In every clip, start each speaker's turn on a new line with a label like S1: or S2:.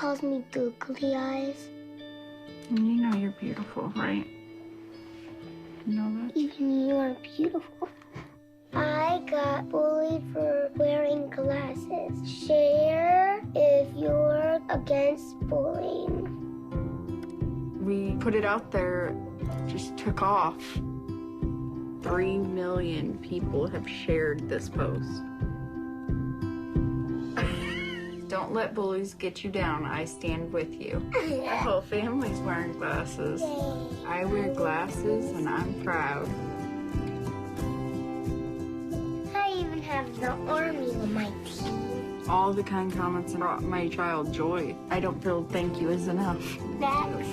S1: calls me googly eyes.
S2: You know you're beautiful, right? You know that?
S1: Even you are beautiful. I got bullied for wearing glasses. Share if you're against bullying.
S2: We put it out there, just took off. 3 million people have shared this post. Don't let bullies get you down. I stand with you. Our whole family's wearing glasses. I wear glasses and I'm proud.
S1: I even have the army on my team.
S2: All the kind comments brought my child joy. I don't feel thank you is enough.
S1: Next.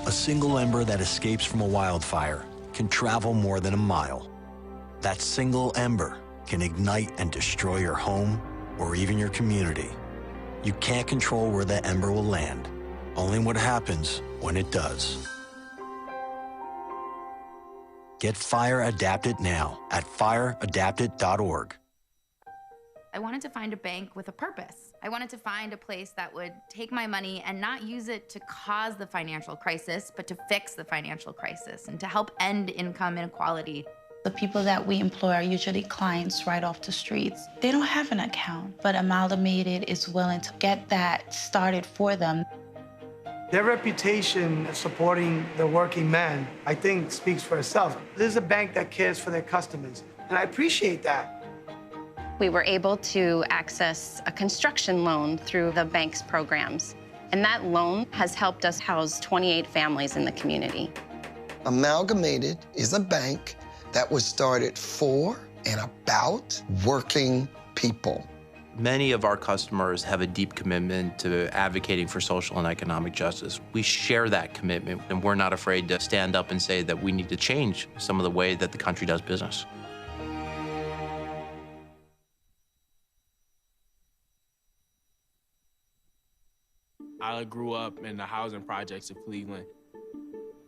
S3: A single ember that escapes from a wildfire can travel more than a mile. That single ember can ignite and destroy your home or even your community. You can't control where that ember will land, only what happens when it does. Get Fire Adapted now at fireadapted.org.
S4: I wanted to find a bank with a purpose. I wanted to find a place that would take my money and not use it to cause the financial crisis, but to fix the financial crisis and to help end income inequality.
S5: The people that we employ are usually clients right off the streets. They don't have an account, but Amalgamated is willing to get that started for them.
S6: Their reputation supporting the working man, I think, speaks for itself. This is a bank that cares for their customers, and I appreciate that.
S7: We were able to access a construction loan through the bank's programs, and that loan has helped us house 28 families in the community.
S8: Amalgamated is a bank that was started for and about working people.
S9: Many of our customers have a deep commitment to advocating for social and economic justice. We share that commitment, and we're not afraid to stand up and say that we need to change some of the way that the country does business.
S10: I grew up in the housing projects of Cleveland.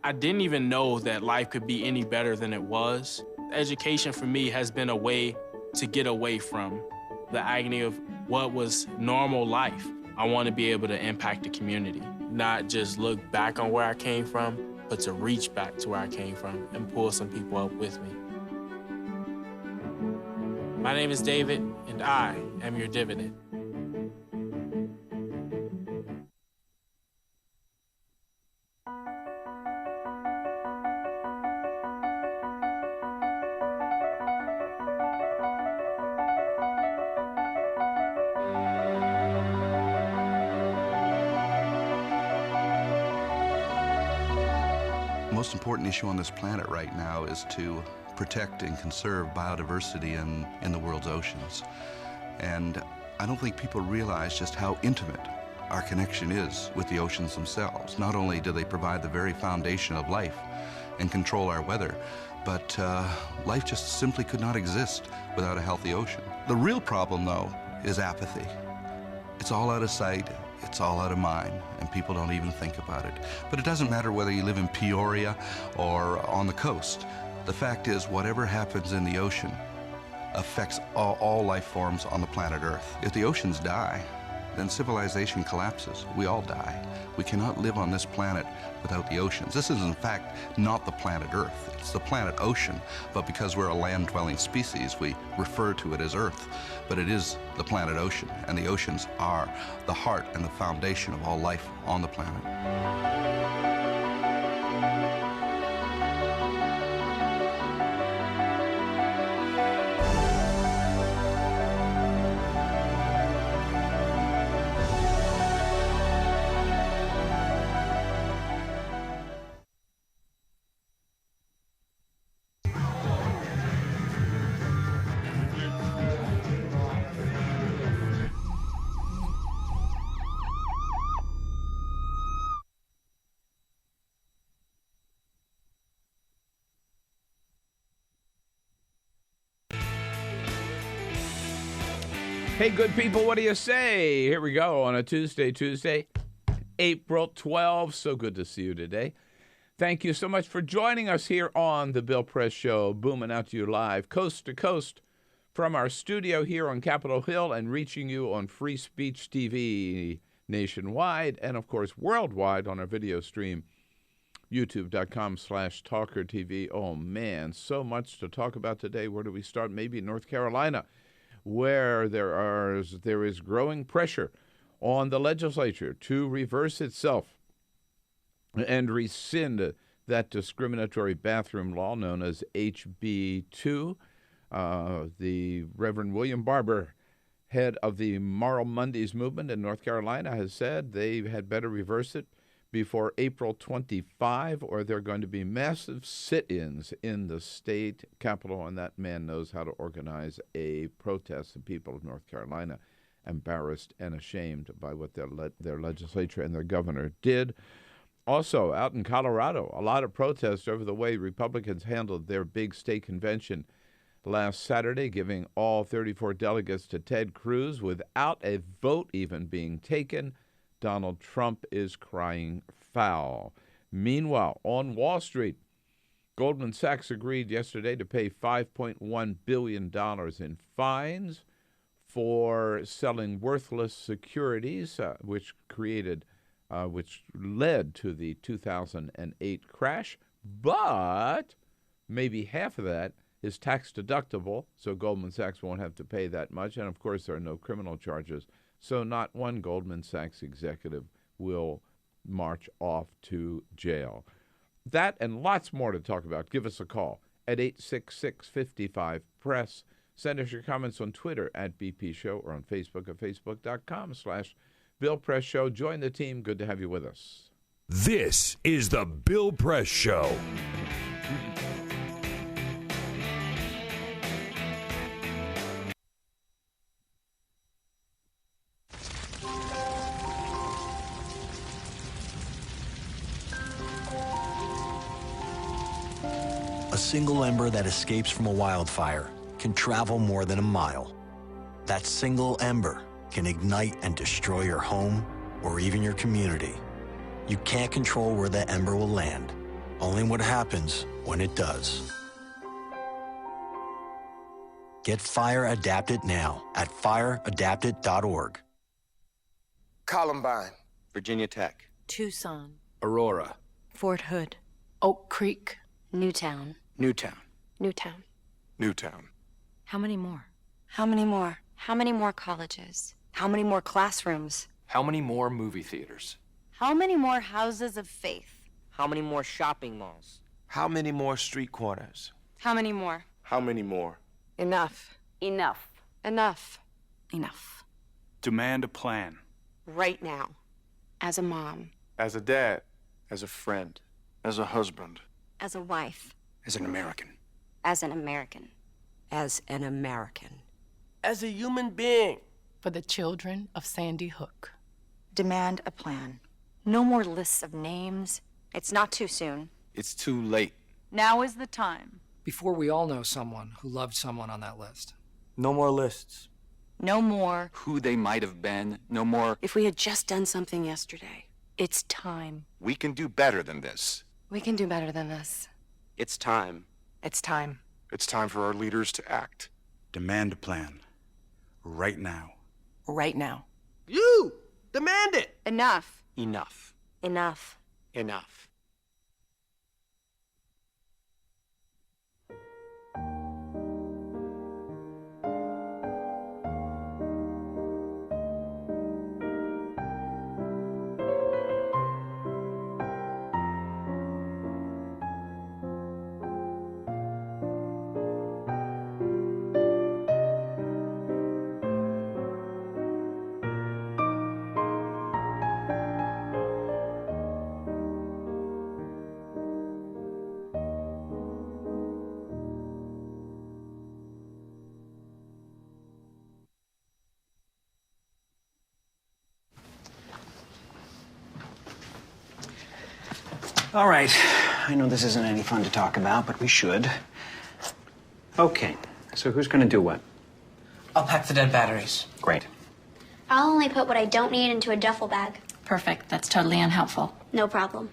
S10: I didn't even know that life could be any better than it was. Education for me has been a way to get away from the agony of what was normal life. I want to be able to impact the community, not just look back on where I came from, but to reach back to where I came from and pull some people up with me. My name is David, and I am your dividend.
S11: The most important issue on this planet right now is to protect and conserve biodiversity in the world's oceans. And I don't think people realize just how intimate our connection is with the oceans themselves. Not only do they provide the very foundation of life and control our weather, but life just simply could not exist without a healthy ocean. The real problem, though, is apathy. It's all out of sight, it's all out of mind, and people don't even think about it. But it doesn't matter whether you live in Peoria or on the coast. The fact is, whatever happens in the ocean affects all life forms on the planet Earth. If the oceans die, then civilization collapses. We all die. We cannot live on this planet without the oceans. This is, in fact, not the planet Earth. It's the planet ocean, but because we're a land-dwelling species, we refer to it as Earth. But it is the planet ocean, and the oceans are the heart and the foundation of all life on the planet.
S12: Hey, good people, what do you say? Here we go on a Tuesday, April 12th. So good to see you today. Thank you so much for joining us here on The Bill Press Show, booming out to you live, coast to coast, from our studio here on Capitol Hill and reaching you on Free Speech TV nationwide and, of course, worldwide on our video stream, youtube.com/TawkrTV. Oh, man, so much to talk about today. Where do we start? Maybe North Carolina, where there is growing pressure on the legislature to reverse itself and rescind that discriminatory bathroom law known as HB2. The Reverend William Barber, head of the Moral Mondays movement in North Carolina, has said they had better reverse it before April 25, or there are going to be massive sit-ins in the state capitol, and that man knows how to organize a protest. The people of North Carolina embarrassed and ashamed by what their legislature and their governor did. Also, out in Colorado, a lot of protests over the way Republicans handled their big state convention last Saturday, giving all 34 delegates to Ted Cruz without a vote even being taken. Donald Trump is crying foul. Meanwhile, on Wall Street, Goldman Sachs agreed yesterday to pay $5.1 billion in fines for selling worthless securities, which led to the 2008 crash. But maybe half of that is tax deductible, so Goldman Sachs won't have to pay that much. And, of course, there are no criminal charges. So not one Goldman Sachs executive will march off to jail. That and lots more to talk about. Give us a call at 866-55-PRESS. Send us your comments on Twitter at BP Show or on Facebook at facebook.com/Bill Press Show. Join the team. Good to have you with us.
S13: This is the Bill Press Show.
S3: A single ember that escapes from a wildfire can travel more than a mile. That single ember can ignite and destroy your home or even your community. You can't control where the ember will land, only what happens when it does. Get Fire Adapted now at fireadapted.org.
S14: Columbine, Virginia Tech,
S15: Tucson,
S14: Aurora,
S15: Fort Hood, Oak Creek,
S16: Newtown.
S14: Newtown.
S16: Newtown.
S14: Newtown.
S15: How many more?
S16: How many more? How many more colleges? How many more classrooms?
S14: How many more movie theaters?
S16: How many more houses of faith?
S17: How many more shopping malls?
S14: How many more street corners?
S16: How many more?
S14: How many more?
S16: Enough.
S15: Enough.
S16: Enough.
S15: Enough.
S18: Demand a plan.
S16: Right now. As a mom.
S14: As a dad. As a friend. As a husband.
S16: As a wife.
S14: As an American.
S16: As an American.
S15: As an American.
S17: As a human being.
S15: For the children of Sandy Hook.
S16: Demand a plan. No more lists of names. It's not too soon.
S14: It's too late.
S15: Now is the time.
S17: Before we all know someone who loved someone on that list.
S14: No more lists.
S16: No more.
S14: Who they might have been. No more.
S15: If we had just done something yesterday. It's time.
S14: We can do better than this.
S16: We can do better than this.
S17: It's time.
S15: It's time.
S14: It's time for our leaders to act.
S18: Demand a plan. Right now.
S15: Right now.
S17: You! Demand it!
S16: Enough.
S17: Enough.
S16: Enough.
S17: Enough.
S19: All right. I know this isn't any fun to talk about, but we should. Okay. So who's going to do what? I'll pack the dead batteries.
S20: Great.
S1: I'll only put what I don't need into a duffel bag.
S21: Perfect. That's totally unhelpful.
S1: No problem.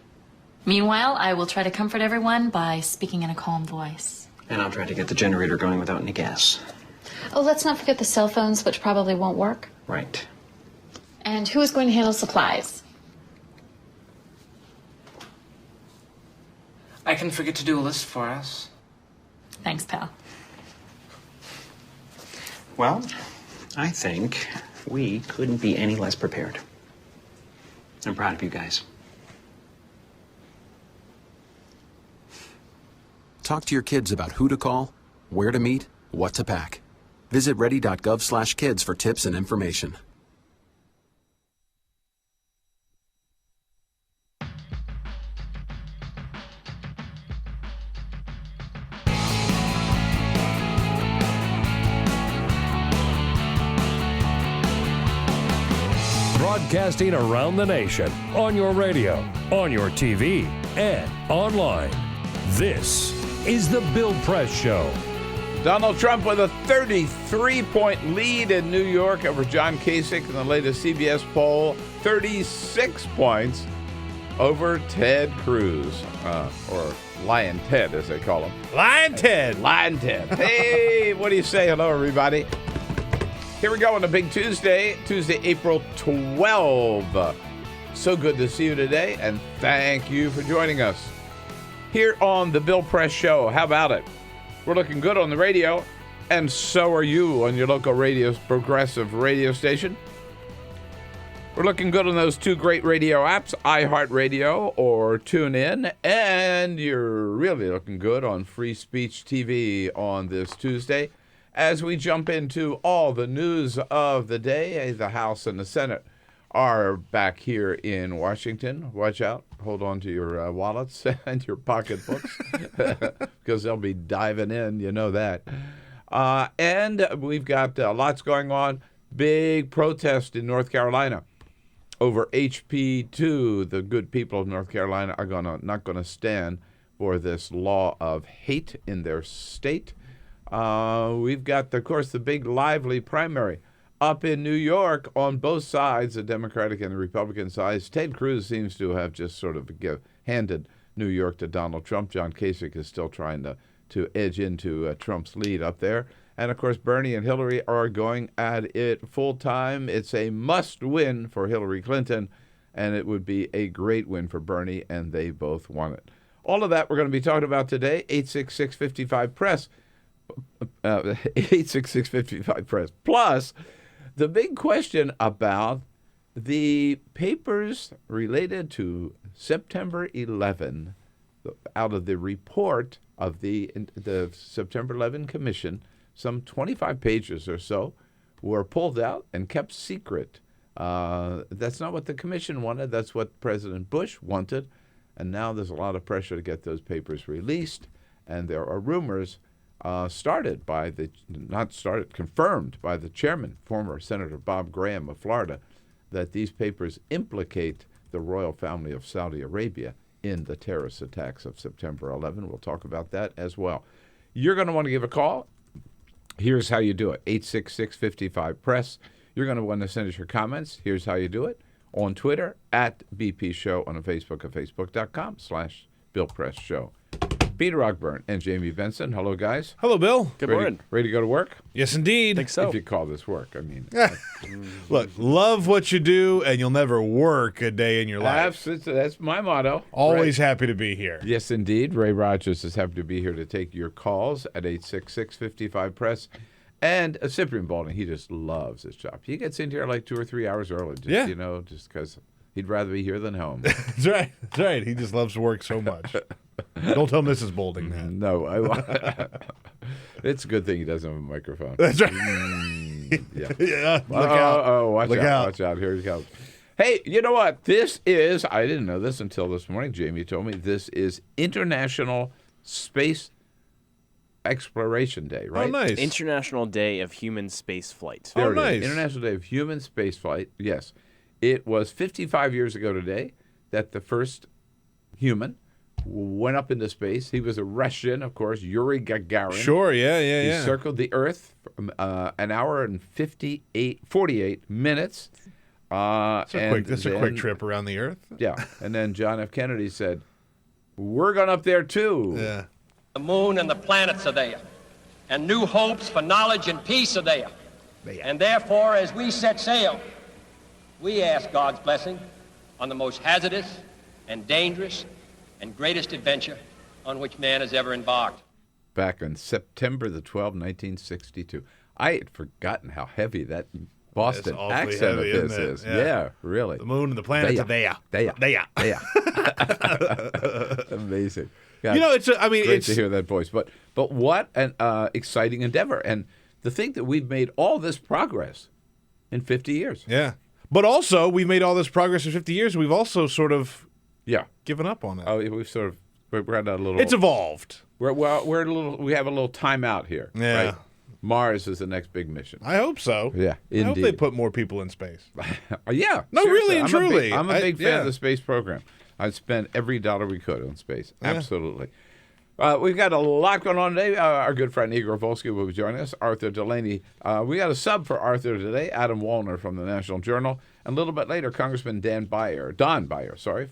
S21: Meanwhile, I will try to comfort everyone by speaking in a calm voice.
S20: And I'll try to get the generator going without any gas.
S21: Oh, let's not forget the cell phones, which probably won't work.
S20: Right.
S21: And who is going to handle supplies?
S19: I can forget to do a list for us.
S21: Thanks, pal.
S20: Well, I think we couldn't be any less prepared. I'm proud of you guys.
S22: Talk to your kids about who to call, where to meet, what to pack. Visit ready.gov/kids for tips and information.
S13: Broadcasting around the nation, on your radio, on your TV, and online. This is The Bill Press Show.
S12: Donald Trump with a 33-point lead in New York over John Kasich in the latest CBS poll. 36 points over Ted Cruz, or Lion Ted, as they call him.
S23: Lion Ted.
S12: Lion Ted. Hey, what do you say? Hello, everybody. Here we go on a big Tuesday, April 12. So good to see you today, and thank you for joining us here on the Bill Press Show. How about it? We're looking good on the radio, and so are you on your local radio's progressive radio station. We're looking good on those two great radio apps, iHeartRadio or TuneIn, and you're really looking good on Free Speech TV on this Tuesday. As we jump into all the news of the day, the House and the Senate are back here in Washington. Watch out. Hold on to your wallets and your pocketbooks because they'll be diving in. You know that. And we've got lots going on. Big protest in North Carolina over HB2. The good people of North Carolina are not going to stand for this law of hate in their state. We've got, of course, the big lively primary up in New York on both sides, the Democratic and the Republican sides. Ted Cruz seems to have just sort of handed New York to Donald Trump. John Kasich is still trying to edge into Trump's lead up there. And, of course, Bernie and Hillary are going at it full time. It's a must-win for Hillary Clinton, and it would be a great win for Bernie, and they both want it. All of that we're going to be talking about today, 866-55-PRESS. 866-55-PRESS. Plus, the big question about the papers related to September 11, out of the report of the September 11 Commission, some 25 pages or so were pulled out and kept secret. That's not what the commission wanted. That's what President Bush wanted. And now there's a lot of pressure to get those papers released. And there are rumors confirmed by the chairman, former Senator Bob Graham of Florida, that these papers implicate the royal family of Saudi Arabia in the terrorist attacks of September 11. We'll talk about that as well. You're going to want to give a call. Here's how you do it, 866-55-PRESS. You're going to want to send us your comments. Here's how you do it. On Twitter, at BP Show, on Facebook at facebook.com/Bill Press Show. Peter Ogburn and Jamie Benson. Hello, guys.
S23: Hello, Bill.
S14: Good morning.
S12: Ready to go to work?
S23: Yes, indeed.
S14: Think so.
S12: If you call this work, I mean.
S23: Look, love what you do, and you'll never work a day in your life.
S12: That's my motto.
S23: Always happy to be here.
S12: Yes, indeed. Ray Rogers is happy to be here to take your calls at 866-55-PRESS. And Cyprian Balding, he just loves his job. He gets in here like 2 or 3 hours early, just because he'd rather be here than home.
S23: That's right. That's right. He just loves to work so much. Don't tell Mrs. Balding that.
S12: No. It's a good thing he doesn't have a microphone.
S23: That's right.
S12: Yeah.
S23: Look out.
S12: Watch out. Here he comes. Hey, you know what? This is, I didn't know this until this morning. Jamie told me this is International Space Exploration Day, right?
S23: Oh, nice.
S14: International Day of Human Space Flight.
S12: There it
S23: nice.
S12: is. International Day of Human Space Flight. Yes. It was 55 years ago today that the first human went up into space. He was a Russian, of course, Yuri Gagarin.
S23: Sure, yeah.
S12: He circled the Earth for an hour and 48 minutes.
S23: That's a quick trip around the Earth.
S12: Yeah, and then John F. Kennedy said, "We're going up there too."
S23: Yeah.
S2: The moon and the planets are there, and new hopes for knowledge and peace are there. And therefore, as we set sail, we ask God's blessing on the most hazardous and dangerous and greatest adventure on which man has ever embarked.
S12: Back on September the 12th, 1962. I had forgotten how heavy that Boston accent of his is. Yeah, really.
S23: The moon and the planets are there.
S12: There. Amazing. God,
S23: it's
S12: great to hear that voice. But what an exciting endeavor. And to think that we've made all this progress in 50 years.
S23: Yeah. But also, we've made all this progress in 50 years. We've also sort of given up on it.
S12: Oh, we've run out a little.
S23: It's evolved.
S12: We have a little time out here.
S23: Yeah.
S12: Right? Mars is the next big mission.
S23: I hope so.
S12: Yeah,
S23: I hope they put more people in space.
S12: Yeah.
S23: No,
S12: seriously.
S23: really and truly.
S12: I'm a big fan of the space program. I'd spend every dollar we could on space. Absolutely. We've got a lot going on today. Our good friend Igor Volsky will be joining us. Arthur Delaney. We got a sub for Arthur today. Adam Walner from the National Journal. And a little bit later, Congressman Don Beyer,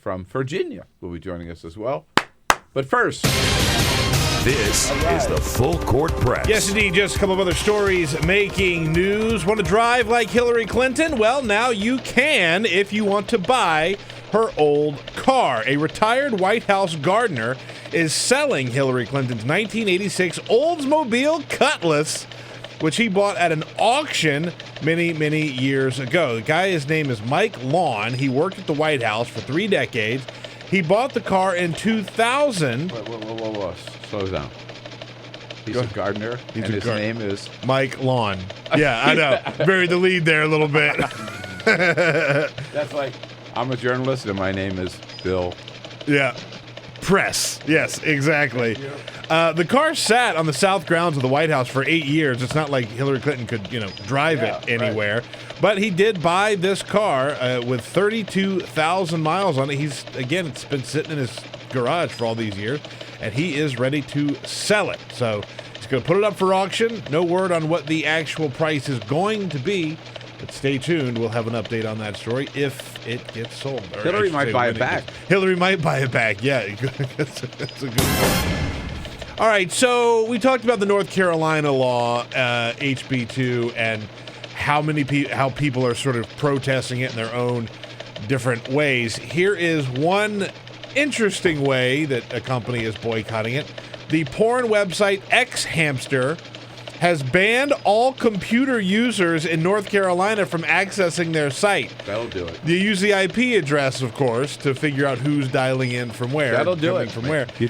S12: from Virginia, will be joining us as well. But first,
S13: this is the Full Court Press.
S23: Yes, indeed. Just a couple of other stories making news. Want to drive like Hillary Clinton? Well, now you can if you want to buy her old car. A retired White House gardener is selling Hillary Clinton's 1986 Oldsmobile Cutlass, which he bought at an auction many, many years ago. The guy, his name is Mike Lawn. He worked at the White House for 3 decades. He bought the car in 2000.
S12: Whoa. Slow down. He's a gardener, and his name is
S23: Mike Lawn. Yeah, I know. Buried the lead there a little bit.
S12: That's like, I'm a journalist, and my name is Bill.
S23: Yeah. Press. Yes, exactly. The car sat on the south grounds of the White House for 8 years. It's not like Hillary Clinton could, drive it anywhere. Right. But he did buy this car with 32,000 miles on it. It's been sitting in his garage for all these years, and he is ready to sell it. So he's going to put it up for auction. No word on what the actual price is going to be. But stay tuned. We'll have an update on that story if it gets sold.
S12: Hillary might buy it back.
S23: Hillary might buy it back. Yeah, that's a good point. All right, so we talked about the North Carolina law, HB2, and how people are sort of protesting it in their own different ways. Here is one interesting way that a company is boycotting it. The porn website X-Hamster has banned all computer users in North Carolina from accessing their site.
S12: That'll do it.
S23: You use the IP address, of course, to figure out who's dialing in from where.
S12: That'll do it.
S23: From where.
S12: You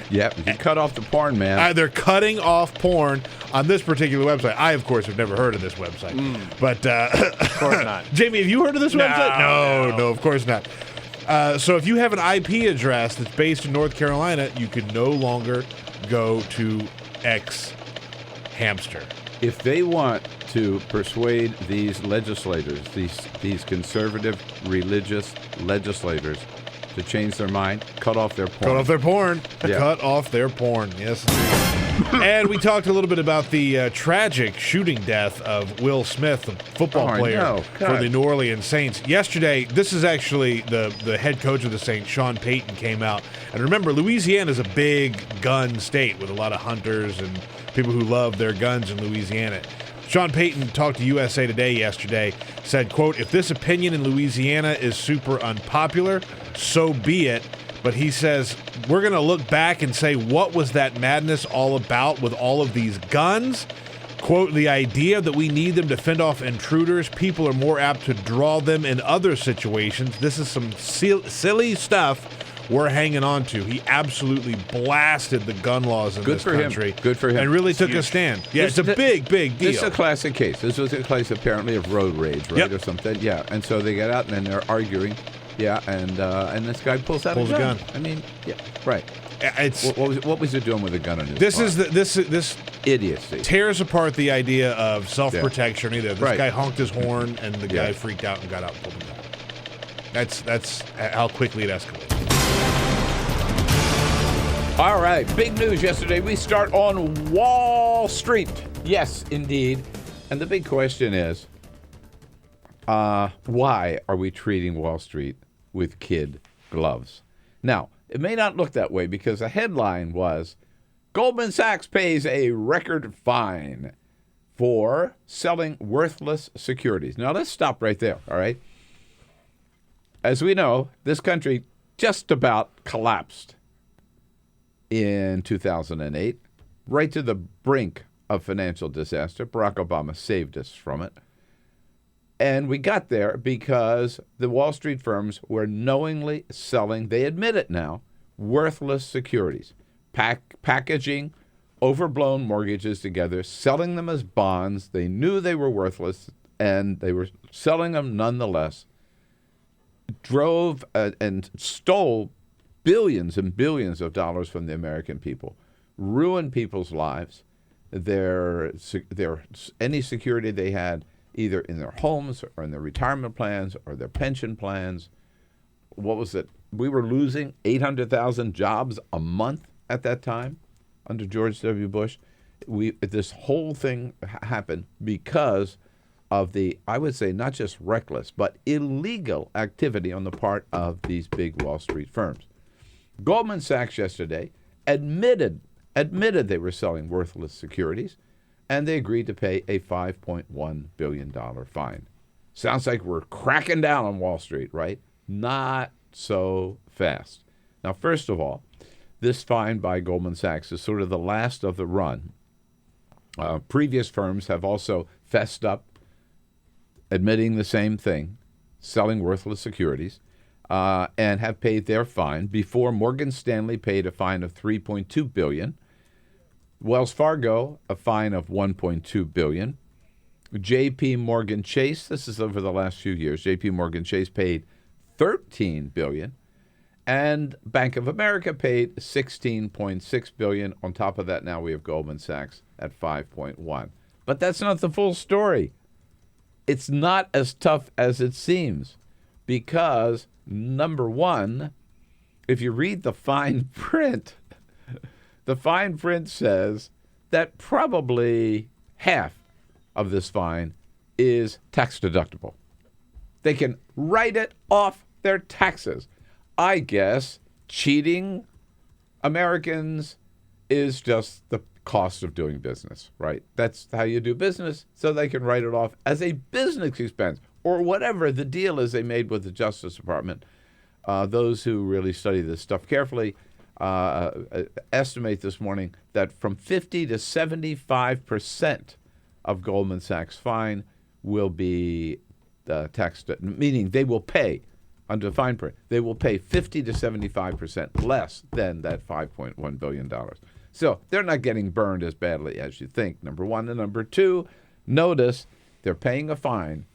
S12: cut off the porn, man.
S23: They're cutting off porn on this particular website. I, of course, have never heard of this website. But
S12: of course not.
S23: Jamie, have you heard of this website? No, of course not. So if you have an IP address that's based in North Carolina, you can no longer go to X-Hamster.
S12: If they want to persuade these legislators, these conservative religious legislators, to change their mind, cut off their porn.
S23: Cut off their porn.
S12: Yeah.
S23: Cut off their porn. Yes, indeed. And we talked a little bit about the tragic shooting death of Will Smith, the football player for the New Orleans Saints. Yesterday, this is actually the head coach of the Saints, Sean Payton, came out. And remember, Louisiana is a big gun state with a lot of hunters and people who love their guns in Louisiana. Sean Payton talked to USA Today yesterday, said, quote, "If this opinion in Louisiana is super unpopular, so be it. But he says, we're going to look back and say, what was that madness all about with all of these guns? Quote, the idea that we need them to fend off intruders, people are more apt to draw them in other situations. This is some silly stuff we're hanging on to." He absolutely blasted the gun laws in this country.
S12: Good for him.
S23: And really took a stand. Yeah, it's a big deal.
S12: This is a classic case. This was a case apparently of road rage, right, or something. Yeah, and so they get out and then they're arguing. Yeah, and this guy pulls out a gun. I mean, yeah, right. What was he doing with a gun in his car?
S23: This
S12: idiocy
S23: tears apart the idea of self-protection either. This guy honked his horn and the guy freaked out and got out and pulled him down. That's how quickly it escalated.
S12: All right, big news yesterday. We start on Wall Street. Yes, indeed. And the big question is, why are we treating Wall Street with kid gloves? Now, it may not look that way because the headline was, Goldman Sachs pays a record fine for selling worthless securities. Now, let's stop right there, all right? As we know, this country just about collapsed in 2008, right to the brink of financial disaster. Barack Obama saved us from it. And we got there because the Wall Street firms were knowingly selling, they admit it now, worthless securities, packaging overblown mortgages together, selling them as bonds. They knew they were worthless, and they were selling them nonetheless. Drove and stole billions and billions of dollars from the American people, ruined people's lives, any security they had, either in their homes or in their retirement plans or their pension plans. What was it? We were losing 800,000 jobs a month at that time under George W. Bush. This whole thing happened because of the, I would say, not just reckless, but illegal activity on the part of these big Wall Street firms. Goldman Sachs yesterday admitted they were selling worthless securities, and they agreed to pay a $5.1 billion fine. Sounds like we're cracking down on Wall Street, right? Not so fast. Now, first of all, this fine by Goldman Sachs is sort of the last of the run. Previous firms have also fessed up, admitting the same thing, selling worthless securities, and have paid their fine. Before, Morgan Stanley paid a fine of $3.2 billion. Wells Fargo, a fine of $1.2 billion. J.P. Morgan Chase, this is over the last few years, J.P. Morgan Chase paid $13 billion. And Bank of America paid $16.6 billion. On top of that, now we have Goldman Sachs at $5.1. But that's not the full story. It's not as tough as it seems because, number one, if you read the fine print, the fine print says that probably half of this fine is tax deductible. They can write it off their taxes. I guess cheating Americans is just the cost of doing business, right? That's how you do business, so they can write it off as a business expense or whatever the deal is they made with the Justice Department. Those who really study this stuff carefully estimate this morning that from 50 to 75% of Goldman Sachs' fine will be tax, meaning they will pay, under the fine print, they will pay 50 to 75% less than that $5.1 billion. So they're not getting burned as badly as you think, number one. And number two, notice they're paying a fine.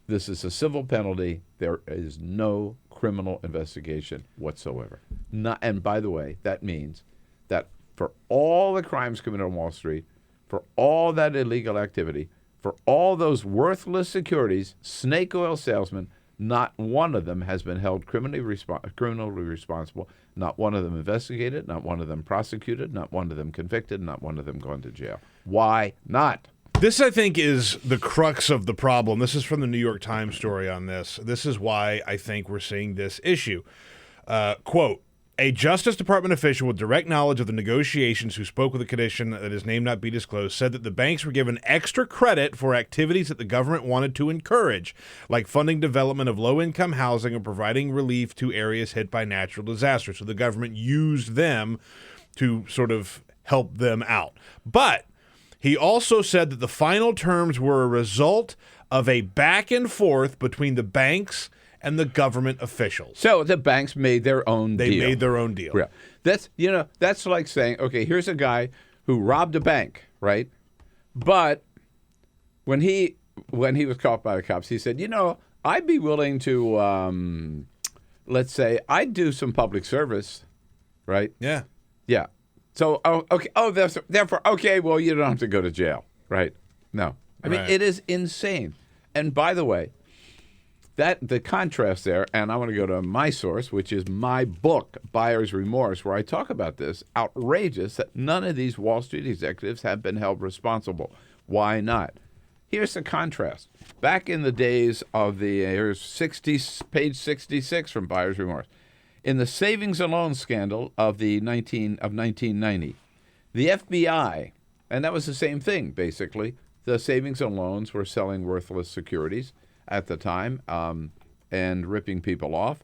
S12: This is a civil penalty. There is no criminal investigation whatsoever. And by the way, that means that for all the crimes committed on Wall Street, for all that illegal activity, for all those worthless securities, snake oil salesmen, not one of them has been held criminally responsible. Not one of them investigated, not one of them prosecuted, not one of them convicted, not one of them gone to jail. Why not?
S23: This, I think, is the crux of the problem. This is from the New York Times story on this. This is why I think we're seeing this issue. Quote, a Justice Department official with direct knowledge of the negotiations who spoke with a condition that his name not be disclosed said that the banks were given extra credit for activities that the government wanted to encourage, like funding development of low-income housing and providing relief to areas hit by natural disasters. So the government used them to sort of help them out. But he also said that the final terms were a result of a back and forth between the banks and the government officials.
S12: So the banks made their own deal.
S23: They made their own deal.
S12: Yeah. That's like saying, okay, here's a guy who robbed a bank, right? But when he was caught by the cops, he said, I'd be willing to, let's say, I'd do some public service, right?
S23: Yeah.
S12: Yeah. So, okay. Oh, therefore, okay, well, you don't have to go to jail, right? No. I mean, it is insane. And by the way, the contrast there, and I want to go to my source, which is my book, Buyer's Remorse, where I talk about this. Outrageous that none of these Wall Street executives have been held responsible. Why not? Here's the contrast. Back in the days of here's page 66 from Buyer's Remorse. In the savings and loan scandal of 1990, the FBI, and that was the same thing, basically. The savings and loans were selling worthless securities at the time and ripping people off,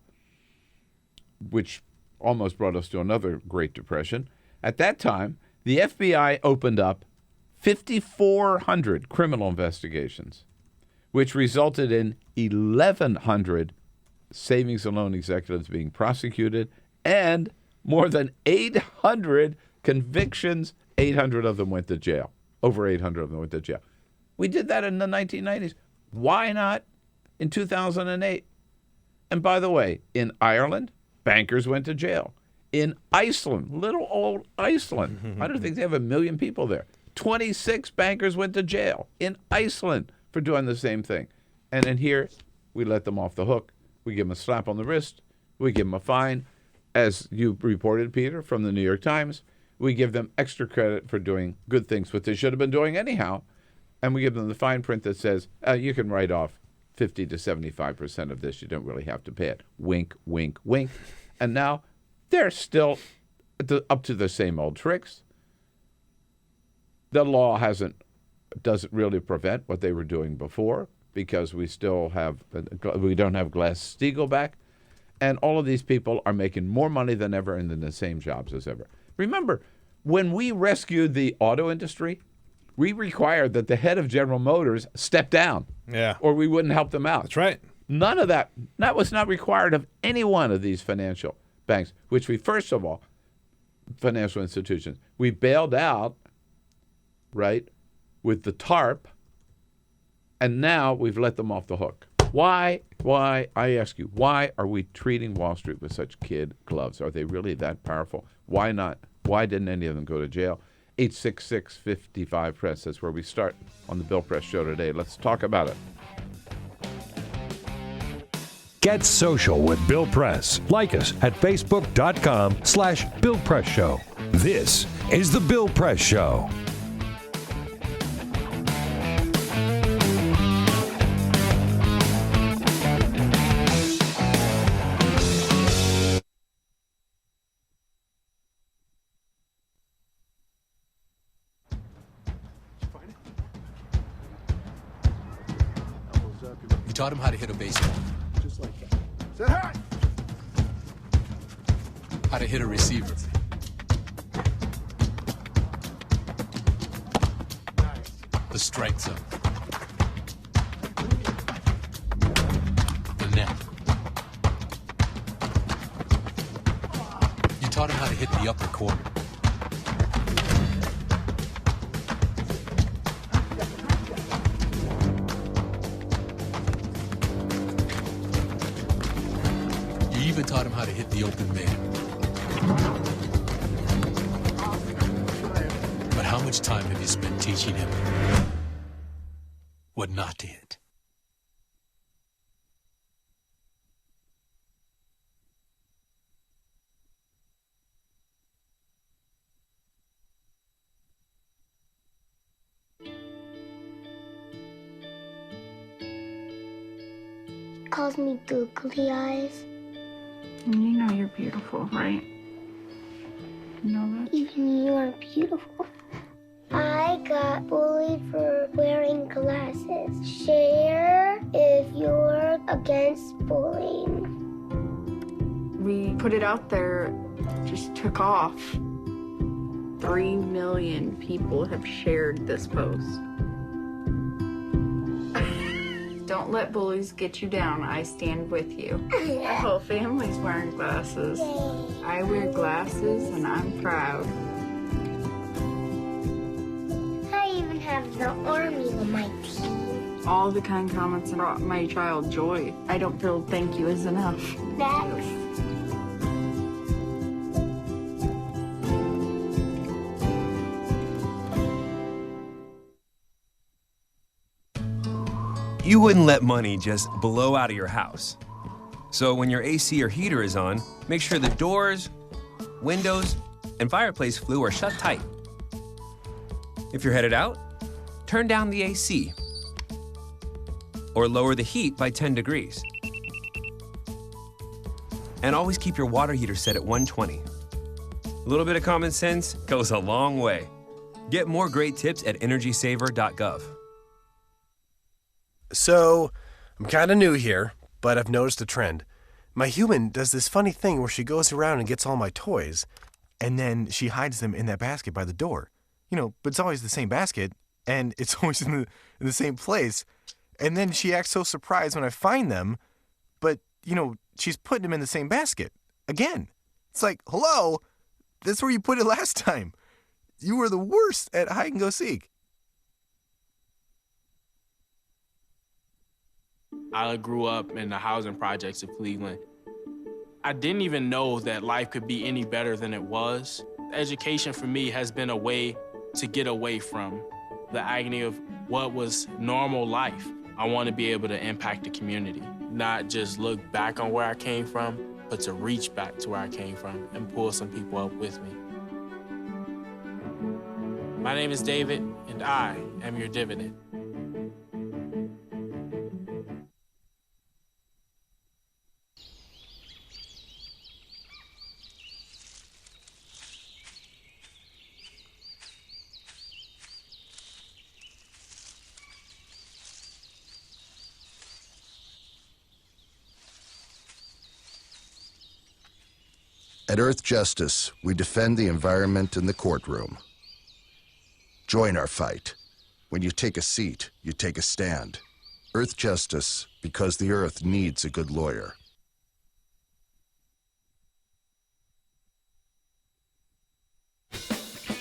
S12: which almost brought us to another Great Depression. At that time, the FBI opened up 5,400 criminal investigations, which resulted in 1,100 savings and loan executives being prosecuted and more than 800 convictions. 800 of them went to jail. Over 800 of them went to jail. We did that in the 1990s. Why not in 2008? And by the way, in Ireland, bankers went to jail. In Iceland, little old Iceland, I don't think they have 1 million people there. 26 bankers went to jail in Iceland for doing the same thing. And in here, we let them off the hook. We give them a slap on the wrist. We give them a fine. As you reported, Peter, from the New York Times, we give them extra credit for doing good things, what they should have been doing anyhow. And we give them the fine print that says, you can write off 50 to 75% of this. You don't really have to pay it. Wink, wink, wink. And now they're still up to the same old tricks. The law doesn't really prevent what they were doing before because we don't have Glass-Steagall back. And all of these people are making more money than ever and in the same jobs as ever. Remember, when we rescued the auto industry, we required that the head of General Motors step down.
S23: Yeah.
S12: Or we wouldn't help them out.
S23: That's right.
S12: None of that was not required of any one of these financial banks, which we, first of all, financial institutions, we bailed out, right, with the TARP, and now we've let them off the hook. Why, I ask you, why are we treating Wall Street with such kid gloves? Are they really that powerful? Why not? Why didn't any of them go to jail? 866-55-PRESS. That's where we start on the Bill Press Show today. Let's talk about it.
S13: Get social with Bill Press. Like us at Facebook.com/Bill Press Show. This is the Bill Press Show.
S4: Taught him how to hit a baseball.
S5: Just like that. Say hi!
S4: How to hit a receiver.
S5: Nice.
S4: The strike zone. The net. You taught him how to hit the upper corner. You even taught him how to hit the open man. But how much time have you spent teaching him what not to hit?
S1: Calls me googly eyes.
S6: You know you're beautiful, right? You know that?
S1: Even you are beautiful. I got bullied for wearing glasses. Share if you're against bullying.
S6: We put it out there, just took off. 3 million people have shared this post. Don't let bullies get you down. I stand with you. The whole family's wearing glasses. I wear glasses and I'm proud.
S1: I even have the army on my team.
S6: All the kind comments brought my child joy. I don't feel thank you is enough.
S1: Thanks.
S7: You wouldn't let money just blow out of your house. So when your AC or heater is on, make sure the doors, windows, and fireplace flue are shut tight. If you're headed out, turn down the AC or lower the heat by 10 degrees. And always keep your water heater set at 120. A little bit of common sense goes a long way. Get more great tips at energysaver.gov.
S8: So, I'm kind of new here, but I've noticed a trend. My human does this funny thing where she goes around and gets all my toys, and then she hides them in that basket by the door. But it's always the same basket, and it's always in the same place. And then she acts so surprised when I find them, but, she's putting them in the same basket. Again. It's like, hello, that's where you put it last time. You were the worst at hide and go seek.
S10: I grew up in the housing projects of Cleveland. I didn't even know that life could be any better than it was. Education for me has been a way to get away from the agony of what was normal life. I want to be able to impact the community, not just look back on where I came from, but to reach back to where I came from and pull some people up with me. My name is David, and I am your dividend.
S9: At Earth Justice, we defend the environment in the courtroom. Join our fight. When you take a seat, you take a stand. Earth Justice, because the Earth needs a good lawyer.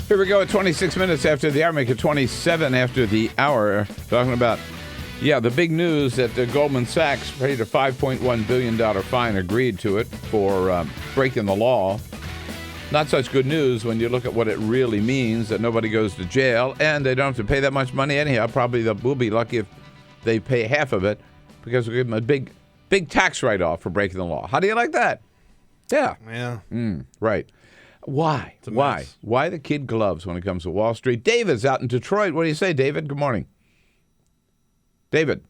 S12: Here we go at 26 minutes after the hour, make it 27 after the hour, talking about, the big news that Goldman Sachs paid a $5.1 billion fine, agreed to it for breaking the law. Not such good news when you look at what it really means, that nobody goes to jail, and they don't have to pay that much money anyhow. Probably we'll be lucky if they pay half of it, because we'll give them a big tax write-off for breaking the law. How do you like that? Yeah.
S23: Yeah.
S12: Right. Why? Why the kid gloves when it comes to Wall Street? David's out in Detroit. What do you say, David? Good morning. David.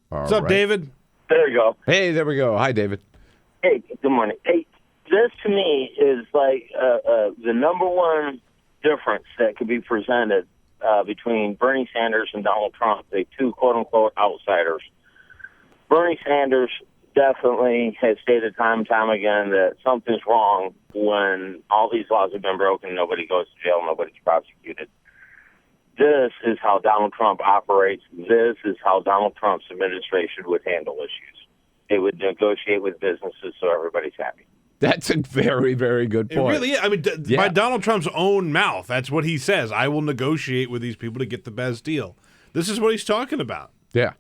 S23: What's up, David?
S24: There you go.
S12: Hey, there we go. Hi, David.
S24: Hey, good morning. Hey, this to me is like the number one difference that could be presented between Bernie Sanders and Donald Trump, the two quote-unquote outsiders. Bernie Sanders definitely has stated time and time again that something's wrong when all these laws have been broken, nobody goes to jail, nobody's prosecuted. This is how Donald Trump operates. This is how Donald Trump's administration would handle issues. They would negotiate with businesses so everybody's happy.
S12: That's a very, very good point.
S23: It really is. I mean, by Donald Trump's own mouth, that's what he says. I will negotiate with these people to get the best deal. This is what he's talking about.
S12: Yeah.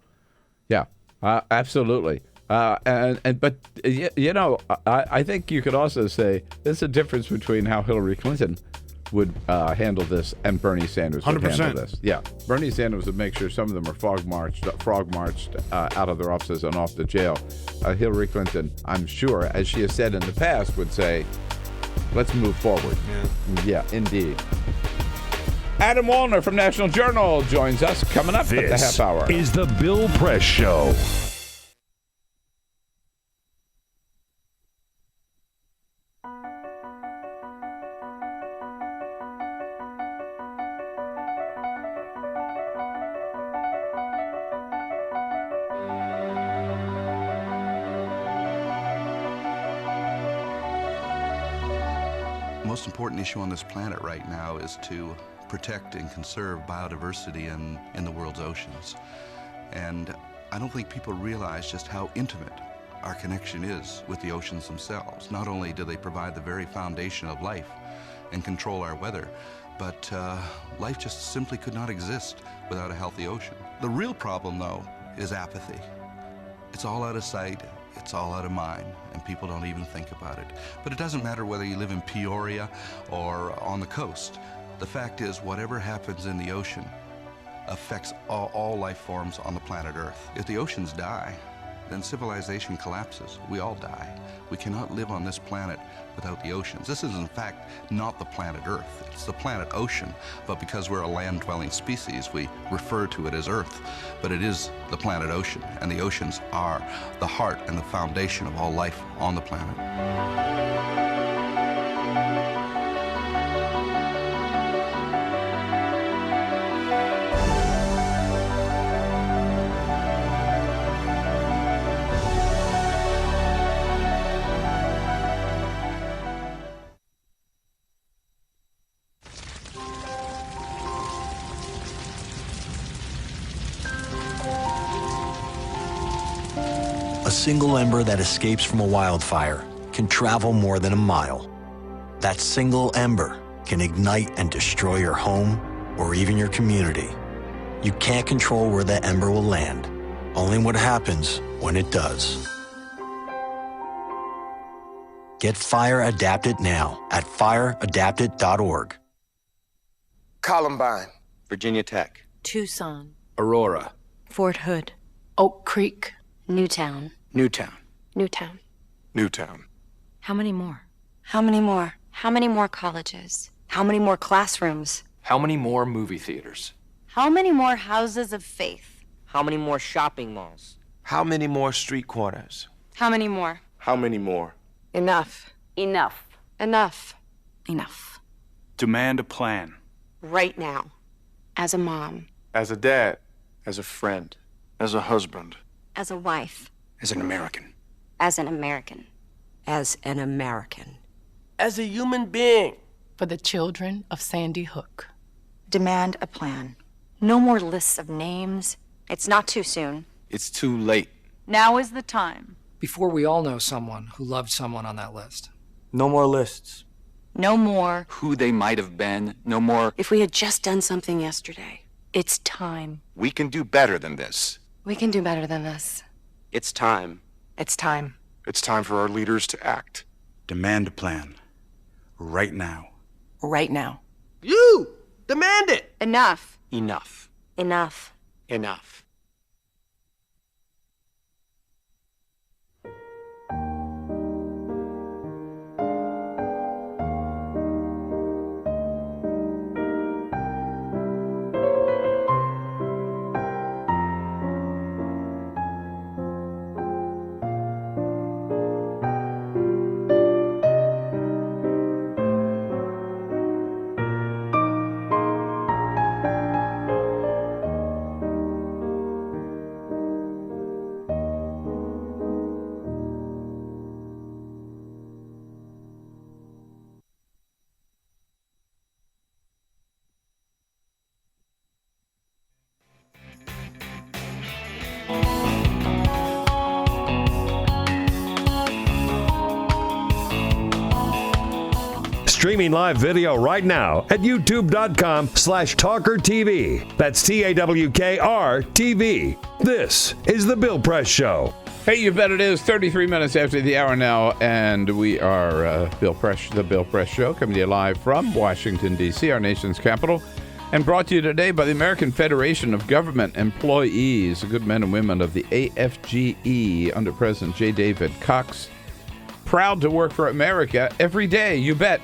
S12: Absolutely. But I think you could also say there's a difference between how Hillary Clinton would handle this and Bernie Sanders would
S23: 100%.
S12: handle this. Yeah. Bernie Sanders would make sure some of them are frog marched out of their offices and off to jail. Hillary Clinton, I'm sure, as she has said in the past, would say, let's move forward. Yeah, indeed. Adam Walner from National Journal joins us coming up at the half hour.
S13: This is the Bill Press Show.
S11: The most important issue on this planet right now is to protect and conserve biodiversity in the world's oceans. And I don't think people realize just how intimate our connection is with the oceans themselves. Not only do they provide the very foundation of life and control our weather, but life just simply could not exist without a healthy ocean. The real problem, though, is apathy. It's all out of sight. It's all out of mind, and people don't even think about it. But it doesn't matter whether you live in Peoria or on the coast. The fact is, whatever happens in the ocean affects all life forms on the planet Earth. If the oceans die, then civilization collapses. We all die. We cannot live on this planet without the oceans. This is, in fact, not the planet Earth. It's the planet ocean, but because we're a land-dwelling species, we refer to it as Earth. But it is the planet ocean, and the oceans are the heart and the foundation of all life on the planet.
S3: A single ember that escapes from a wildfire can travel more than a mile. That single ember can ignite and destroy your home or even your community. You can't control where that ember will land, only what happens when it does. Get Fire Adapted now at fireadapted.org.
S15: Columbine.
S17: Virginia Tech.
S16: Tucson.
S17: Aurora.
S16: Fort Hood. Oak Creek. Newtown.
S17: Newtown.
S16: Newtown.
S14: Newtown.
S16: How many more?
S18: How many more? How many more colleges? How many more classrooms?
S17: How many more movie theaters?
S18: How many more houses of faith?
S25: How many more shopping malls?
S17: How many more street corners?
S18: How many more?
S14: How many more?
S18: Enough.
S16: Enough.
S18: Enough.
S16: Enough.
S14: Demand a plan.
S18: Right now. As a mom.
S14: As a dad. As a friend. As a husband.
S18: As a wife.
S17: As an American.
S18: As an American.
S16: As an American.
S17: As a human being.
S16: For the children of Sandy Hook.
S18: Demand a plan. No more lists of names. It's not too soon.
S14: It's too late.
S18: Now is the time.
S17: Before we all know someone who loved someone on that list.
S14: No more lists.
S18: No more.
S14: Who they might have been. No more.
S16: If we had just done something yesterday.
S18: It's time.
S14: We can do better than this.
S18: We can do better than this.
S17: It's time.
S18: It's time.
S14: It's time for our leaders to act.
S26: Demand a plan. Right now.
S16: Right now.
S17: You! Demand it!
S18: Enough.
S17: Enough.
S18: Enough.
S17: Enough.
S13: Streaming live video right now at youtube.com/TawkrTV. That's TAWKR-TV. This is The Bill Press Show.
S12: Hey, you bet it is. 33 minutes after the hour now, and we are The Bill Press Show, coming to you live from Washington, D.C., our nation's capital, and brought to you today by the American Federation of Government Employees, the good men and women of the AFGE under President J. David Cox. Proud to work for America every day, you bet.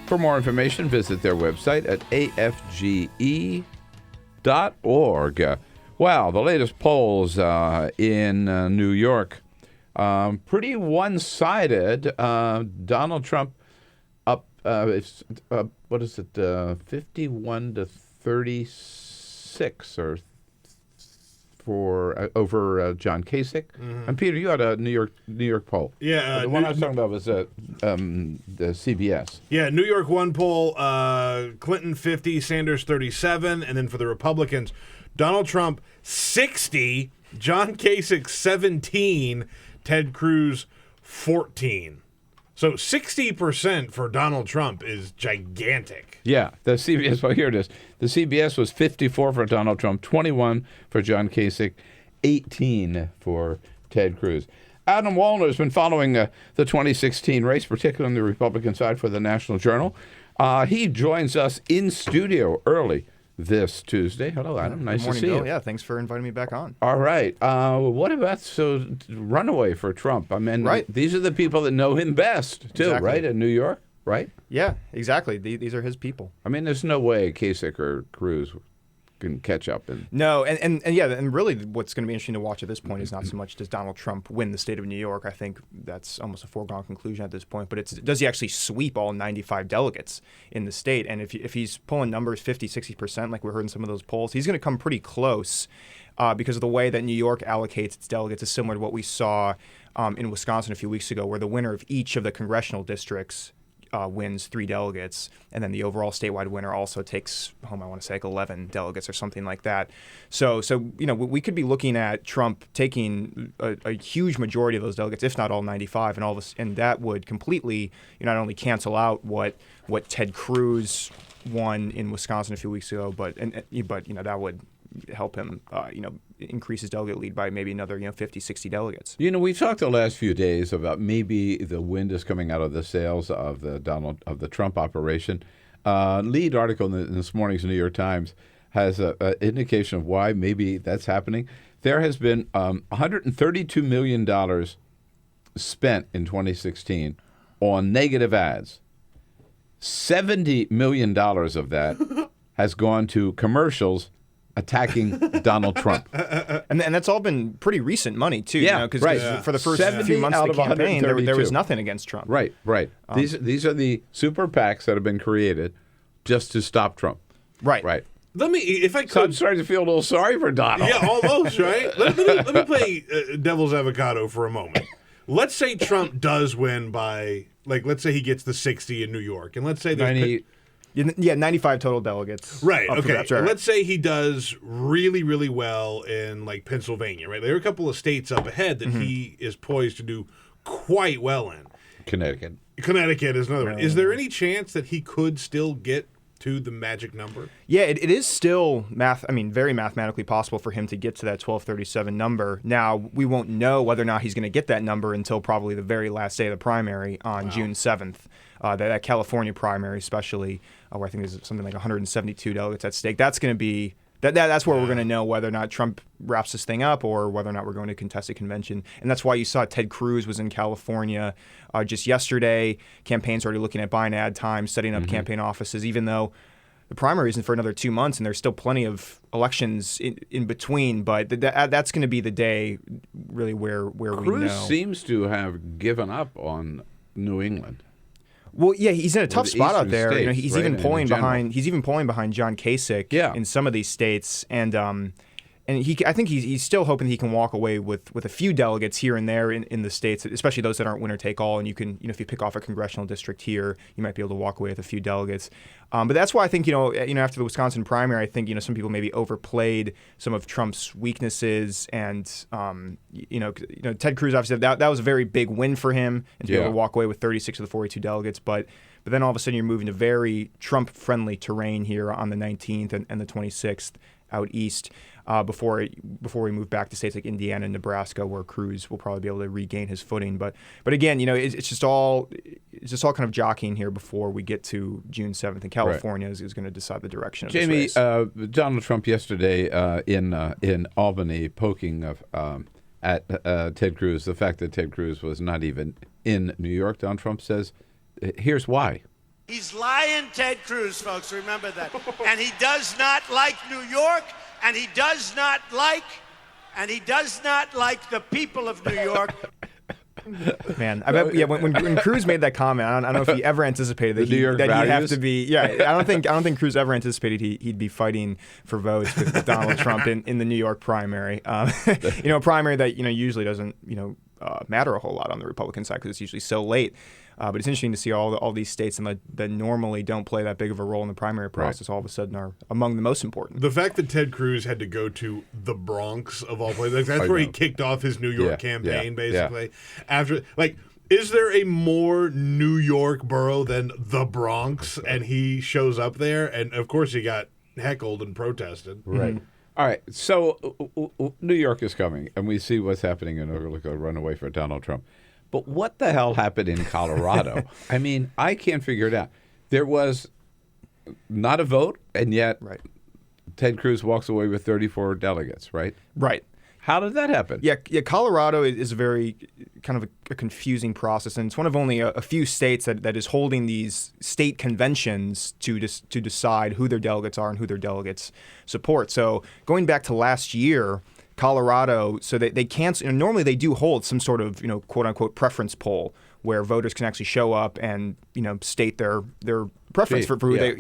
S12: For more information, visit their website at afge.org. Well, the latest polls in New York, pretty one-sided. Donald Trump up, 51 to 36 or over John Kasich. Mm-hmm. And Peter, you had a New York poll.
S23: Yeah,
S12: the one I was talking about was the CBS.
S23: Yeah, New York one poll, Clinton 50, Sanders 37, and then for the Republicans, Donald Trump 60, John Kasich 17, Ted Cruz 14. So 60% for Donald Trump is gigantic.
S12: Yeah, the CBS, well, here it is. The CBS was 54 for Donald Trump, 21 for John Kasich, 18 for Ted Cruz. Adam Walner has been following the 2016 race, particularly on the Republican side for the National Journal. He joins us in studio early this Tuesday. Hello, Adam. Nice
S2: Good
S12: to
S2: morning,
S12: see
S2: Bill.
S12: you.
S2: Yeah, thanks for inviting me back on.
S12: All right. What about runaway for Trump? I mean, these are the people that know him best, too,
S2: Exactly.
S12: right? In New York, right?
S2: Yeah, exactly. These are his people.
S12: I mean, there's no way Kasich or Cruz can catch up.
S2: No, and really what's going to be interesting to watch at this point is not so much does Donald Trump win the state of New York. I think that's almost a foregone conclusion at this point. But does he actually sweep all 95 delegates in the state? And if he's pulling numbers 50, 60%, like we heard in some of those polls, he's going to come pretty close because of the way that New York allocates its delegates is similar to what we saw in Wisconsin a few weeks ago, where the winner of each of the congressional districts wins 3 delegates, and then the overall statewide winner also takes home, I want to say, like 11 delegates or something like that. So we could be looking at Trump taking a huge majority of those delegates, if not all 95, and that would completely not only cancel out what Ted Cruz won in Wisconsin a few weeks ago, but that would help him increase his delegate lead by maybe another 50, 60 delegates.
S12: We've talked the last few days about maybe the wind is coming out of the sails of the Trump operation. Lead article in this morning's New York Times has an indication of why maybe that's happening. There has been $132 million spent in 2016 on negative ads. $70 million of that has gone to commercials attacking Donald Trump.
S2: And that's all been pretty recent money, too.
S12: Yeah,
S2: Because
S12: right.
S2: for the first few months of the campaign, there was nothing against Trump.
S12: Right. These are the super PACs that have been created just to stop Trump.
S2: Right.
S23: Let me, if I could.
S12: So I'm starting to feel a little sorry for Donald.
S23: Yeah, almost, right? Let me play devil's avocado for a moment. Let's say Trump does win by, let's say he gets the 60 in New York, and let's say there's
S12: 90.
S2: Yeah, 95 total delegates.
S23: Right. Okay.
S2: That's right.
S23: Let's say he does really, really well in Pennsylvania. Right. There are a couple of states up ahead that he is poised to do quite well in.
S12: Connecticut
S23: is another one. Is there any chance that he could still get to the magic number?
S2: Yeah, it is still very mathematically possible for him to get to that 1237 number. Now, we won't know whether or not he's going to get that number until probably the very last day of the primary on June 7th. That California primary, especially, where I think there's something like 172 delegates at stake. That's going to be that's where we're going to know whether or not Trump wraps this thing up or whether or not we're going to contest a convention. And that's why you saw Ted Cruz was in California just yesterday. Campaigns already looking at buying ad time, setting up campaign offices, even though the primary isn't for another 2 months and there's still plenty of elections in between. But that's going to be the day really where we know.
S12: Cruz seems to have given up on New England.
S2: Well, yeah, he's in a tough spot out there.
S12: States,
S2: he's
S12: right,
S2: even polling behind.
S12: general.
S2: He's even polling behind John Kasich in some of these states, and I think he's still hoping he can walk away with a few delegates here and there in the states, especially those that aren't winner take all. And you can, if you pick off a congressional district here, you might be able to walk away with a few delegates. But that's why I think after the Wisconsin primary, I think some people maybe overplayed some of Trump's weaknesses, and Ted Cruz obviously that was a very big win for him, and to be able to walk away with 36 of the 42 delegates, but then all of a sudden you're moving to very Trump-friendly terrain here on the 19th and the 26th out east before we move back to states like Indiana and Nebraska, where Cruz will probably be able to regain his footing. But again, it's just all kind of jockeying here before we get to June 7th, and California is going to decide the direction of
S12: Jamie,
S2: this race.
S12: Donald Trump yesterday in Albany poking at Ted Cruz, the fact that Ted Cruz was not even in New York. Donald Trump says, here's why.
S15: He's lying, Ted Cruz, folks. Remember that. And he does not like New York, and he does not like the people of New York.
S2: Man, I bet, when Cruz made that comment, I don't know if he ever anticipated that he'd have to be. Yeah, I don't think Cruz ever anticipated he'd be fighting for votes with Donald Trump in the New York primary. A primary that usually doesn't matter a whole lot on the Republican side because it's usually so late. But it's interesting to see all these states that normally don't play that big of a role in the primary process all of a sudden are among the most important.
S23: The fact that Ted Cruz had to go to the Bronx of all places, that's where he kicked off his New York campaign, basically. Yeah. After, is there a more New York borough than the Bronx? And he shows up there, and of course he got heckled and protested.
S12: Right. Mm-hmm. All right, so New York is coming, and we see what's happening in Oklahoma, runaway for Donald Trump. But what the hell happened in Colorado? I mean, I can't figure it out. There was not a vote, and yet Ted Cruz walks away with 34 delegates, right?
S2: Right.
S12: How did that happen?
S2: Yeah, Colorado is a very kind of a confusing process, and it's one of only a few states that is holding these state conventions to decide who their delegates are and who their delegates support. So going back to last year, Colorado, so they cancel. Normally they do hold some sort of quote unquote preference poll where voters can actually show up and state their preference for who they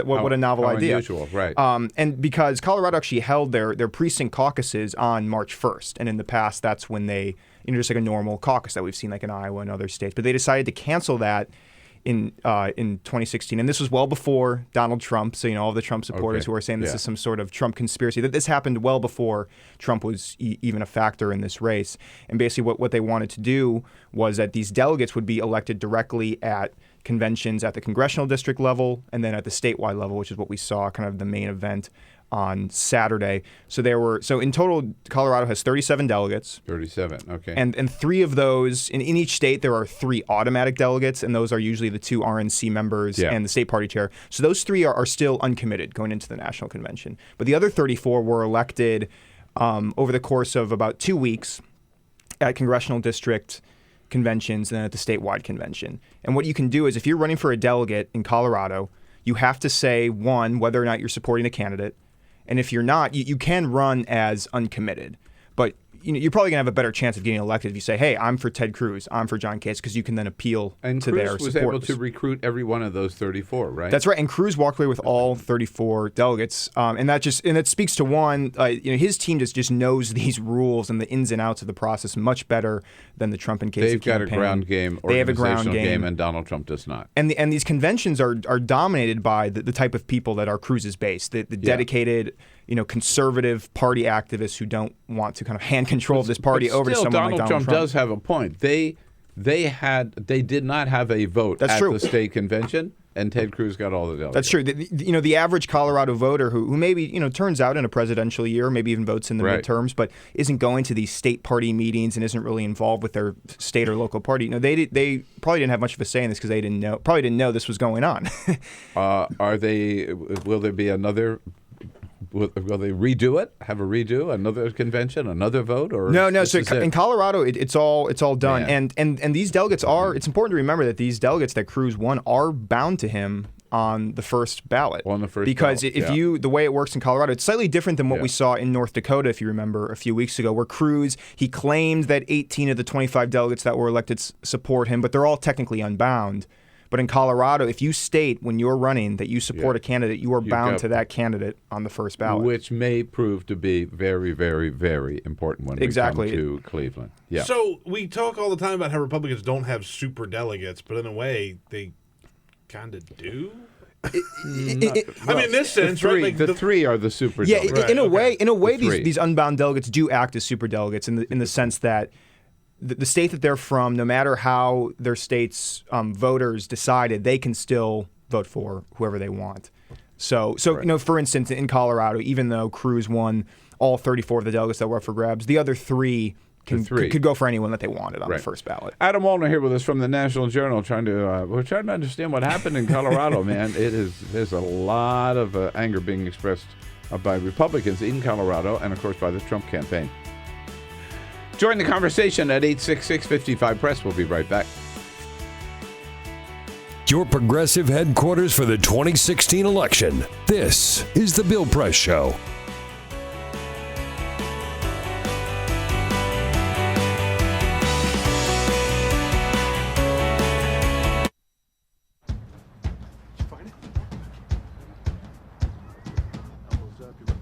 S2: what a novel idea.
S12: Unusual, right?
S2: And because Colorado actually held their precinct caucuses on March 1st, and in the past that's when they just like a normal caucus that we've seen like in Iowa and other states, but they decided to cancel that in 2016, and this was well before Donald Trump. So all the Trump supporters who are saying this is some sort of Trump conspiracy, that this happened well before Trump was even a factor in this race. And basically, what they wanted to do was that these delegates would be elected directly at conventions at the congressional district level and then at the statewide level, which is what we saw kind of the main event on Saturday. So in total, Colorado has 37 delegates.
S12: 37, okay.
S2: And 3 of those, in each state, there are 3 automatic delegates, and those are usually the 2 RNC members and the state party chair. So those 3 are still uncommitted going into the national convention. But the other 34 were elected over the course of about 2 weeks at congressional district conventions and then at the statewide convention. And what you can do is, if you're running for a delegate in Colorado, you have to say, 1, whether or not you're supporting a candidate. And if you're not, you can run as uncommitted. But you're probably going to have a better chance of getting elected if you say, hey, I'm for Ted Cruz, I'm for John Kasich, because you can then appeal to their supporters.
S12: And Cruz was able to recruit every one of those 34, right?
S2: That's right. And Cruz walked away with all 34 delegates. And it speaks to one, his team just knows these rules and the ins and outs of the process much better than the Trump and Kasich
S12: They've got
S2: campaign.
S12: a ground game,
S2: they have a ground
S12: game, and Donald Trump does not.
S2: And these conventions are dominated by the type of people that are Cruz's base, the dedicated, conservative party activists who don't want to kind of hand control of this party over to someone like Donald Trump.
S12: Does have a point. They did not have a vote at the state convention, and Ted Cruz got all the delegates.
S2: That's true. The average Colorado voter who maybe turns out in a presidential year, maybe even votes in the midterms, but isn't going to these state party meetings and isn't really involved with their state or local party. They probably didn't have much of a say in this because they probably didn't know this was going on.
S12: Will there be another? Will they redo it? Have a redo? Another convention? Another vote? Or
S2: no. So in Colorado, it's all done. Yeah. And these delegates are. It's important to remember that these delegates that Cruz won are bound to him on the first ballot. Because if the way it works in Colorado, it's slightly different than what we saw in North Dakota, if you remember, a few weeks ago, where Cruz, he claimed that 18 of the 25 delegates that were elected support him, but they're all technically unbound. But in Colorado, if you state when you're running that you support a candidate, you are bound to that candidate on the first ballot.
S12: Which may prove to be very, very, very important when we come to Cleveland. Yeah.
S23: So we talk all the time about how Republicans don't have super delegates, but in a way, they kind of do. In this sense,
S12: the 3 are the super delegates.
S2: Yeah, in a way, these unbound delegates do act as super delegates in the sense that the state that they're from, no matter how their state's voters decided, they can still vote for whoever they want. So for instance, in Colorado, even though Cruz won all 34 of the delegates that were up for grabs, the other 3 could go for anyone that they wanted on the first ballot.
S12: Adam Walner here with us from the National Journal, we're trying to understand what happened in Colorado, man. There's a lot of anger being expressed by Republicans in Colorado and, of course, by the Trump campaign. Join the conversation at 866-55-PRESS. We'll be right back.
S13: Your progressive headquarters for the 2016 election. This is The Bill Press Show.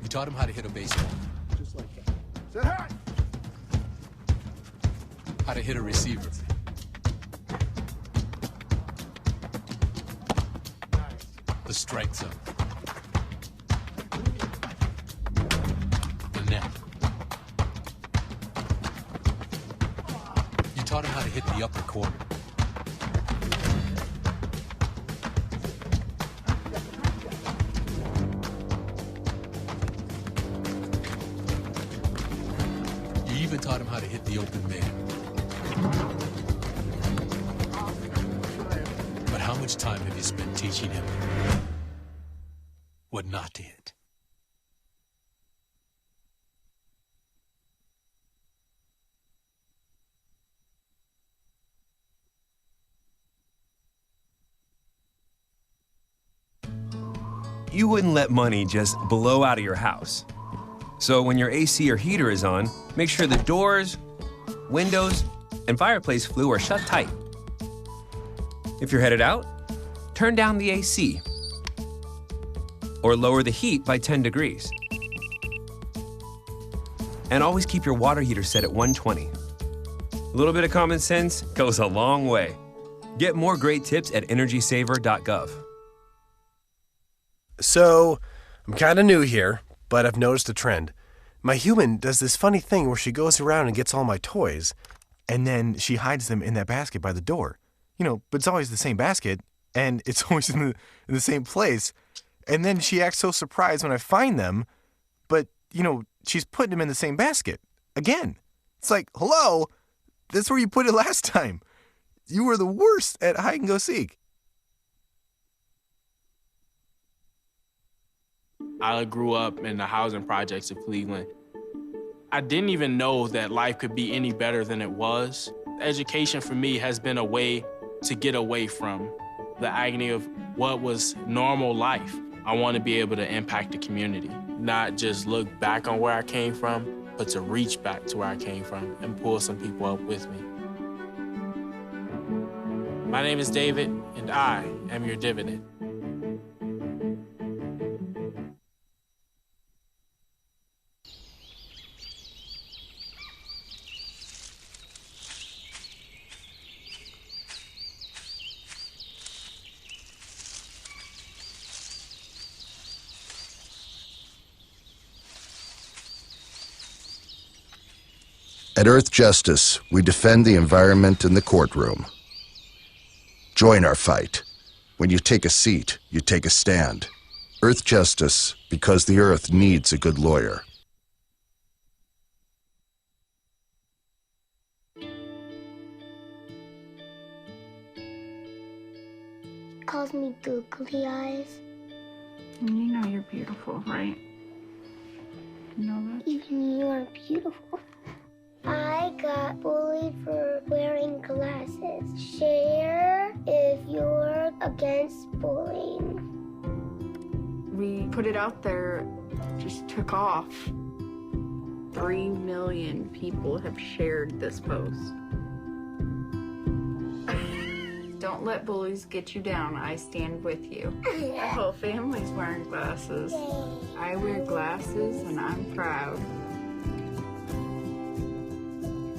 S4: You taught him how to hit a baseball.
S5: Just like that. Say hi!
S4: How to hit a receiver. The strike zone. The net. You taught him how to hit the upper corner. You even taught him how to hit the open man. But how much time have you spent teaching him what not to hit?
S7: you wouldn't let money just blow out of your house. So when your AC or heater is on, make sure the doors, windows, and fireplace flue are shut tight. If you're headed out, turn down the AC or lower the heat by 10 degrees. And always keep your water heater set at 120. A little bit of common sense goes a long way. Get more great tips at energysaver.gov.
S8: So, I'm kind of new here, but I've noticed a trend. My human does this funny thing where she goes around and gets all my toys, and then she hides them in that basket by the door. But it's always the same basket, and it's always in the same place. And then she acts so surprised when I find them, but, she's putting them in the same basket. Again. It's like, hello, that's where you put it last time. You were the worst at hide and go seek.
S10: I grew up in the housing projects of Cleveland. I didn't even know that life could be any better than it was. Education for me has been a way to get away from the agony of what was normal life. I want to be able to impact the community, not just look back on where I came from, but to reach back to where I came from and pull some people up with me. My name is David, and I am your dividend.
S9: At Earth Justice, we defend the environment in the courtroom. Join our fight. When you take a seat, you take a stand. Earth Justice, because the Earth needs a good lawyer.
S1: Calls me googly eyes.
S6: You know you're beautiful, right? You know that?
S1: Even you are beautiful. I got bullied for wearing glasses. Share if you're against bullying.
S6: We put it out there, just took off. 3 million people have shared this post. Don't let bullies get you down. I stand with you. The whole family's wearing glasses. I wear glasses and I'm proud.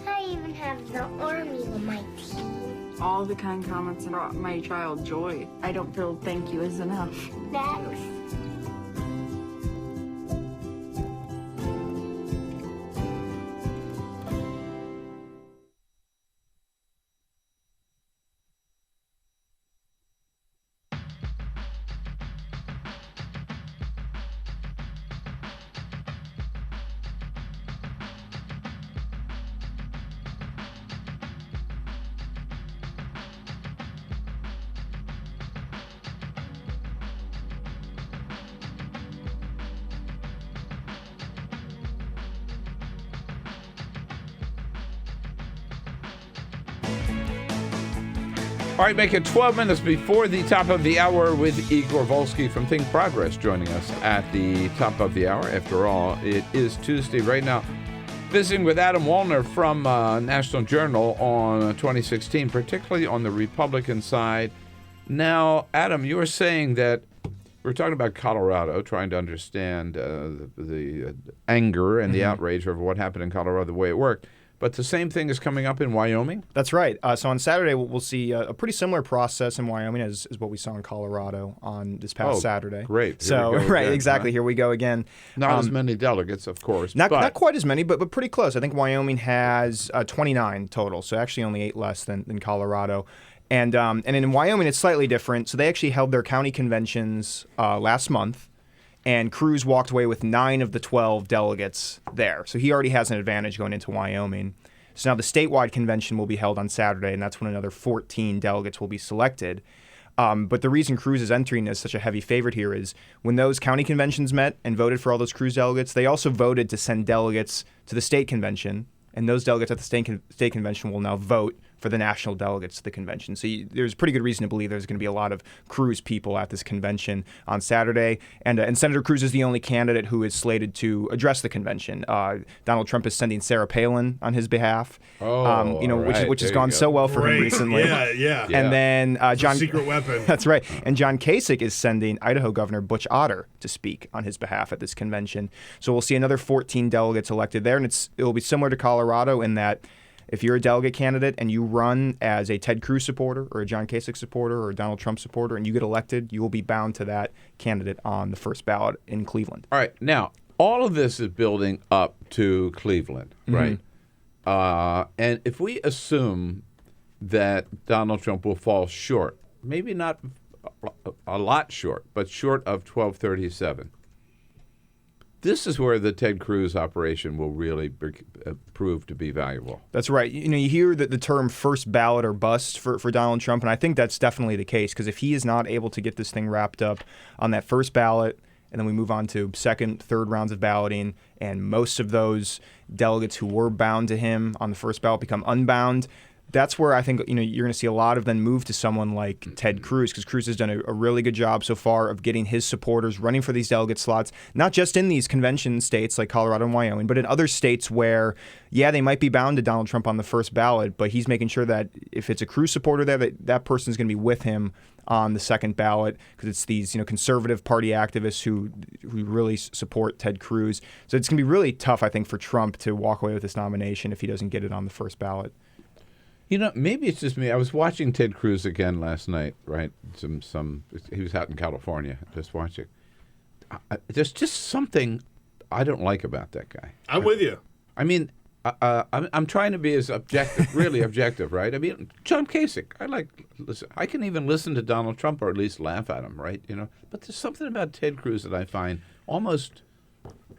S1: I even have the army on my team.
S6: All the kind comments brought my child joy. I don't feel thank you is enough.
S1: Thanks.
S12: All right, make it 12 minutes before the top of the hour with Igor Volsky from Think Progress joining us at the top of the hour. After all, it is Tuesday right now. Visiting with Adam Walner from National Journal on 2016, particularly on the Republican side. Now, Adam, you were saying that we're talking about Colorado, trying to understand the anger and the outrage over what happened in Colorado, the way it worked. But the same thing is coming up in Wyoming?
S2: That's right. So on Saturday, we'll see a pretty similar process in Wyoming as what we saw in Colorado on this past Saturday.
S12: Great.
S2: So, right, exactly. Here we go again.
S12: Not as many delegates, of course.
S2: Not quite as many, but pretty close. I think Wyoming has 29 total, so actually only 8 less than Colorado. And in Wyoming, it's slightly different. So they actually held their county conventions last month. And Cruz walked away with 9 of the 12 delegates there. So he already has an advantage going into Wyoming. So now the statewide convention will be held on Saturday, and that's when another 14 delegates will be selected. But the reason Cruz is entering as such a heavy favorite here is when those county conventions met and voted for all those Cruz delegates, they also voted to send delegates to the state convention. And those delegates at the state convention will now vote for the national delegates to the convention. So there's pretty good reason to believe there's going to be a lot of Cruz people at this convention on Saturday. And Senator Cruz is the only candidate who is slated to address the convention. Donald Trump is sending Sarah Palin on his behalf, which has gone so well for him recently.
S23: Yeah.
S2: And then John,
S23: secret weapon.
S2: That's right. And John Kasich is sending Idaho Governor Butch Otter to speak on his behalf at this convention. So we'll see another 14 delegates elected there, and it will be similar to Colorado in that if you're a delegate candidate and you run as a Ted Cruz supporter or a John Kasich supporter or a Donald Trump supporter and you get elected, you will be bound to that candidate on the first ballot in Cleveland.
S12: All right. Now, all of this is building up to Cleveland, right? And if we assume that Donald Trump will fall short, maybe not a lot short, but short of 1237, this is where the Ted Cruz operation will really prove to be valuable.
S2: That's right. You hear the term first ballot or bust for Donald Trump, and I think that's definitely the case, because if he is not able to get this thing wrapped up on that first ballot, and then we move on to second, third rounds of balloting, and most of those delegates who were bound to him on the first ballot become unbound, that's where I think you're going to see a lot of them move to someone like Ted Cruz, because Cruz has done a really good job so far of getting his supporters running for these delegate slots, not just in these convention states like Colorado and Wyoming, but in other states where, they might be bound to Donald Trump on the first ballot, but he's making sure that if it's a Cruz supporter there, that person's going to be with him on the second ballot, because it's these conservative party activists who really support Ted Cruz. So it's going to be really tough, I think, for Trump to walk away with this nomination if he doesn't get it on the first ballot.
S12: Maybe it's just me. I was watching Ted Cruz again last night, right? He was out in California just watching. There's just something I don't like about that guy.
S23: I'm with you.
S12: I mean, I'm trying to be as objective, really objective, right? I mean, John Kasich, I can even listen to Donald Trump or at least laugh at him, right? But there's something about Ted Cruz that I find almost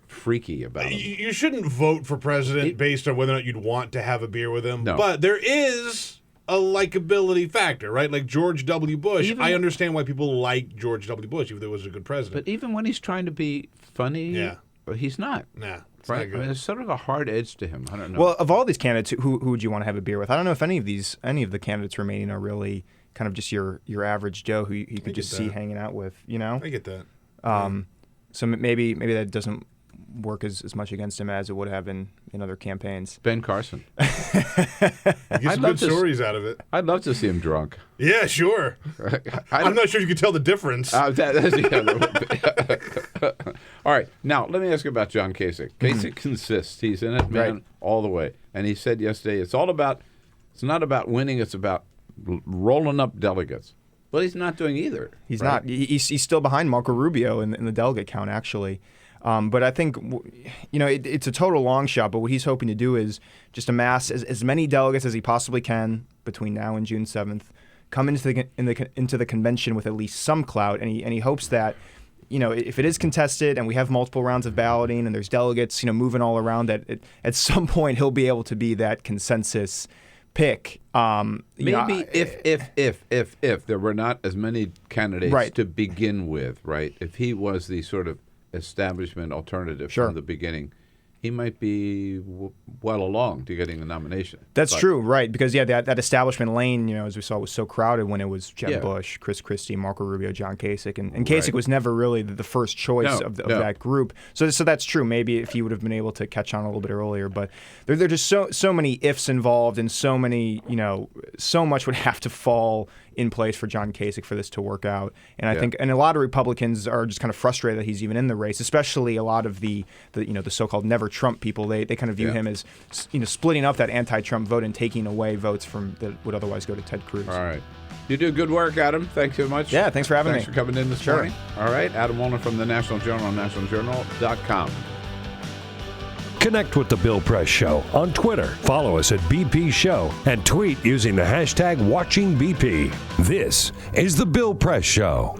S12: freaky about him.
S23: You shouldn't vote for president based on whether or not you'd want to have a beer with him.
S12: No.
S23: But there is a likability factor, right? Like George W. Bush. I understand why people like George W. Bush, even though he was a good president.
S12: But even when he's trying to be funny, he's not.
S23: Nah.
S12: Right? I mean, there's sort of a hard edge to him. I don't know.
S2: Well, of all these candidates, who would you want to have a beer with? I don't know if any of the candidates remaining are really kind of just your average Joe who you could just see hanging out with,
S23: I get that.
S2: So maybe that doesn't work as much against him as it would have in other campaigns.
S12: Ben Carson.
S23: Get some good stories out of it.
S12: I'd love to see him drunk.
S23: Yeah, sure. I'm not sure you can tell the difference.
S12: All right. Now, let me ask you about John Kasich. Kasich insists he's in it, man, all the way. And he said yesterday, it's not about winning, it's about rolling up delegates. But he's not doing either.
S2: He's not. He's still behind Marco Rubio in the delegate count, actually. But I think, it's a total long shot, but what he's hoping to do is just amass as many delegates as he possibly can between now and June 7th, come into the convention with at least some clout, and he hopes that, if it is contested and we have multiple rounds of balloting and there's delegates, moving all around, that at some point he'll be able to be that consensus pick.
S12: Maybe if there were not as many candidates to begin with, right? If he was the sort of establishment alternative from the beginning, he might be well along to getting the nomination.
S2: That's true, right? Because that establishment lane, as we saw, was so crowded when it was Jeb Bush, Chris Christie, Marco Rubio, John Kasich, and Kasich was never really the first choice of that group. So that's true. Maybe if he would have been able to catch on a little bit earlier, but there are just so many ifs involved, and so many, so much would have to fall in place for John Kasich for this to work out. And I think, and a lot of Republicans are just kind of frustrated that he's even in the race, especially a lot of the so-called never Trump people. They kind of view him as, splitting up that anti-Trump vote and taking away votes from that would otherwise go to Ted Cruz.
S12: All right. You do good work, Adam. Thanks so much.
S2: Yeah, thanks for having me.
S12: Thanks for coming in this morning. All right. Adam Walner from the National Journal on nationaljournal.com.
S13: Connect with The Bill Press Show on Twitter. Follow us at BP Show and tweet using the hashtag WatchingBP. This is The Bill Press Show.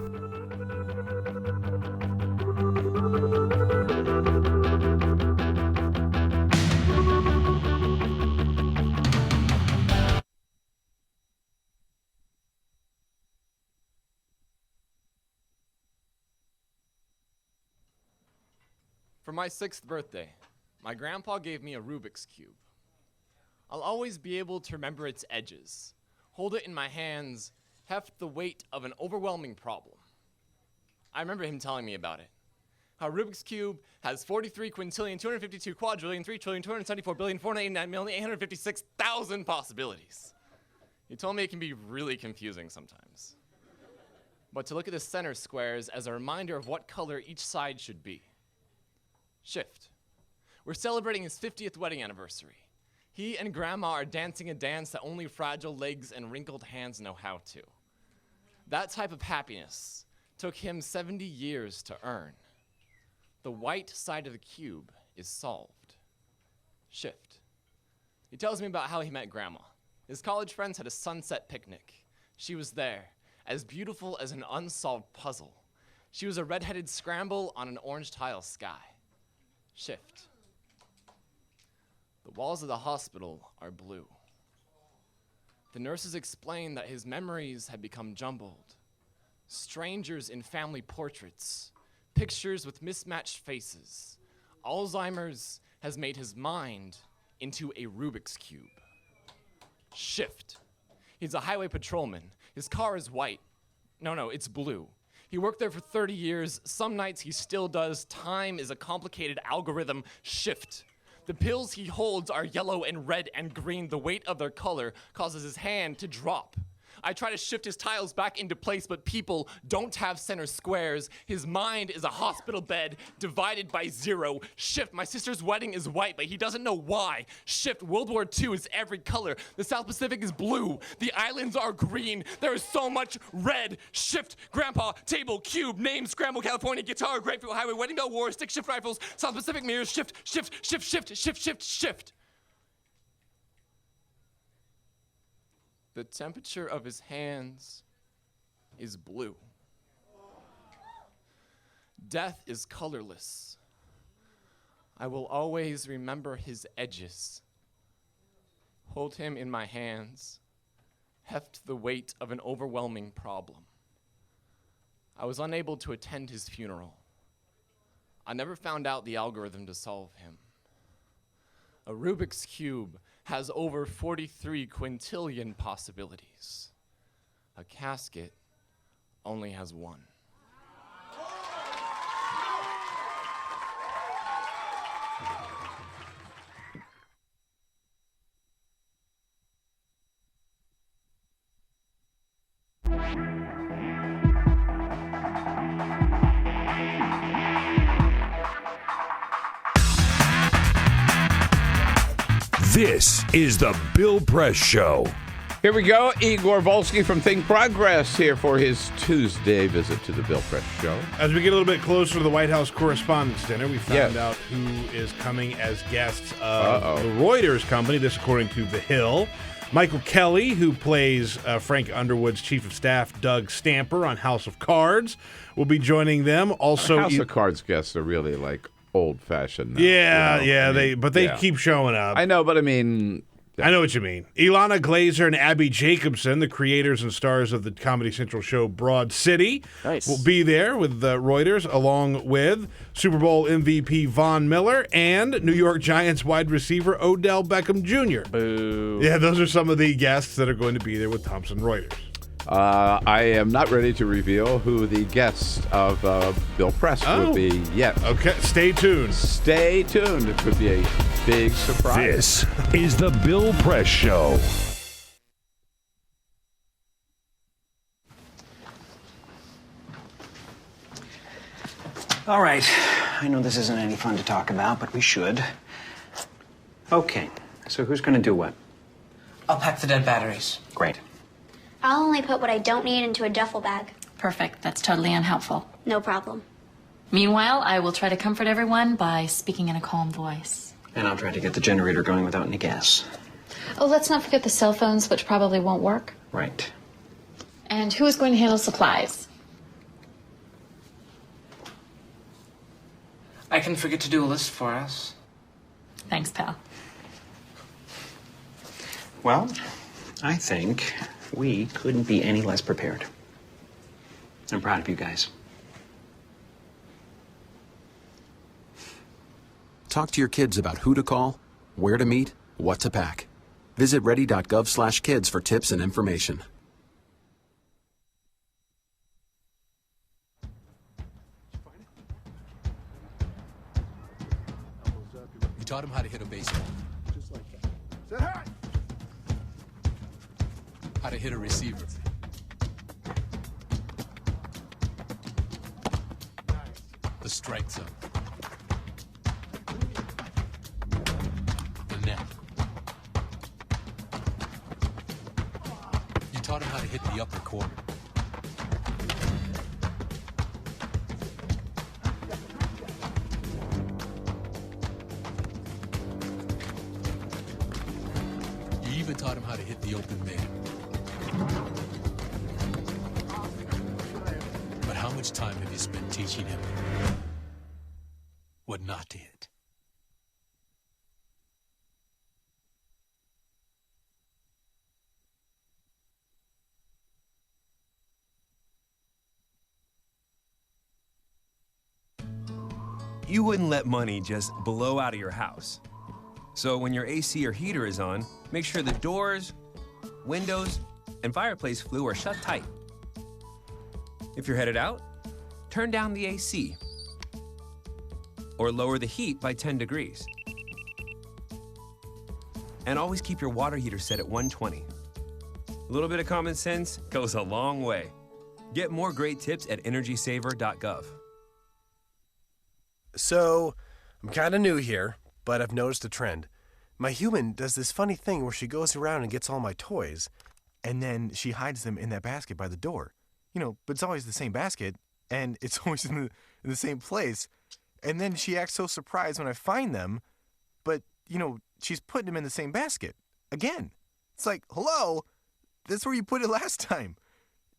S11: For my 6th birthday, my grandpa gave me a Rubik's Cube. I'll always be able to remember its edges, hold it in my hands, heft the weight of an overwhelming problem. I remember him telling me about it. How Rubik's Cube has 43 quintillion, 252 quadrillion, 3 trillion, 274 billion, 489,856,000 possibilities. He told me it can be really confusing sometimes. But to look at the center squares as a reminder of what color each side should be. Shift. We're celebrating his 50th wedding anniversary. He and Grandma are dancing a dance that only fragile legs and wrinkled hands know how to. That type of happiness took him 70 years to earn. The white side of the cube is solved. Shift. He tells me about how he met Grandma. His college friends had a sunset picnic. She was there, as beautiful as an unsolved puzzle. She was a red-headed scramble on an orange tile sky. Shift. The walls of the hospital are blue. The nurses explained that his memories had become jumbled. Strangers in family portraits, pictures with mismatched faces. Alzheimer's has made his mind into a Rubik's Cube. Shift. He's a highway patrolman. His car is white. No, it's blue. He worked there for 30 years. Some nights he still does. Time is a complicated algorithm. Shift. The pills he holds are yellow and red and green. The weight of their color causes his hand to drop. I try to shift his tiles back into place, but people don't have center squares. His mind is a hospital bed divided by 0. Shift. My sister's wedding is white, but he doesn't know why. Shift. World War II is every color. The South Pacific is blue. The islands are green. There is so much red. Shift. Grandpa, table, cube, name, scramble, California, guitar, grapefruit, highway, wedding bell, war, stick shift rifles, South Pacific mirrors, shift, shift, shift, shift, shift, shift, shift. The temperature of his hands is blue. Death is colorless. I will always remember his edges. Hold him in my hands, heft the weight of an overwhelming problem. I was unable to attend his funeral. I never found out the algorithm to solve him. A Rubik's Cube has over 43 quintillion possibilities. A casket only has one.
S13: This is the Bill Press Show.
S12: Here we go. Igor Volsky from Think Progress here for his Tuesday visit to the Bill Press Show.
S23: As we get a little bit closer to the White House Correspondents' Dinner, we found out who is coming as guests of the Reuters company, this according to The Hill. Michael Kelly, who plays Frank Underwood's Chief of Staff, Doug Stamper, on House of Cards, will be joining them. Also,
S12: House of Cards guests are really like old-fashioned now.
S23: They keep showing up.
S12: I know, but I mean...
S23: I know what you mean. Ilana Glazer and Abby Jacobson, the creators and stars of the Comedy Central show Broad City, will be there with Reuters, along with Super Bowl MVP Von Miller and New York Giants wide receiver Odell Beckham Jr.
S12: Boo.
S23: Yeah, those are some of the guests that are going to be there with Thomson Reuters.
S12: I am not ready to reveal who the guest of Bill Press will be yet.
S23: Okay, stay tuned.
S12: Stay tuned. It could be a big surprise.
S13: This is the Bill Press Show.
S19: All right. I know this isn't any fun to talk about, but we should. Okay. So who's going to do what?
S17: I'll pack the dead batteries.
S19: Great.
S1: I'll only put what I don't need into a duffel bag.
S16: Perfect. That's totally unhelpful.
S1: No problem.
S16: Meanwhile, I will try to comfort everyone by speaking in a calm voice.
S19: And I'll try to get the generator going without any gas.
S16: Oh, let's not forget the cell phones, which probably won't work.
S19: Right.
S16: And who is going to handle supplies?
S17: I can forget to do a list for us.
S16: Thanks, pal.
S19: Well, I think we couldn't be any less prepared. I'm proud of you guys.
S20: Talk to your kids about who to call, where to meet, what to pack.
S3: Visit ready.gov/kids for tips and information.
S4: We taught him how to hit a baseball.
S5: Just like that. Say hi!
S4: How to hit a receiver. The strike zone. The net. You taught him how to hit the upper corner. You even taught him how to hit the open man. But how much time have you spent teaching him what not to hit?
S7: You wouldn't let money just blow out of your house. So when your AC or heater is on, make sure the doors, windows, and fireplace flue are shut tight. If you're headed out, turn down the AC or lower the heat by 10 degrees. And always keep your water heater set at 120. A little bit of common sense goes a long way. Get more great tips at energysaver.gov.
S8: So, I'm kind of new here, but I've noticed a trend. My human does this funny thing where she goes around and gets all my toys, and then she hides them in that basket by the door. But it's always the same basket, and it's always in the same place. And then she acts so surprised when I find them, but, she's putting them in the same basket. Again. It's like, hello, that's where you put it last time.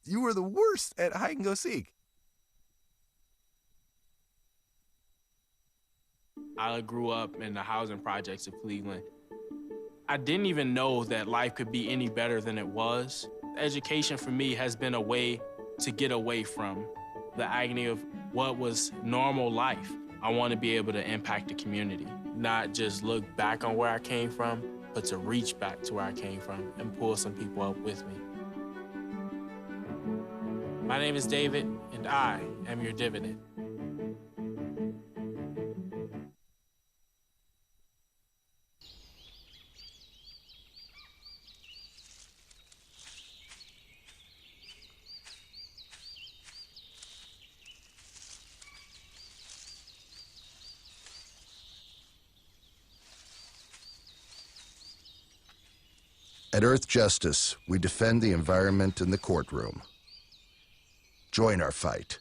S8: You were the worst at hide and go seek.
S10: I grew up in the housing projects of Cleveland. I didn't even know that life could be any better than it was. Education for me has been a way to get away from the agony of what was normal life. I want to be able to impact the community, not just look back on where I came from, but to reach back to where I came from and pull some people up with me. My name is David, and I am your dividend.
S9: At Earth Justice, we defend the environment in the courtroom. Join our fight.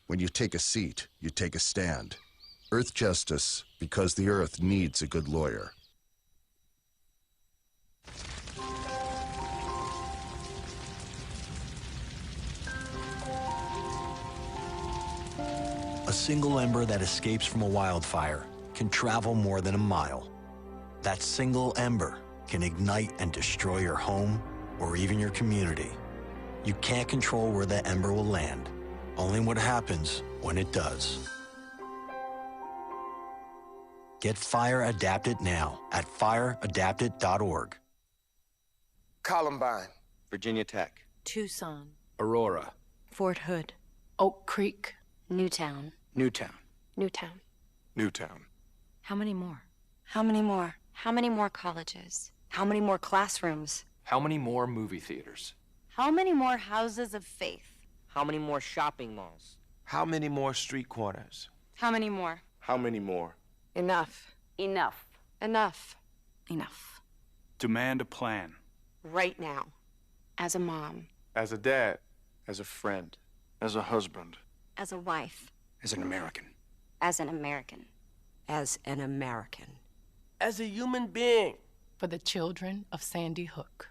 S9: When you take a seat, you take a stand. Earth Justice, because the Earth needs a good lawyer.
S20: A single ember that escapes from a wildfire can travel more than a mile. That single ember can ignite and destroy your home or even your community. You can't control where that ember will land, only what happens when it does. Get Fire Adapted now at fireadapted.org.
S21: Columbine, Virginia Tech,
S22: Tucson,
S21: Aurora,
S22: Fort Hood, Oak Creek,
S18: Newtown.
S21: Newtown,
S22: Newtown.
S14: Newtown.
S18: How many more? How many more? How many more colleges? How many more classrooms?
S24: How many more movie theaters?
S22: How many more houses of faith?
S25: How many more shopping malls?
S21: How many more street corners?
S22: How many more?
S14: How many more?
S22: Enough.
S25: Enough.
S22: Enough. Enough.
S26: Demand a plan.
S22: Right now. As a mom.
S14: As a dad. As a friend. As a husband.
S18: As a wife.
S26: As an American.
S18: As an American.
S22: As an American.
S21: As a human being.
S22: For the children of Sandy Hook.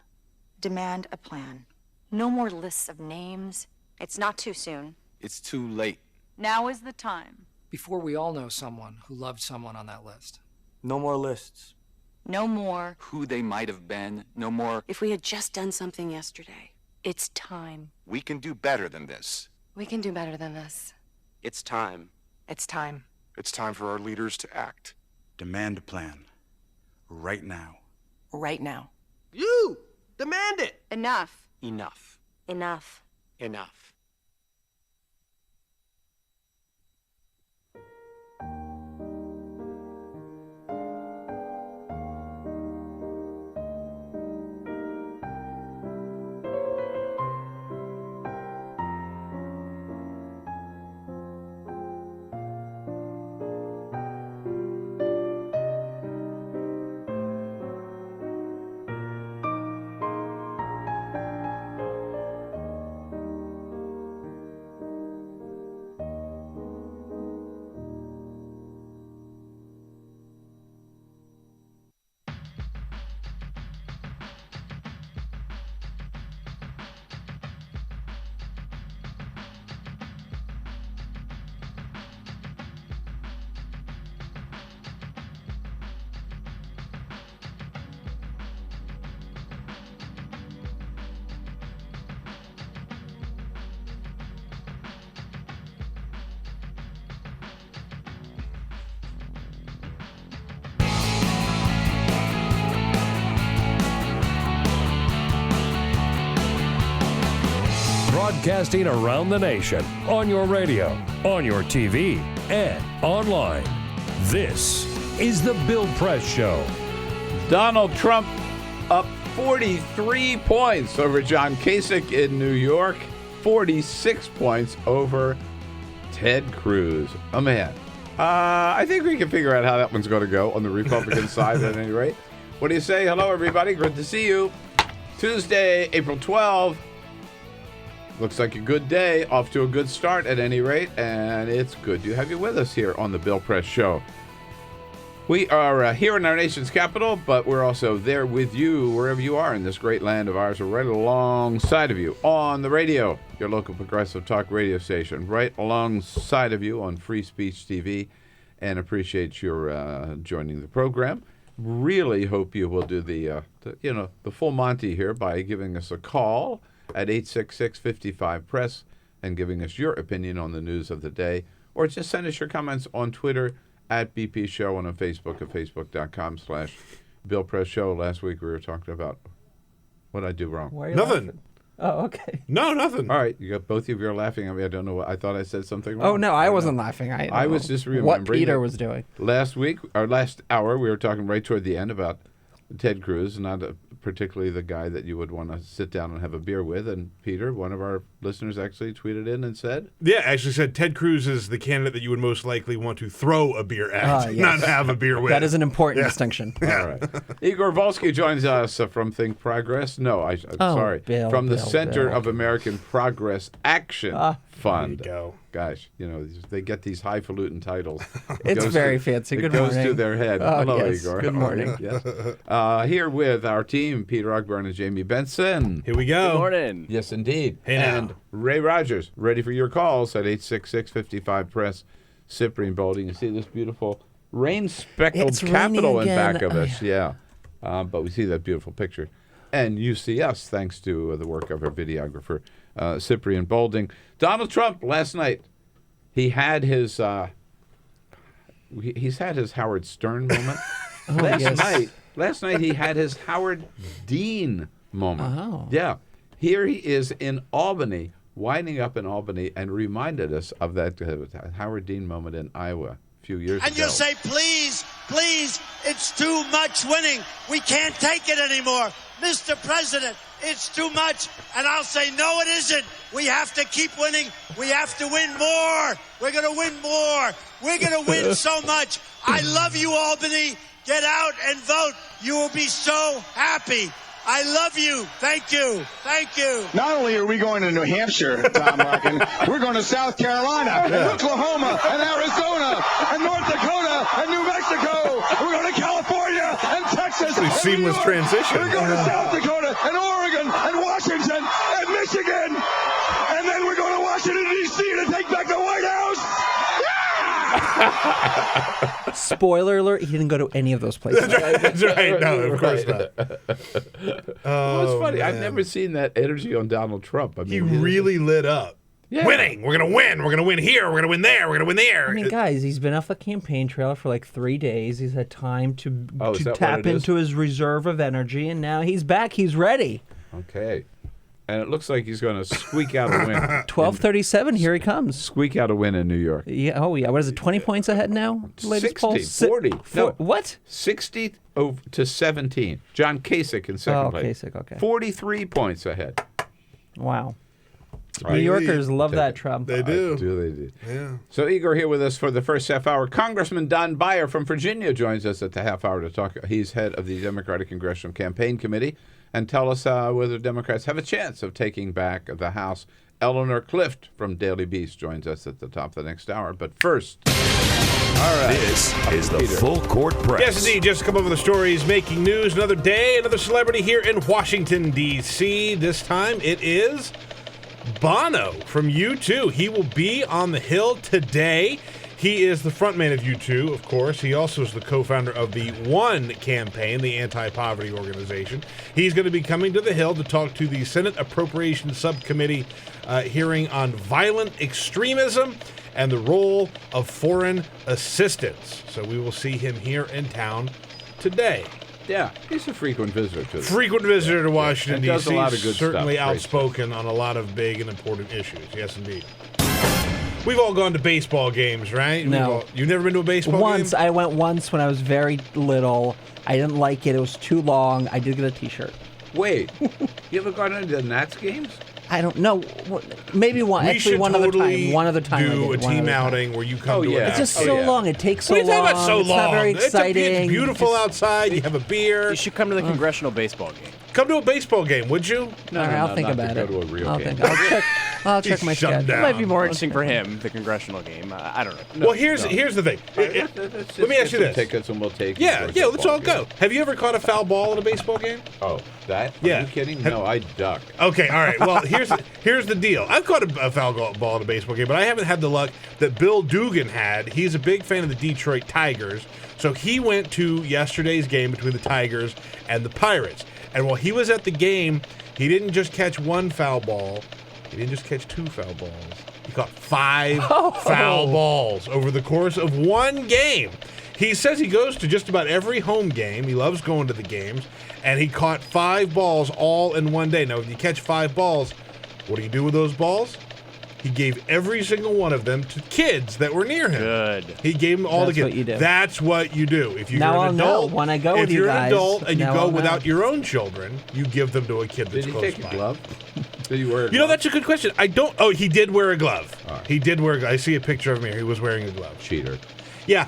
S18: Demand a plan. No more lists of names. It's not too soon.
S21: It's too late.
S22: Now is the time.
S17: Before we all know someone who loved someone on that list.
S21: No more lists.
S22: No more.
S26: Who they might have been. No more.
S22: If we had just done something yesterday. It's time.
S14: We can do better than this.
S22: We can do better than this.
S21: It's time.
S22: It's time.
S14: It's time for our leaders to act.
S26: Demand a plan. Right now.
S22: Right now.
S5: You! Demand it!
S22: Enough.
S21: Enough.
S22: Enough.
S21: Enough.
S13: Broadcasting around the nation, on your radio, on your TV, and online. This is The Bill Press Show.
S2: Donald Trump up 43 points over John Kasich in New York, 46 points over Ted Cruz. Oh, man. I think we can figure out how that one's going to go on the Republican side at any rate. What do you say? Hello, everybody. Good to see you. Tuesday, April 12th. Looks like a good day, off to a good start at any rate, and it's good to have you with us here on the Bill Press Show. We are here in our nation's capital, but we're also there with you wherever you are in this great land of ours. We're right alongside of you on the radio, your local progressive talk radio station, right alongside of you on Free Speech TV, and appreciate your joining the program. Really hope you will do the full Monty here by giving us a call at 866-55-PRESS and giving us your opinion on the news of the day, or just send us your comments on Twitter at BP Show and on Facebook at facebook.com/Bill Press Show. Last week we were talking about what I do wrong.
S6: Why are you
S11: Nothing.
S6: laughing? Oh, okay.
S11: No, nothing.
S2: All right, you got both of you are laughing at me. I don't know what I thought I said something wrong.
S6: Oh no, I wasn't laughing.
S2: I was just remembering
S6: what Peter was doing.
S2: Last week, or last hour, we were talking right toward the end about Ted Cruz, not particularly the guy that you would want to sit down and have a beer with. And Peter, one of our listeners, actually tweeted in and said,
S11: Yeah, actually said Ted Cruz is the candidate that you would most likely want to throw a beer at,
S6: Yes.
S11: not have a beer with.
S6: That is an important distinction.
S2: All right. Igor Volsky joins us from Think Progress. No, sorry. From the Center of American Progress Action Fund.
S11: There you go.
S2: Gosh, they get these highfalutin titles.
S6: It's very fancy. Good morning.
S2: It goes to their head.
S6: Oh,
S2: Hello,
S6: yes.
S2: Igor.
S6: Good morning.
S2: Yes. Here with our team, Peter Ogburn and Jamie Benson.
S11: Here we go.
S21: Good morning.
S2: Yes, indeed.
S11: Hey, now.
S2: And Ray Rogers, ready for your calls at 866-55-PRESS. Cyprian Bolding. You see this beautiful rain-speckled Capitol in back of us. Yeah. But we see that beautiful picture. And you see us thanks to the work of our videographer, Cyprian Bolding. Donald Trump, last night, he had his he's had his Howard Stern moment. Last night he had his Howard Dean moment.
S6: Oh.
S2: Yeah. Here he is in Albany, winding up in Albany, and reminded us of that Howard Dean moment in Iowa a few years ago.
S12: And you say, please, please, it's too much winning. We can't take it anymore. Mr. President, it's too much. And I'll say, no, it isn't. We have to keep winning. We have to win more. We're going to win more. We're going to win so much. I love you, Albany. Get out and vote. You will be so happy. I love you. Thank you. Thank you.
S15: Not only are we going to New Hampshire, Tom Larkin, we're going to South Carolina, and Oklahoma, and Arizona, and North Dakota, and New Mexico. We're going to California and Texas.
S11: Pretty seamless transition.
S15: We're going to South Dakota, and Oregon, and Washington, and Michigan. And then we're going to Washington, D.C. to take back the White House.
S6: Spoiler alert, he didn't go to any of those places.
S11: That's right. No, of course not.
S2: Well, it's funny.
S11: Man.
S2: I've never seen that energy on Donald Trump. I mean,
S11: He really lit up.
S2: Yeah.
S11: Winning. We're going to win. We're going to win here. We're going to win there. We're going to win there.
S6: I mean, guys, he's been off the campaign trail for like 3 days. He's had time to
S2: is that
S6: tap
S2: what it is?
S6: into his reserve of energy, and now he's back. He's ready.
S2: Okay. And it looks like he's going to squeak out a win.
S6: 12:37, here he comes.
S2: Squeak out a win in New York.
S6: Yeah. Oh, yeah. What is it, 20 points ahead now? Latest
S2: 60,
S6: poll?
S2: 40. No,
S6: what?
S2: 60 to 17. John Kasich in second place.
S6: Kasich, okay.
S2: 43 points ahead.
S6: Wow.
S2: Right.
S6: New Yorkers love that Trump.
S11: They do.
S2: They do.
S11: Yeah.
S2: So Igor here with us for the first half hour. Congressman Don Beyer from Virginia joins us at the half hour to talk. He's head of the Democratic Congressional Campaign Committee, and tell us whether Democrats have a chance of taking back the House. Eleanor Clift from Daily Beast joins us at the top of the next hour. But first, all right.
S13: This is the Full Court Press.
S11: Yes, indeed. Just a couple of the stories making news. Another day, another celebrity here in Washington, D.C. This time it is Bono from U2. He will be on the Hill today. He is the frontman of U2, of course. He also is the co-founder of the One campaign, the anti-poverty organization. He's going to be coming to the Hill to talk to the Senate Appropriations Subcommittee hearing on violent extremism and the role of foreign assistance. So we will see him here in town today.
S2: Yeah, he's a frequent visitor to
S11: Frequent visitor to Washington,
S2: D.C. Does a lot of good
S11: Certainly
S2: stuff.
S11: outspoken on a lot of big and important issues. Yes, indeed. We've all gone to baseball games, right?
S6: No.
S11: You've never been to a baseball game?
S6: Once. I went once when I was very little. I didn't like it. It was too long. I did get a T-shirt.
S2: Wait, you ever gone into the Nats games?
S6: I don't know. Maybe one.
S11: We
S6: Actually,
S11: should
S6: one
S11: totally
S6: other time. One other time.
S11: do
S6: I
S11: a
S6: did. One
S11: team
S6: other time.
S11: outing where you come to
S2: yeah.
S6: It's just
S11: Oh,
S6: so
S11: yeah.
S6: long. It takes so
S11: What are you
S6: long.
S11: talking about so
S6: it's
S11: long?
S6: not very
S11: It's
S6: exciting.
S11: beautiful outside. You have a beer.
S24: You should come to the Congressional baseball game.
S11: Come to a baseball game, would you?
S6: No, I'll think about it.
S2: Go to a real game.
S6: I'll check my
S11: shut him
S6: schedule.
S11: down.
S24: It might be more interesting for him, the Congressional game. I don't know.
S11: Well, here's the thing. Let me ask you this.
S2: Tickets and we'll take.
S11: Yeah, let's all go. Have you ever caught a foul ball at a baseball game?
S2: Oh, that?
S11: Yeah.
S2: Are you kidding? No, I duck.
S11: Okay, all right. Well, here's the deal. I've caught a foul ball at a baseball game, but I haven't had the luck that Bill Dugan had. He's a big fan of the Detroit Tigers, so he went to yesterday's game between the Tigers and the Pirates. And while he was at the game, he didn't just catch one foul ball. He didn't just catch two foul balls. He caught 5 foul balls over the course of one game. He says he goes to just about every home game. He loves going to the games. And he caught 5 balls all in one day. Now, if you catch 5 balls, what do you do with those balls? He gave every single one of them to kids that were near him.
S24: Good.
S11: He gave them all to
S6: That's
S11: kids.
S6: what you do.
S11: That's what you do. If you're
S6: Now
S11: an
S6: I'll
S11: adult,
S6: know when I go
S11: if
S6: with you
S11: you're
S6: guys.
S11: an adult and you
S6: Now
S11: go
S6: I'll
S11: without
S6: know.
S11: your own children, you give them to a kid that's
S2: Did he
S11: close
S2: take
S11: by.
S2: a glove? Did he wear a glove?
S11: You know, that's a good question. I don't. Oh, he did wear a glove. He did wear a glove. I see a picture of him here. He was wearing a glove.
S2: Cheater.
S11: Yeah.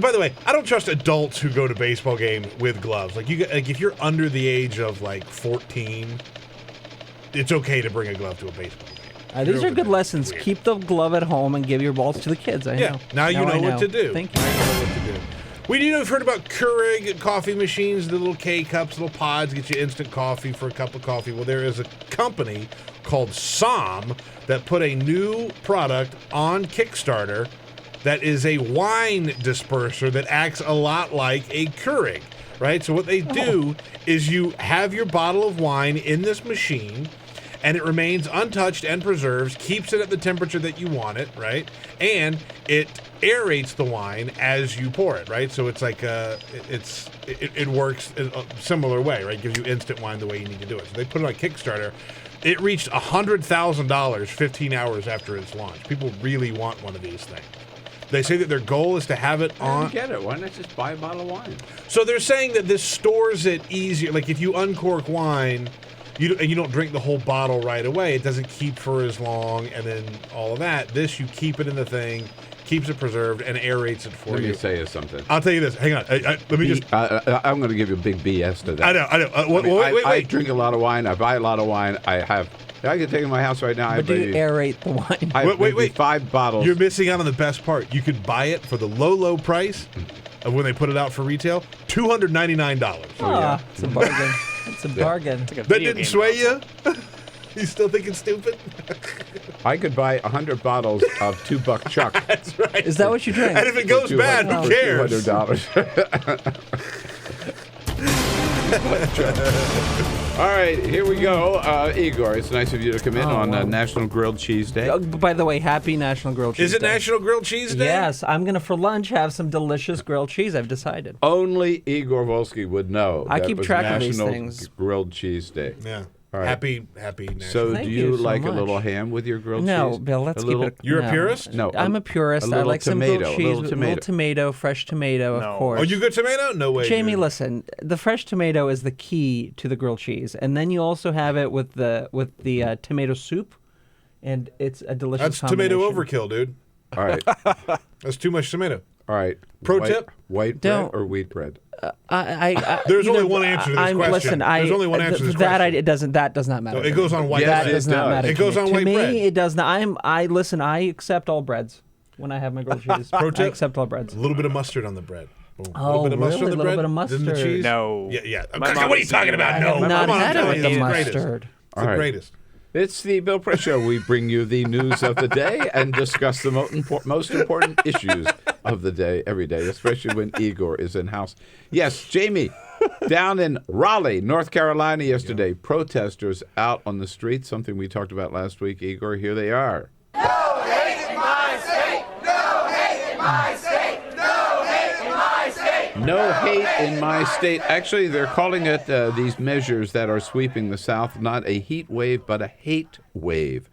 S11: By the way, I don't trust adults who go to baseball games with gloves. Like if you're under the age of like 14, it's okay to bring a glove to a baseball game.
S6: These are good lessons. Keep the glove at home and give your balls to the kids. I know.
S11: Now you know
S6: I
S11: what to do.
S6: Thank you.
S11: Now you know what to do. We do know you've heard about Keurig coffee machines, the little K-cups, little pods, get you instant coffee for a cup of coffee. Well, there is a company called Som that put a new product on Kickstarter that is a wine disperser that acts a lot like a Keurig, right? So what they do is you have your bottle of wine in this machine, and it remains untouched and preserves, keeps it at the temperature that you want it, right? And it aerates the wine as you pour it, right? So it's like it works in a similar way, right? It gives you instant wine the way you need to do it. So they put it on Kickstarter. It reached $100,000 15 hours after its launch. People really want one of these things. They say that their goal is to have it
S2: I
S11: on.
S2: don't get it. Why not just buy a bottle of wine?
S11: So they're saying that this stores it easier. Like if you uncork wine, you don't drink the whole bottle right away. It doesn't keep for as long, and then all of that. This, you keep it in the thing, keeps it preserved, and aerates it for you.
S2: Let me say you something.
S11: I'll tell you this. Hang on. Let me just.
S2: I'm going to give you a big BS to that.
S11: I know. Wait.
S2: I drink a lot of wine. I buy a lot of wine. I can take it in my house right now.
S6: But do you aerate the wine?
S2: I have
S11: Wait.
S2: 5 bottles.
S11: You're missing out on the best part. You could buy it for the low price of when they put it out for retail, $299.
S6: Ah, it's a bargain. It's a bargain.
S24: It's like a
S11: That
S24: video
S11: didn't
S24: game
S11: sway you?
S24: console.
S11: You still thinking stupid?
S2: I could buy 100 bottles of $2 Chuck.
S11: That's right.
S6: Is that what you drink?
S11: And if it goes bad, who cares?
S2: $200. All right, here we go. Igor, it's nice of you to come in on National Grilled Cheese Day.
S6: By the way, happy National Grilled Cheese
S11: Is it
S6: Day.
S11: National Grilled Cheese Day?
S6: Yes, I'm going to, for lunch, have some delicious grilled cheese, I've decided.
S2: Only Igor Volsky would know.
S6: I
S2: that
S6: keep
S2: was
S6: track of these
S2: National
S6: things.
S2: Grilled Cheese Day.
S11: Yeah.
S2: All right.
S11: Happy National.
S2: So
S6: Thank
S2: do
S6: you
S2: you
S6: so
S2: like
S6: much.
S2: a little ham with your grilled cheese?
S6: No, Bill, let's keep it.
S11: You're
S6: no.
S11: a purist?
S2: No.
S6: I'm a purist. I like some
S2: tomato,
S6: grilled
S2: a
S6: cheese
S2: little
S6: with
S2: tomato.
S6: little tomato, fresh tomato, of course.
S11: Oh, you good tomato? No way.
S6: Jamie,
S11: dude.
S6: listen. The fresh tomato is the key to the grilled cheese, and then you also have it with the tomato soup, and it's a delicious.
S11: That's
S6: combination.
S11: tomato overkill, dude.
S2: All right.
S11: That's too much tomato.
S2: All right.
S11: Pro tip?
S2: White bread or wheat bread?
S11: There's only one answer to this question.
S6: Listen,
S11: There's only one answer to this
S6: that
S11: question.
S6: That does not matter.
S11: No, it goes on white
S6: That
S11: bread.
S6: does not matter.
S11: It goes on
S6: to
S11: white
S6: me,
S11: bread.
S6: it does not. Listen. I accept all breads when I have my grilled cheese.
S11: Pro tip?
S6: I accept all breads.
S11: A little bit of mustard on the bread. Boom.
S6: Oh,
S11: a little bit of mustard
S6: really?
S11: on the
S6: A little
S11: bread.
S6: bit of mustard.
S11: Then the cheese.
S24: No.
S11: Yeah.
S24: My
S11: What
S24: mom
S11: are you
S24: used to
S11: talking
S24: do
S11: about?
S24: that.
S11: No.
S6: I have not
S11: Come on,
S6: had
S11: I'm
S6: it
S11: telling
S6: with
S11: you,
S6: the
S11: it's the greatest.
S6: mustard.
S11: It's the greatest.
S2: It's the Bill Press Show. We bring you the news of the day and discuss the most important issues of the day every day, especially when Igor is in house. Yes, Jamie, down in Raleigh, North Carolina yesterday, protesters out on the street, something we talked about last week. Igor, here they are.
S15: No hate in my state! No hate in my state! No hate in my state!
S2: No hate in my state. Actually, they're calling it these measures that are sweeping the South, not a heat wave, but a hate wave.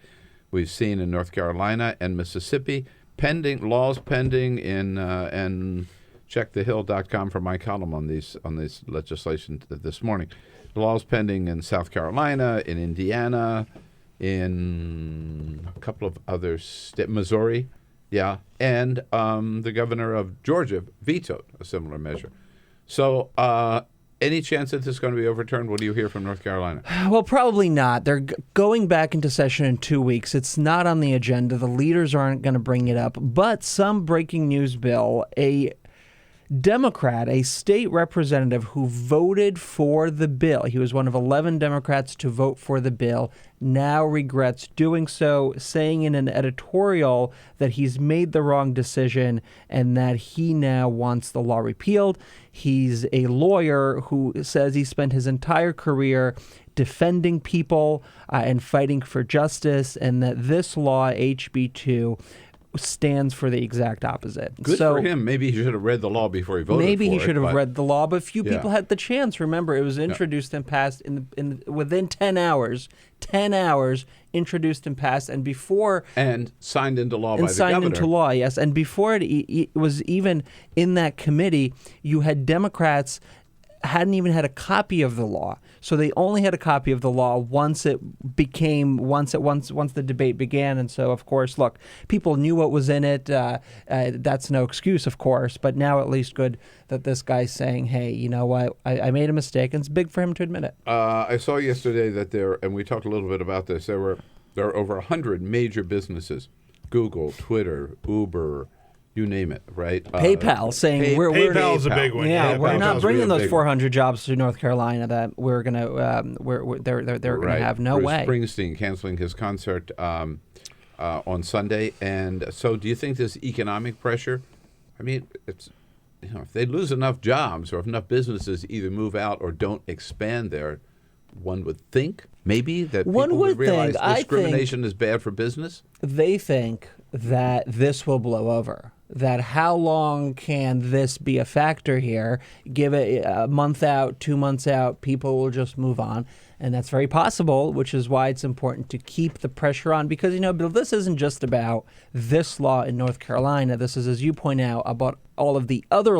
S2: We've seen in North Carolina and Mississippi, laws pending in, and checkthehill.com for my column on this legislation this morning. Laws pending in South Carolina, in Indiana, in a couple of other states, Missouri. Yeah, and the governor of Georgia vetoed a similar measure. So any chance that this is going to be overturned? What do you hear from North Carolina?
S6: Well, probably not. They're going back into session in 2 weeks. It's not on the agenda. The leaders aren't going to bring it up. But some breaking news, Bill, a Democrat, a state representative who voted for the bill, he was one of 11 Democrats to vote for the bill, now regrets doing so, saying in an editorial that he's made the wrong decision and that he now wants the law repealed. He's a lawyer who says he spent his entire career defending people and fighting for justice, and that this law, HB2, stands for the exact opposite.
S2: Good for him. Maybe he should have read the law before he voted.
S6: Maybe
S2: for
S6: he
S2: it,
S6: should have
S2: but
S6: read the law, but few people had the chance. Remember, it was introduced and passed within 10 hours. 10 hours, introduced and passed, and before
S2: and signed into law by the
S6: signed
S2: governor.
S6: into law, yes. And before it was even in that committee, you had Democrats hadn't even had a copy of the law. So they only had a copy of the law once the debate began. And so, of course, look, people knew what was in it. That's no excuse, of course. But now at least good that this guy's saying, hey, you know what, I made a mistake. And it's big for him to admit it.
S2: I saw yesterday that and we talked a little bit about this, there are over 100 major businesses, Google, Twitter, Uber, you name it, right?
S6: PayPal saying
S11: PayPal's a big one.
S6: Yeah, we're not bringing those
S2: big
S6: 400 jobs to North Carolina. That we're gonna, they're gonna have no
S2: Bruce
S6: way.
S2: Springsteen canceling his concert on Sunday, and so do you think this economic pressure? I mean, it's if they lose enough jobs or if enough businesses either move out or don't expand there, one would think maybe that people would realize discrimination is bad for business.
S6: They think that this will blow over. That how long can this be a factor here? Give it a month out, 2 months out, people will just move on. And that's very possible, which is why it's important to keep the pressure on. Because, Bill, this isn't just about this law in North Carolina. This is, as you point out, about all of the other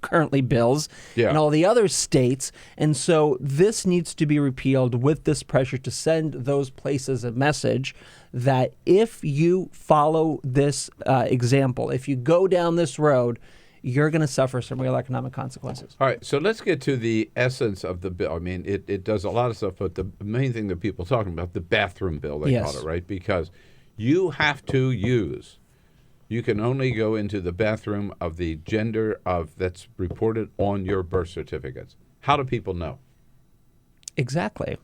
S6: currently bills, in all the other states. And so this needs to be repealed with this pressure to send those places a message that if you follow this example, if you go down this road, you're going to suffer some real economic consequences.
S2: All right, so let's get to the essence of the bill. I mean, it does a lot of stuff, but the main thing that people are talking about, the bathroom bill, they call it, right? Because you have to you can only go into the bathroom of the gender that's reported on your birth certificates. How do people know?
S6: Exactly.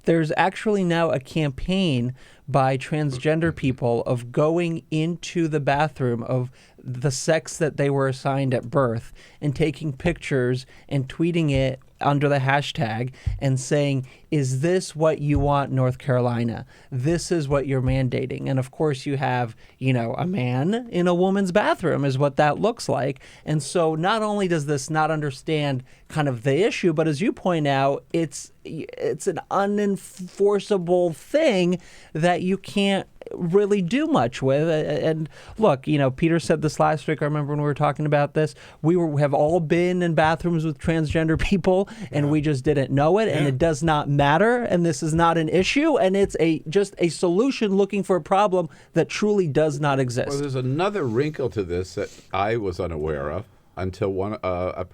S6: There's actually now a campaign by transgender people of going into the bathroom of the sex that they were assigned at birth and taking pictures and tweeting it under the hashtag and saying, is this what you want, North Carolina? This is what you're mandating. And of course you have, a man in a woman's bathroom is what that looks like. And so not only does this not understand kind of the issue, but as you point out, it's an unenforceable thing that you can't really do much with. And look, Peter said this last week. I remember when we were talking about this, we have all been in bathrooms with transgender people, and we just didn't know it, and it does not matter, and this is not an issue, and it's just a solution looking for a problem that truly does not exist.
S2: Well, there's another wrinkle to this that I was unaware of until a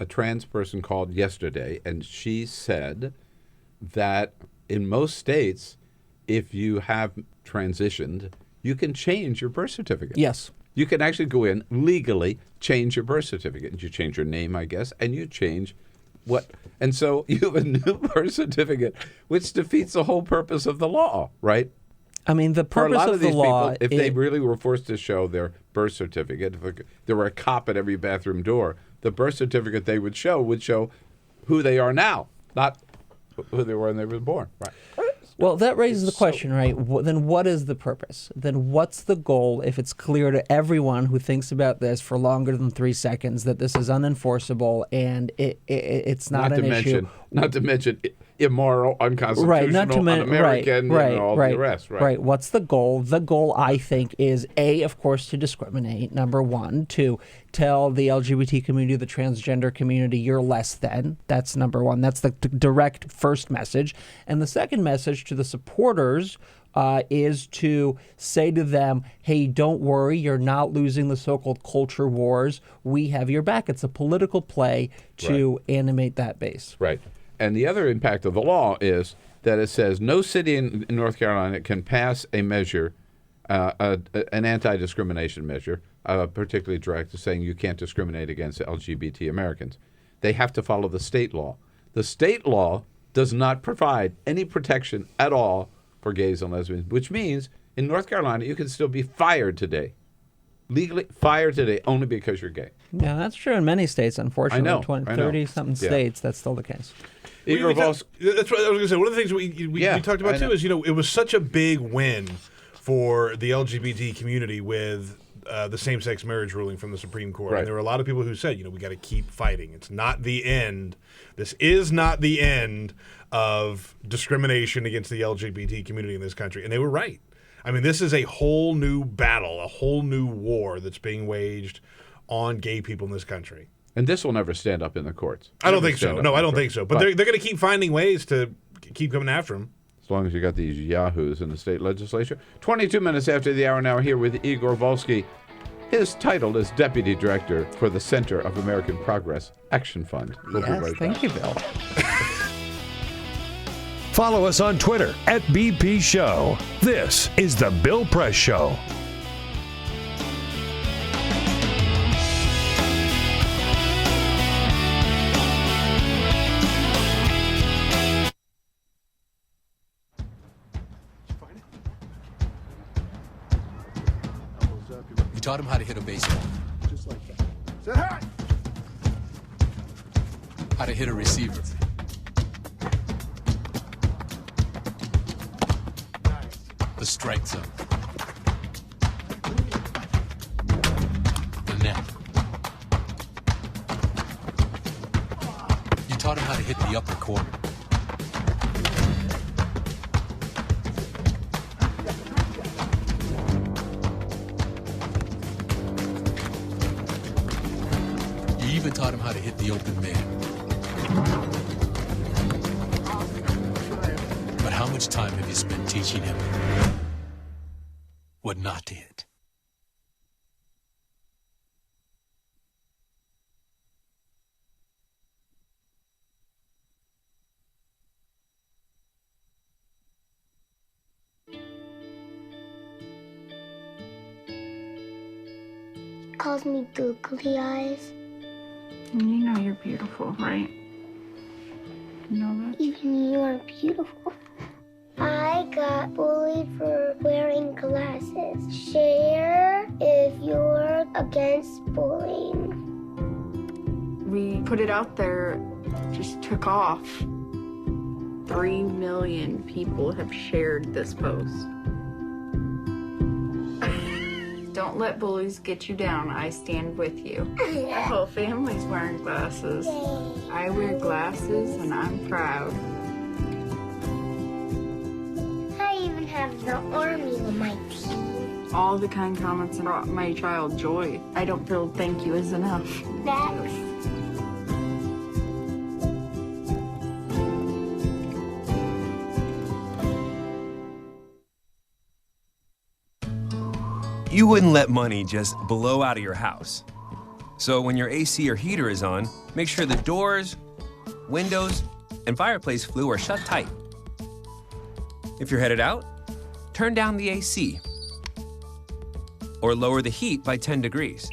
S2: trans person called yesterday, and she said that in most states, if you have transitioned, you can change your birth certificate.
S6: Yes.
S2: You can actually go in legally, change your birth certificate. You change your name, I guess, and you change what. And so you have a new birth certificate, which defeats the whole purpose of the law, right?
S6: I mean, the purpose
S2: For a lot
S6: of the
S2: these
S6: law,
S2: people, if they really were forced to show their birth certificate, if there were a cop at every bathroom door, the birth certificate they would show who they are now, not who they were when they were born. Right.
S6: Well, that raises the question, right? Then what is the purpose? Then what's the goal if it's clear to everyone who thinks about this for longer than 3 seconds that this is unenforceable and it's not an issue?
S2: Not to mention immoral, unconstitutional, un-American, all the rest.
S6: Right. What's the goal? The goal, I think, is A, of course, to discriminate, number one. To tell the LGBT community, the transgender community, you're less than. That's number one. That's the direct first message. And the second message to the supporters is to say to them, hey, don't worry, you're not losing the so-called culture wars. We have your back. It's a political play to animate that base.
S2: Right. And the other impact of the law is that it says no city in North Carolina can pass a measure, an anti-discrimination measure, particularly direct, saying you can't discriminate against LGBT Americans. They have to follow the state law. The state law does not provide any protection at all for gays and lesbians, which means in North Carolina you can still be fired today. Legally fired today only because you're gay.
S6: Yeah, that's true in many states, unfortunately.
S2: I know.
S6: 30-something states, that's still the case.
S11: That's what I was going to say. One of the things we talked about, too, is, it was such a big win for the LGBT community with the same-sex marriage ruling from the Supreme Court.
S2: Right.
S11: And there were a lot of people who said, we got to keep fighting. It's not the end. This is not the end of discrimination against the LGBT community in this country. And they were right. I mean, this is a whole new battle, a whole new war that's being waged on gay people in this country.
S2: And this will never stand up in the courts.
S11: I don't think so. No, I don't think so. But they're going to keep finding ways to keep coming after them.
S2: As long as you got these yahoos in the state legislature. 22 minutes after the hour now, here with Igor Volsky. His title is Deputy Director for the Center of American Progress Action Fund. We'll be right back.
S6: Thank you, Bill.
S13: Follow us on Twitter @BP Show. This is The Bill Press Show.
S1: You taught him how to hit a baseball.
S15: Just like that. Say hi!
S1: How to hit a receiver. The strike zone. The net. You taught him how to hit the upper corner. You even taught him how to hit the open man. But how much time have you spent teaching him what not to hit?
S3: Calls me googly eyes.
S4: You know you're beautiful, right? You know that?
S3: Even you are beautiful. I got bullied for wearing glasses. Share if you're against bullying.
S4: We put it out there just took off. 3 million people have shared this post. Don't let bullies get you down. I stand with you. The whole family's wearing glasses. I wear glasses and I'm proud.
S3: I even have the army on my team.
S4: All the kind comments brought my child joy. I don't feel thank you is enough.
S3: That's
S7: You wouldn't let money just blow out of your house. So when your AC or heater is on, make sure the doors, windows, and fireplace flue are shut tight. If you're headed out, turn down the AC or lower the heat by 10 degrees.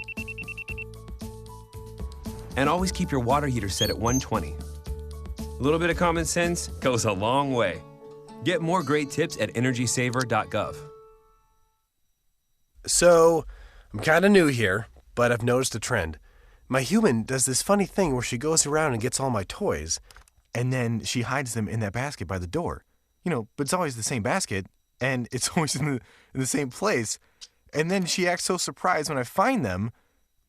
S7: And always keep your water heater set at 120. A little bit of common sense goes a long way. Get more great tips at energysaver.gov.
S8: So, I'm kind of new here, but I've noticed a trend. My human does this funny thing where she goes around and gets all my toys, and then she hides them in that basket by the door. You know, but it's always the same basket, and it's always in the same place. And then she acts so surprised when I find them,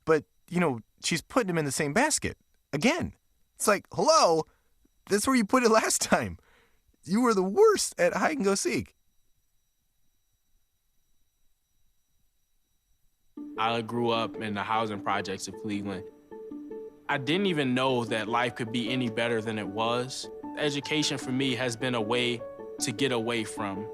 S8: but, you know, she's putting them in the same basket. Again. It's like, hello, that's where you put it last time. You were the worst at hide and go seek.
S10: I grew up in the housing projects of Cleveland. I didn't even know that life could be any better than it was. Education for me has been a way to get away from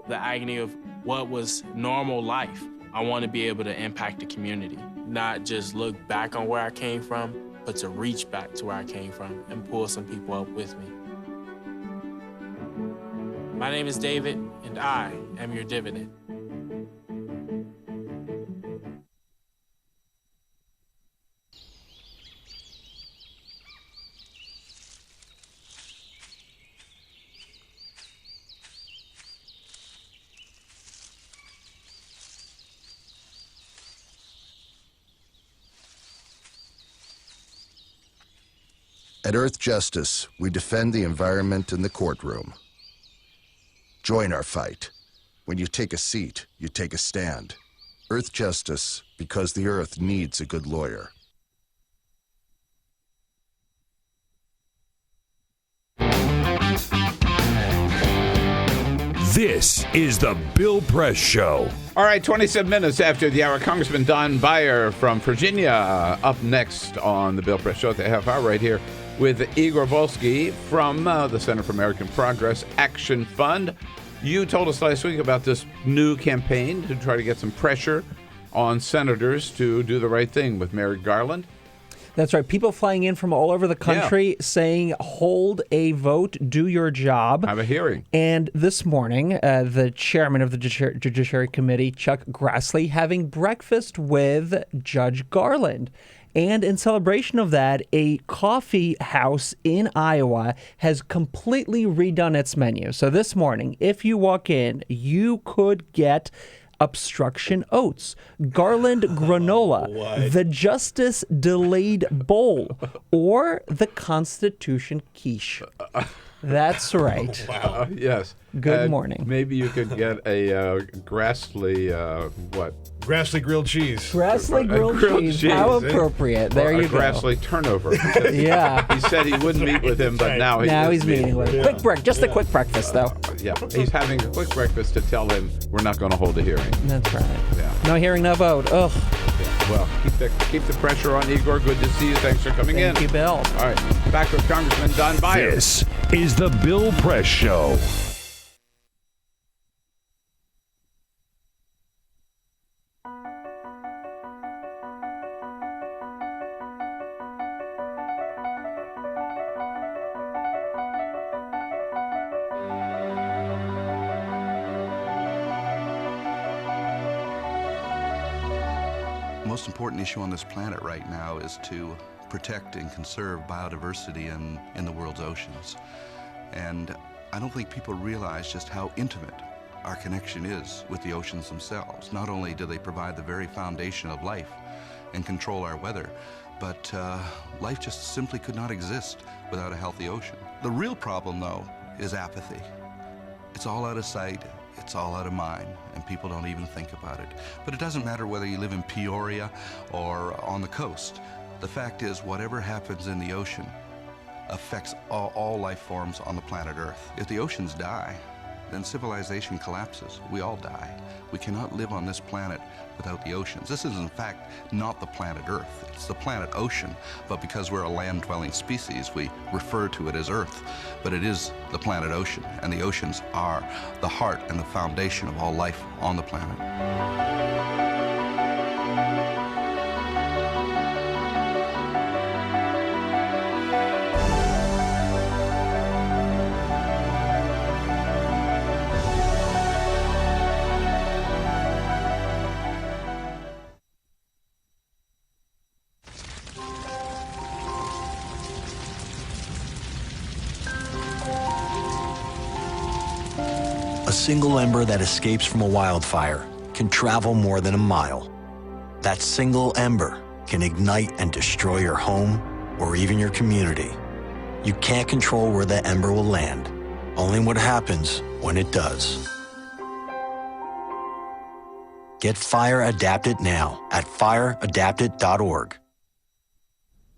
S10: the agony of what was normal life. I want to be able to impact the community, not just look back on where I came from, but to reach back to where I came from and pull some people up with me. My name is David, and I am your dividend.
S9: At Earth Justice, we defend the environment in the courtroom. Join our fight. When you take a seat, you take a stand. Earth Justice, because the Earth needs a good lawyer.
S13: This is the Bill Press Show.
S2: All right, 27 minutes after the hour, Congressman Don Beyer from Virginia up next on the Bill Press Show at the half hour right here with Igor Volsky from the Center for American Progress Action Fund. You told us last week about this new campaign to try to get some pressure on senators to do the right thing with Merrick Garland.
S6: That's right. People flying in from all over the country saying, hold a vote, do your job.
S2: Have a hearing.
S6: And this morning, the chairman of the Judiciary Committee, Chuck Grassley, having breakfast with Judge Garland. And in celebration of that, a coffee house in Iowa has completely redone its menu. So this morning, if you walk in, you could get obstruction oats, Garland granola, the Justice Delayed Bowl, or the Constitution quiche. That's right.
S2: Wow. Yes.
S6: Good morning.
S2: Maybe you could get a Grassley,
S11: Grassley grilled cheese.
S6: Grassley grilled cheese. How appropriate. There you go.
S2: Grassley turnover.
S6: Yeah.
S2: He said he wouldn't meet with him, but now
S6: he's meeting with him. Just a quick breakfast, though.
S2: Yeah. He's having a quick breakfast to tell him we're not going to hold a hearing.
S6: That's right.
S2: Yeah.
S6: No hearing, no vote. Ugh.
S2: Yeah. Well, keep the pressure on, Igor. Good to see you. Thanks for coming in.
S6: Thank you, Bill.
S2: All right. Back with Congressman Don Beyer.
S13: This is the Bill Press Show.
S16: The most important issue on this planet right now is to protect and conserve biodiversity in the world's oceans. And I don't think people realize just how intimate our connection is with the oceans themselves. Not only do they provide the very foundation of life and control our weather. But life just simply could not exist without a healthy ocean. The real problem, though, is apathy. It's all out of sight, it's all out of mind, and people don't even think about it. But it doesn't matter whether you live in Peoria or on the coast. The fact is, whatever happens in the ocean affects all life forms on the planet Earth. If the oceans die, then civilization collapses. We all die. We cannot live on this planet without the oceans. This is, in fact, not the planet Earth. It's the planet ocean, but because we're a land-dwelling species, we refer to it as Earth. But it is the planet ocean, and the oceans are the heart and the foundation of all life on the planet.
S17: A single ember that escapes from a wildfire can travel more than a mile. That single ember can ignite and destroy your home or even your community. You can't control where that ember will land, only what happens when it does. Get Fire Adapted now at fireadapted.org.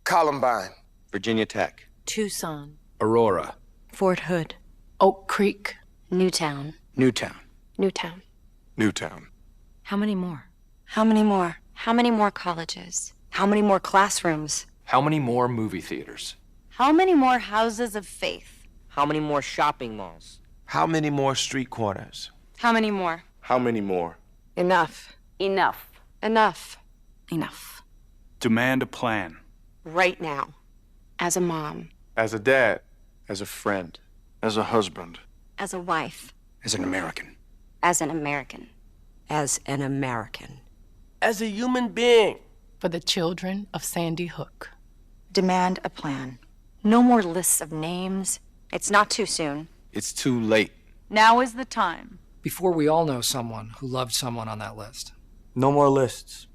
S21: Columbine. Virginia Tech.
S22: Tucson.
S21: Aurora.
S22: Fort Hood. Oak Creek. Newtown.
S21: Newtown.
S22: Newtown.
S14: Newtown.
S22: How many more? How many more? How many more colleges? How many more classrooms?
S14: How many more movie theaters?
S22: How many more houses of faith?
S21: How many more shopping malls? How many more street corners?
S22: How many more?
S14: How many more?
S22: Enough. Enough. Enough. Enough.
S14: Demand a plan.
S22: Right now. As a mom.
S14: As a dad. As a friend. As a husband.
S22: As a wife.
S14: As an American.
S22: As an American. As an American.
S5: As a human being.
S22: For the children of Sandy Hook. Demand a plan. No more lists of names. It's not too soon.
S14: It's too late.
S22: Now is the time.
S18: Before we all know someone who loved someone on that list.
S21: No more lists.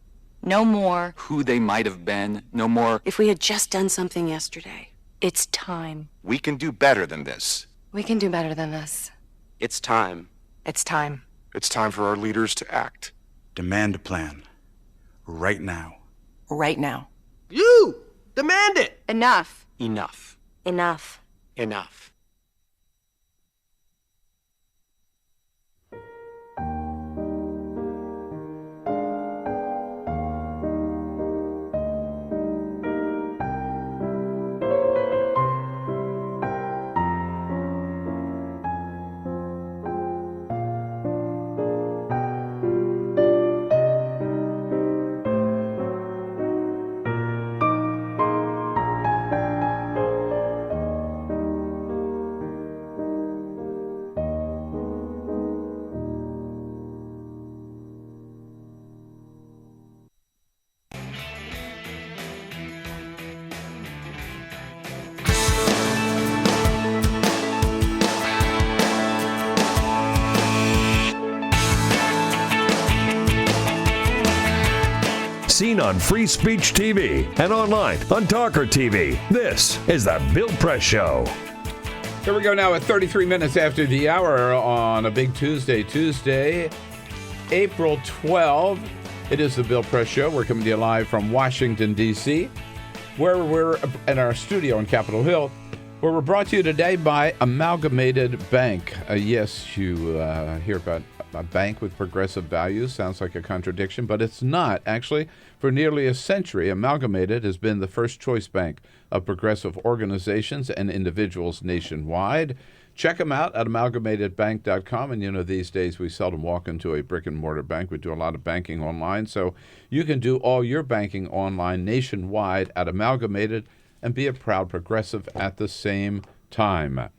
S22: No more.
S26: Who they might have been. No more.
S22: If we had just done something yesterday. It's time.
S14: We can do better than this.
S22: We can do better than this.
S21: It's time.
S22: It's time.
S14: It's time for our leaders to act. Demand a plan. Right now.
S22: Right now.
S5: You! Demand it!
S22: Enough.
S21: Enough.
S22: Enough.
S21: Enough.
S13: Seen on Free Speech TV and online on TawkrTV. This is the Bill Press Show.
S2: Here we go now at 33 minutes after the hour on a big Tuesday, April 12. It is the Bill Press Show. We're coming to you live from Washington, D.C., where we're in our studio on Capitol Hill, where we're brought to you today by Amalgamated Bank. Yes, you hear about a bank with progressive values. Sounds like a contradiction, but it's not. Actually, for nearly a century, Amalgamated has been the first choice bank of progressive organizations and individuals nationwide. Check them out at amalgamatedbank.com. And, you know, these days we seldom walk into a brick-and-mortar bank. We do a lot of banking online. So you can do all your banking online nationwide at Amalgamated and be a proud progressive at the same time.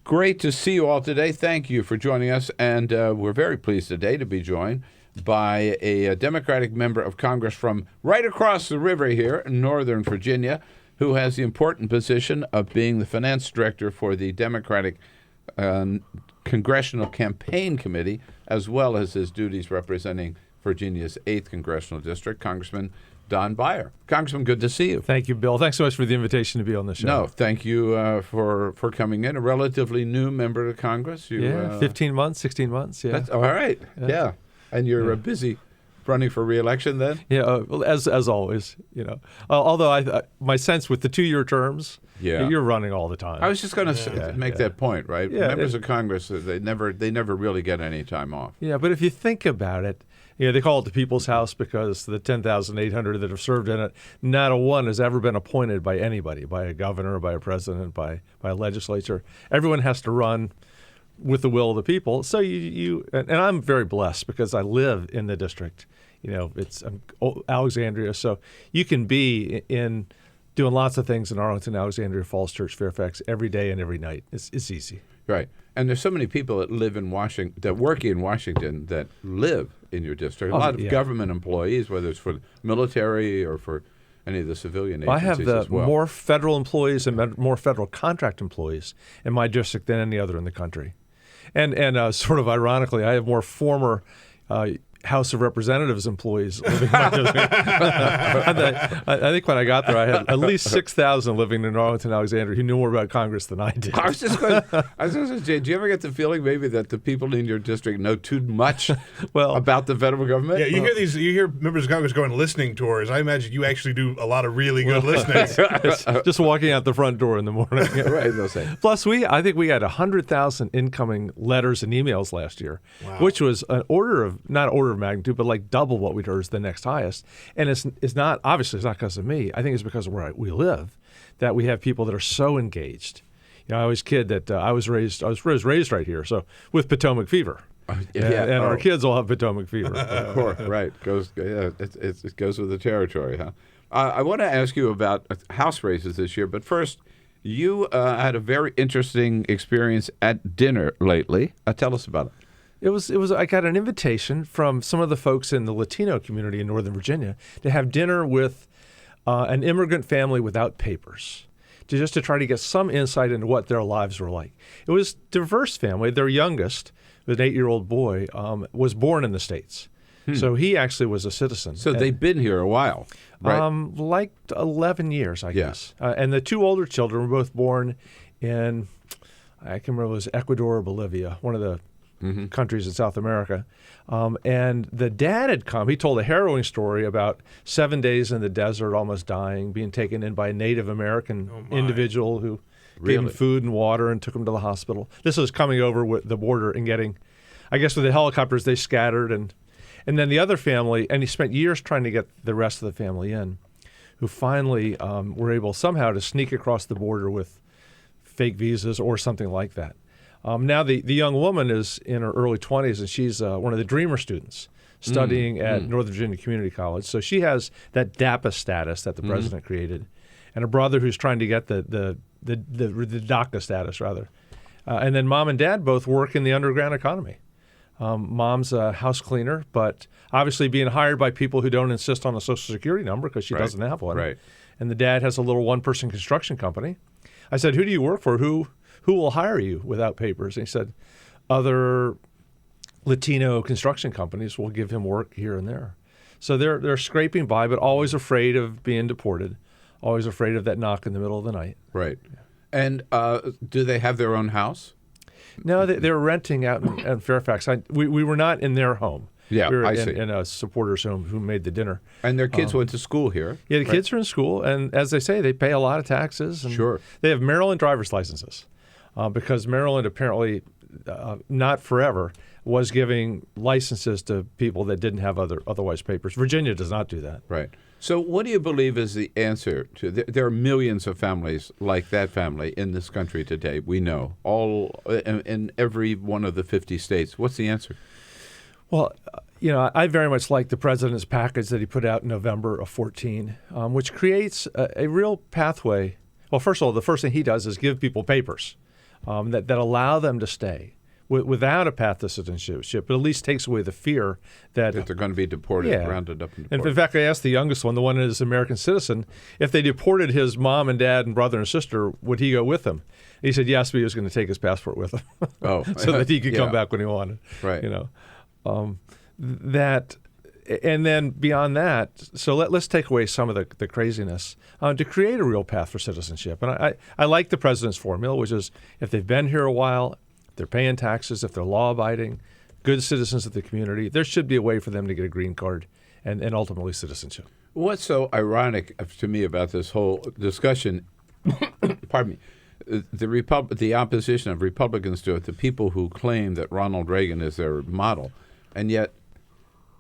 S2: Great to see you all today. Thank you for joining us. And we're very pleased today to be joined by a Democratic member of Congress from right across the river here in Northern Virginia, who has the important position of being the finance director for the Democratic Congressional Campaign Committee, as well as his duties representing Virginia's 8th Congressional District. Congressman Don Beyer. Congressman, good to see you.
S12: Thank you, Bill. Thanks so much for the invitation to be on the show.
S2: No, thank you for coming in. A relatively new member of Congress.
S12: 15 months, 16 months. Yeah.
S2: That's, all right. Yeah. And you're busy running for re-election then?
S12: Yeah, as always, although my sense with the 2-year terms, you're running all the time.
S2: I was just going to make that point, right?
S12: Yeah,
S2: members of Congress, they never really get any time off.
S12: Yeah, but if you think about it, they call it the People's House because the 10,800 that have served in it, not a one has ever been appointed by anybody, by a governor, by a president, by a legislature. Everyone has to run with the will of the people. So and I'm very blessed because I live in the district. It's Alexandria, so you can be in doing lots of things in Arlington, Alexandria, Falls Church, Fairfax every day and every night. It's easy.
S2: Right. And there's so many people that live in Washington, that work in Washington, that live in your district. A lot of government employees, whether it's for the military or for any of the civilian agencies
S12: I have
S2: as well.
S12: more federal employees and more federal contract employees in my district than any other in the country. And sort of ironically, I have more former House of Representatives employees living in my district. I think when I got there, I had at least 6,000 living in Arlington, Alexandria who knew more about Congress than I did.
S2: I was just going to say, do you ever get the feeling maybe that the people in your district know too much about the federal government?
S11: Yeah, you hear members of Congress going on listening tours. I imagine you actually do a lot of really good listening.
S12: Just walking out the front door in the morning.
S2: Right, they'll say.
S12: Plus, I think we had 100,000 incoming letters and emails last year, which was not order of magnitude, but like double what we'd heard is the next highest. And it's not, obviously it's not because of me. I think it's because of where we live that we have people that are so engaged. I always kid that I was raised right here, so with Potomac fever. Our kids all have Potomac fever.
S2: Of course, right. It goes with the territory, huh? I want to ask you about House races this year, but first, you had a very interesting experience at dinner lately. Tell us about it.
S12: It was. I got an invitation from some of the folks in the Latino community in Northern Virginia to have dinner with an immigrant family without papers, to try to get some insight into what their lives were like. It was a diverse family. Their youngest, an 8-year-old boy, was born in the States. So he actually was a citizen.
S2: So they've been here a while, right?
S12: Like 11 years, I guess. And the 2 older children were both born in, I can remember it was Ecuador or Bolivia, one of the countries in South America. And the dad had come. He told a harrowing story about 7 days in the desert, almost dying, being taken in by a Native American individual who gave him food and water and took him to the hospital. This was coming over with the border and getting, I guess with the helicopters, they scattered. And then the other family, and he spent years trying to get the rest of the family in, who finally were able somehow to sneak across the border with fake visas or something like that. Now the young woman is in her early 20s, and she's one of the Dreamer students studying at Northern Virginia Community College. So she has that DAPA status that the president created, and a brother who's trying to get the DACA status, rather. And then mom and dad both work in the underground economy. Mom's a house cleaner, but obviously being hired by people who don't insist on a Social Security number because she doesn't have one.
S2: Right.
S12: And the dad has a little one-person construction company. I said, "Who do you work for? Who will hire you without papers?" And he said, "Other Latino construction companies will give him work here and there." So they're scraping by, but always afraid of being deported, always afraid of that knock in the middle of the night.
S2: Right. And do they have their own house?
S12: No, they're renting out in Fairfax. We were not in their home.
S2: Yeah,
S12: we were
S2: I see.
S12: In a supporter's home who made the dinner.
S2: And their kids went to school here.
S12: Yeah, the kids are in school, and as they say, they pay a lot of taxes. And
S2: sure.
S12: They have Maryland driver's licenses because Maryland apparently, not forever, was giving licenses to people that didn't have otherwise papers. Virginia does not do that.
S2: Right. So what do you believe is the answer to there are millions of families like that family in this country today, we know, all in every one of the 50 states. What's the answer?
S12: Well, I very much like the president's package that he put out in November of 2014, which creates a real pathway. Well, first of all, the first thing he does is give people papers that allow them to stay without a path to citizenship, but at least takes away the fear that
S2: they're going to be deported, rounded up and deported.
S12: And in fact, I asked the youngest one, the one that is an American citizen, if they deported his mom and dad and brother and sister, would he go with them? And he said yes, but he was going to take his passport with him, so that he could come back when he wanted.
S2: Right.
S12: That and then beyond that, so let's take away some of the craziness to create a real path for citizenship. And I like the president's formula, which is if they've been here a while, if they're paying taxes, if they're law-abiding, good citizens of the community, there should be a way for them to get a green card and ultimately citizenship.
S2: What's so ironic to me about this whole discussion, pardon me, the opposition of Republicans to it, the people who claim that Ronald Reagan is their model, and yet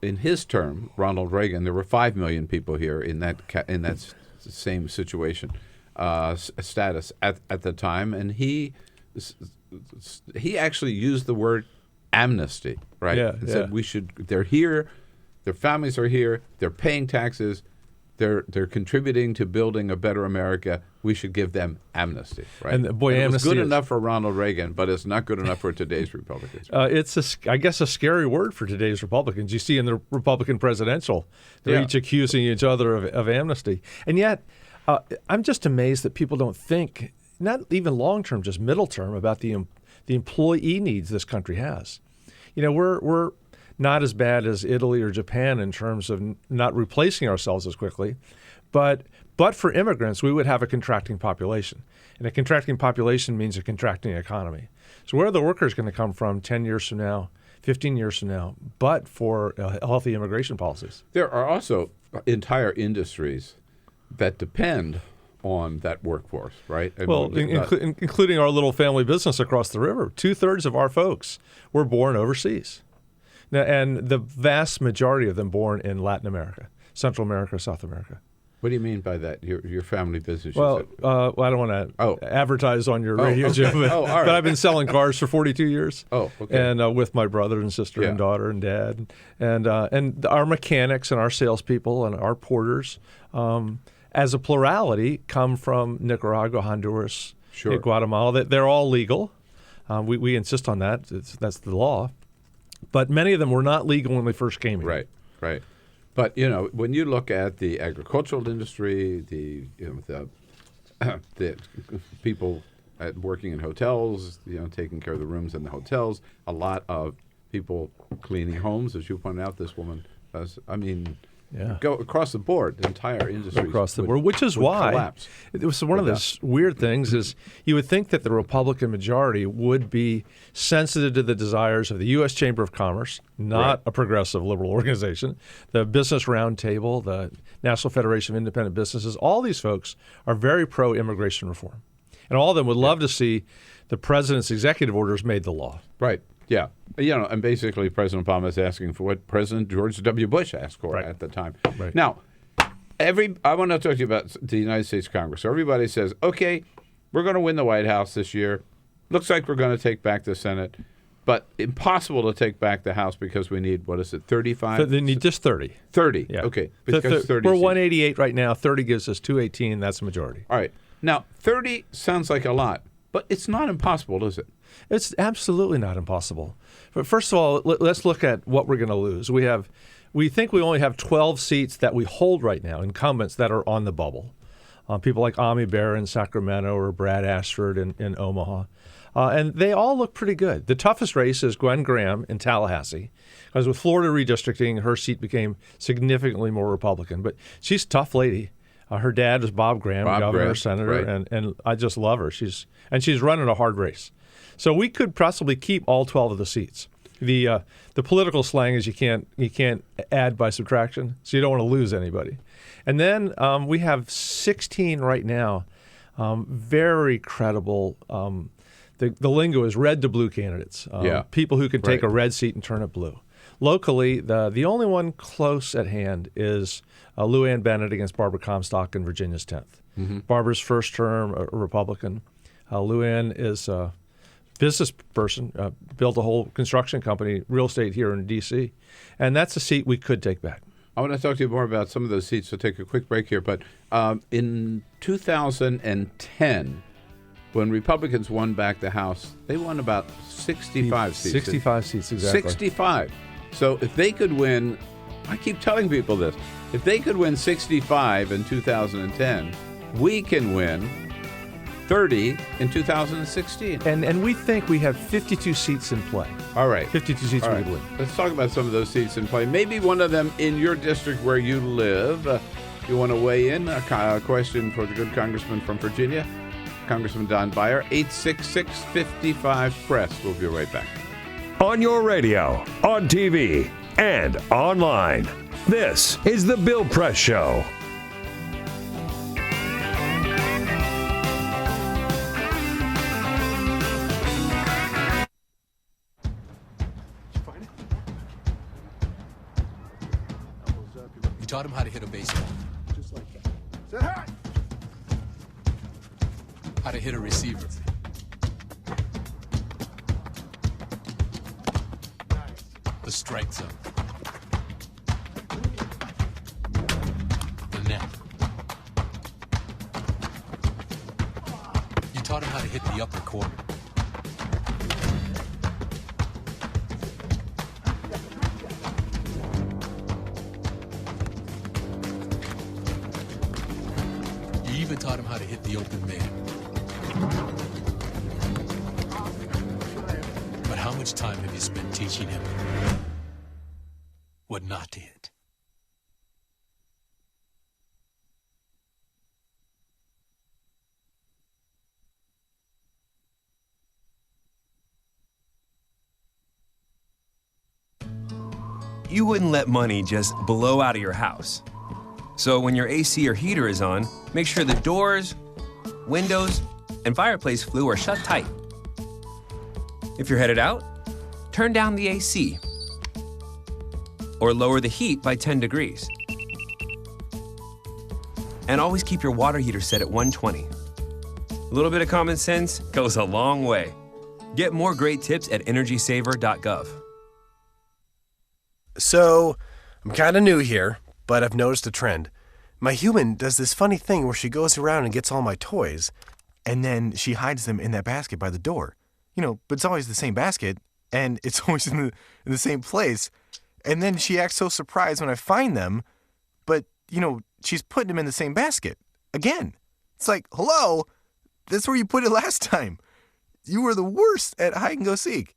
S2: in his term, Ronald Reagan, there were 5 million people here in that same situation, status at the time, and he actually used the word amnesty, right?
S12: Yeah,
S2: and said they're here, their families are here, they're paying taxes, they're contributing to building a better America. We should give them amnesty, right?
S12: And boy,
S2: it was
S12: amnesty
S2: good
S12: is
S2: enough for Ronald Reagan, but it's not good enough for today's Republicans.
S12: It's I guess a scary word for today's Republicans. You see in the Republican presidential, they're each accusing each other of amnesty, and yet I'm just amazed that people don't think, not even long term, just middle term, about the employee needs this country has. You know, we're not as bad as Italy or Japan in terms of not replacing ourselves as quickly, but for immigrants, we would have a contracting population. And a contracting population means a contracting economy. So where are the workers going to come from 10 years from now, 15 years from now, but for healthy immigration policies?
S2: There are also entire industries that depend on that workforce, right?
S12: Including our little family business across the river. 2/3 of our folks were born overseas. Now, and the vast majority of them born in Latin America, Central America, South America.
S2: What do you mean by that? Your family business?
S12: Well, I don't want to advertise on your radio, Jim, but I've been selling cars for 42 years.
S2: Oh, okay.
S12: And with my brother and sister and daughter and dad, and our mechanics and our salespeople and our porters, as a plurality, come from Nicaragua, Honduras, Guatemala. They're all legal. We insist on that. That's the law. But many of them were not legal when they first came here.
S2: Right. But when you look at the agricultural industry, the people working in hotels, taking care of the rooms in the hotels, a lot of people cleaning homes, as you pointed out, this woman does. I mean, go across the board, the entire industry
S12: across the board, which is why
S2: collapse.
S12: It was one of the weird things is you would think that the Republican majority would be sensitive to the desires of the U.S. Chamber of Commerce, not a progressive liberal organization, the Business Roundtable, the National Federation of Independent Businesses. All these folks are very pro-immigration reform, and all of them would love to see the president's executive orders made the law.
S2: Right. Yeah. And basically President Obama is asking for what President George W. Bush asked for at the time.
S12: Right.
S2: Now, I want to talk to you about the United States Congress. So everybody says, okay, we're going to win the White House this year. Looks like we're going to take back the Senate, but impossible to take back the House because we need, 35?
S12: They need just 30.
S2: 30.
S12: Yeah.
S2: Okay.
S12: Because
S2: 30
S12: we're
S2: seats.
S12: 188 right now. 30 gives us 218. That's the majority.
S2: All right. Now, 30 sounds like a lot, but it's not impossible, is it?
S12: It's absolutely not impossible. But first of all, let's look at what we're going to lose. We think we only have 12 seats that we hold right now, incumbents that are on the bubble. People like Ami Bera in Sacramento or Brad Ashford in Omaha. And they all look pretty good. The toughest race is Gwen Graham in Tallahassee, because with Florida redistricting, her seat became significantly more Republican. But she's a tough lady. Her dad is Bob Graham, governor, senator, and I just love her. She's running a hard race. So we could possibly keep all 12 of the seats. The political slang is you can't add by subtraction, so you don't want to lose anybody. And then we have 16 right now, very credible. The lingo is red to blue candidates. People who can take a red seat and turn it blue. Locally, the only one close at hand is Lou Ann Bennett against Barbara Comstock in Virginia's 10th.
S2: Mm-hmm.
S12: Barbara's first term, a Republican. Lou Ann is a business person, built a whole construction company, real estate here in D.C., and that's a seat we could take back.
S2: I want to talk to you more about some of those seats, so take a quick break here. But in 2010, when Republicans won back the House, they won about 65 seats.
S12: 65 seats, exactly.
S2: 65. So if they could win, I keep telling people this, if they could win 65 in 2010, we can win 30 in 2016.
S12: And we think we have 52 seats in play.
S2: All right.
S12: 52 seats we believe.
S2: Let's talk about some of those seats in play. Maybe one of them in your district where you live. You want to weigh in? A question for the good congressman from Virginia, Congressman Don Beyer, 866-55-PRESS. We'll be right back.
S13: On your radio, on TV, and online. This is The Bill Press Show.
S1: You taught him how to hit a baseball.
S9: Just like that. Say hi.
S1: How to hit a receiver. The strike zone. The net. You taught him how to hit the upper corner. You even taught him how to hit the open man. But how much time have you spent teaching him what not to hit?
S7: You wouldn't let money just blow out of your house. So when your AC or heater is on, make sure the doors, windows, and fireplace flue are shut tight. If you're headed out, turn down the AC or lower the heat by 10 degrees. And always keep your water heater set at 120. A little bit of common sense goes a long way. Get more great tips at energysaver.gov.
S8: So, I'm kind of new here, but I've noticed a trend. My human does this funny thing where she goes around and gets all my toys, and then she hides them in that basket by the door. But it's always the same basket, and it's always in the same place. And then she acts so surprised when I find them, but, she's putting them in the same basket. Again. It's like, hello, that's where you put it last time. You were the worst at hide and go seek.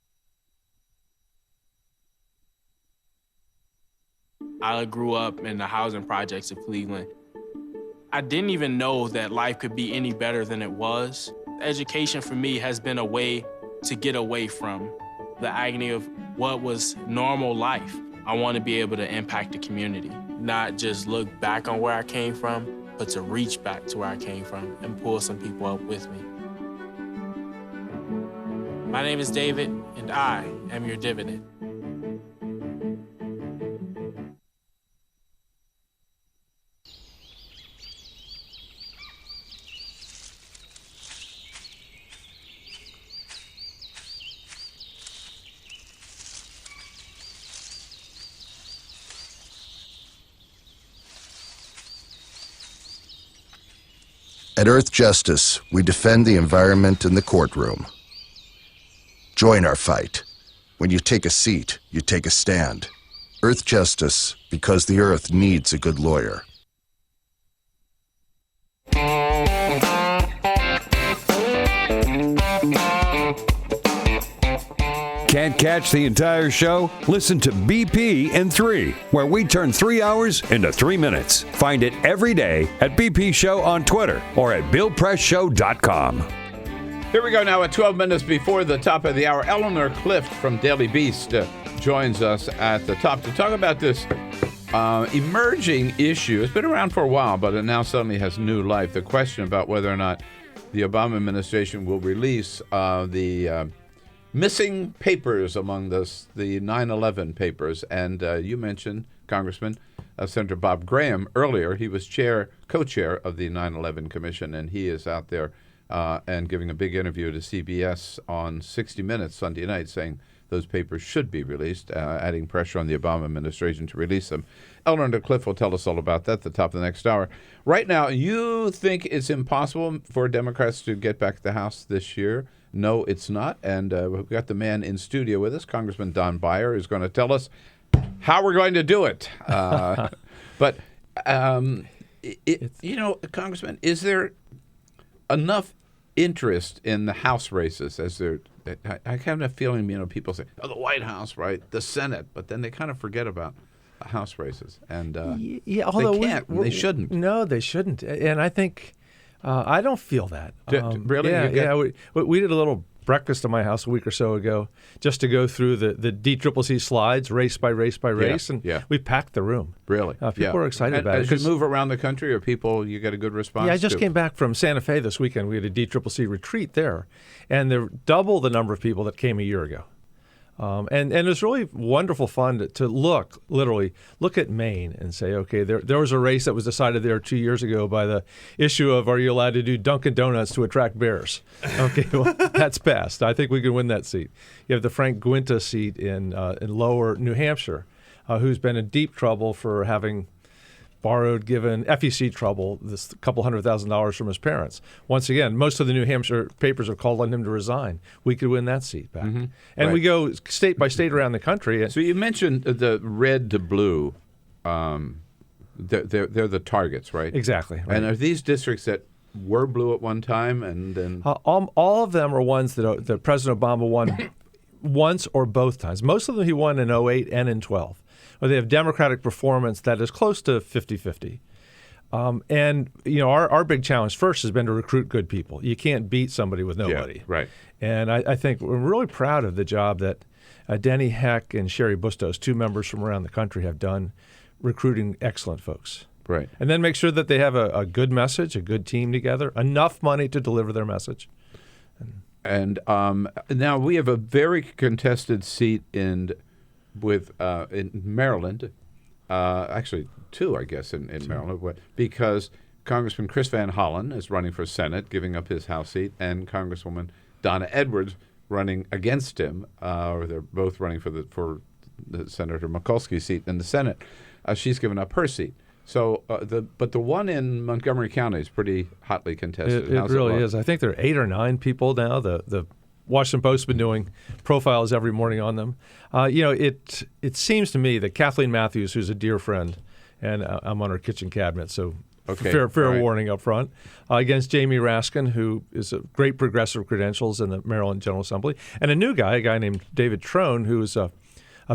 S10: I grew up in the housing projects of Cleveland. I didn't even know that life could be any better than it was. Education for me has been a way to get away from the agony of what was normal life. I want to be able to impact the community, not just look back on where I came from, but to reach back to where I came from and pull some people up with me. My name is David, and I am your dividend.
S9: At Earth Justice, we defend the environment in the courtroom. Join our fight. When you take a seat, you take a stand. Earth Justice, because the Earth needs a good lawyer.
S13: Can't catch the entire show? Listen to BP in 3, where we turn 3 hours into 3 minutes. Find it every day at BP Show on Twitter or at BillPressShow.com.
S2: Here we go now at 12 minutes before the top of the hour. Eleanor Clift from Daily Beast joins us at the top to talk about this emerging issue. It's been around for a while, but it now suddenly has new life. The question about whether or not the Obama administration will release the missing papers among the 9/11 papers. And you mentioned, Congressman, Senator Bob Graham earlier. He was co-chair of the 9/11 Commission, and he is out there and giving a big interview to CBS on 60 Minutes Sunday night saying those papers should be released, adding pressure on the Obama administration to release them. Eleanor Clift will tell us all about that at the top of the next hour. Right now, you think it's impossible for Democrats to get back to the House this year? No, it's not. And we've got the man in studio with us, Congressman Don Beyer, who's going to tell us how we're going to do it. But, Congressman, is there enough interest in the House races as they're. I have a feeling, people say, "Oh, the White House, right? The Senate," but then they kind of forget about the House races, and
S12: although
S2: they can't. They shouldn't.
S12: No, they shouldn't. And I think I don't feel that.
S2: Really?
S12: Yeah. We did a little breakfast at my house a week or so ago just to go through the DCCC slides, race by race by race, and we packed the room.
S2: Really?
S12: People were excited about it.
S2: As you move around the country, or you get a good response?
S12: Yeah, I just came back from Santa Fe this weekend. We had a DCCC retreat there, and there double the number of people that came a year ago. And it was really wonderful fun to literally look at Maine and say, okay, there was a race that was decided there 2 years ago by the issue of, are you allowed to do Dunkin' Donuts to attract bears? Okay, well, that's passed. I think we can win that seat. You have the Frank Guinta seat in lower New Hampshire, who's been in deep trouble for having given FEC trouble, this couple $100,000 from his parents. Once again, most of the New Hampshire papers have called on him to resign. We could win that seat back. Mm-hmm. And we go state by state around the country.
S2: So you mentioned the red to blue. They're the targets, right?
S12: Exactly. Right.
S2: And are these districts that were blue at one time? And then
S12: all of them are ones that President Obama won once or both times. Most of them he won in 2008 and in 2012. Or they have Democratic performance that is close to 50-50. And, our big challenge first has been to recruit good people. You can't beat somebody with nobody.
S2: Yeah, right.
S12: And I think we're really proud of the job that Denny Heck and Sherry Bustos, two members from around the country, have done recruiting excellent folks.
S2: Right.
S12: And then make sure that they have a good message, a good team together, enough money to deliver their message.
S2: And now we have a very contested seat in Maryland, actually two, I guess, in Maryland, because Congressman Chris Van Hollen is running for Senate, giving up his House seat, and Congresswoman Donna Edwards running against him, or they're both running for the Senator Mikulski's seat in the Senate. She's given up her seat. So, but the one in Montgomery County is pretty hotly contested.
S12: It really is. I think there are 8 or 9 people now. The Washington Post has been doing profiles every morning on them. It seems to me that Kathleen Matthews, who's a dear friend, and I'm on her kitchen cabinet, so fair warning up front, against Jamie Raskin, who is a great progressive credentials in the Maryland General Assembly, and a guy named David Trone, who is a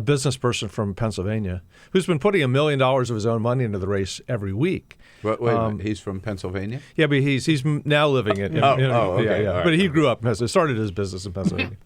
S12: business person from Pennsylvania, who's been putting $1 million of his own money into the race every week.
S2: Wait a minute, he's from Pennsylvania?
S12: Yeah, but he's now living in
S2: okay.
S12: Yeah. But he grew up in Pennsylvania, started his business in Pennsylvania.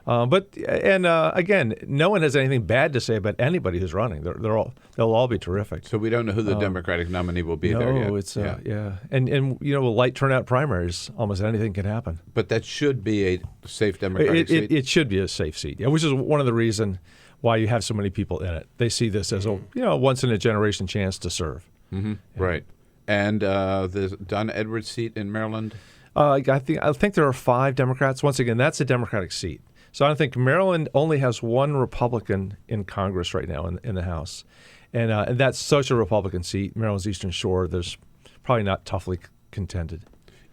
S12: Again, no one has anything bad to say about anybody who's running. They'll all be terrific.
S2: So we don't know who the Democratic nominee will be there yet.
S12: No, it's and light turnout primaries, almost anything can happen.
S2: But that should be a safe Democratic seat.
S12: It should be a safe seat, which is one of the reasons why you have so many people in it. They see this as a once in a generation chance to serve.
S2: Mm-hmm. Right. And the Donna Edwards seat in Maryland?
S12: I think there are 5 Democrats. Once again, that's a Democratic seat. So I think Maryland only has 1 Republican in Congress right now in the House. And that's such a Republican seat, Maryland's Eastern Shore. There's probably not toughly contended.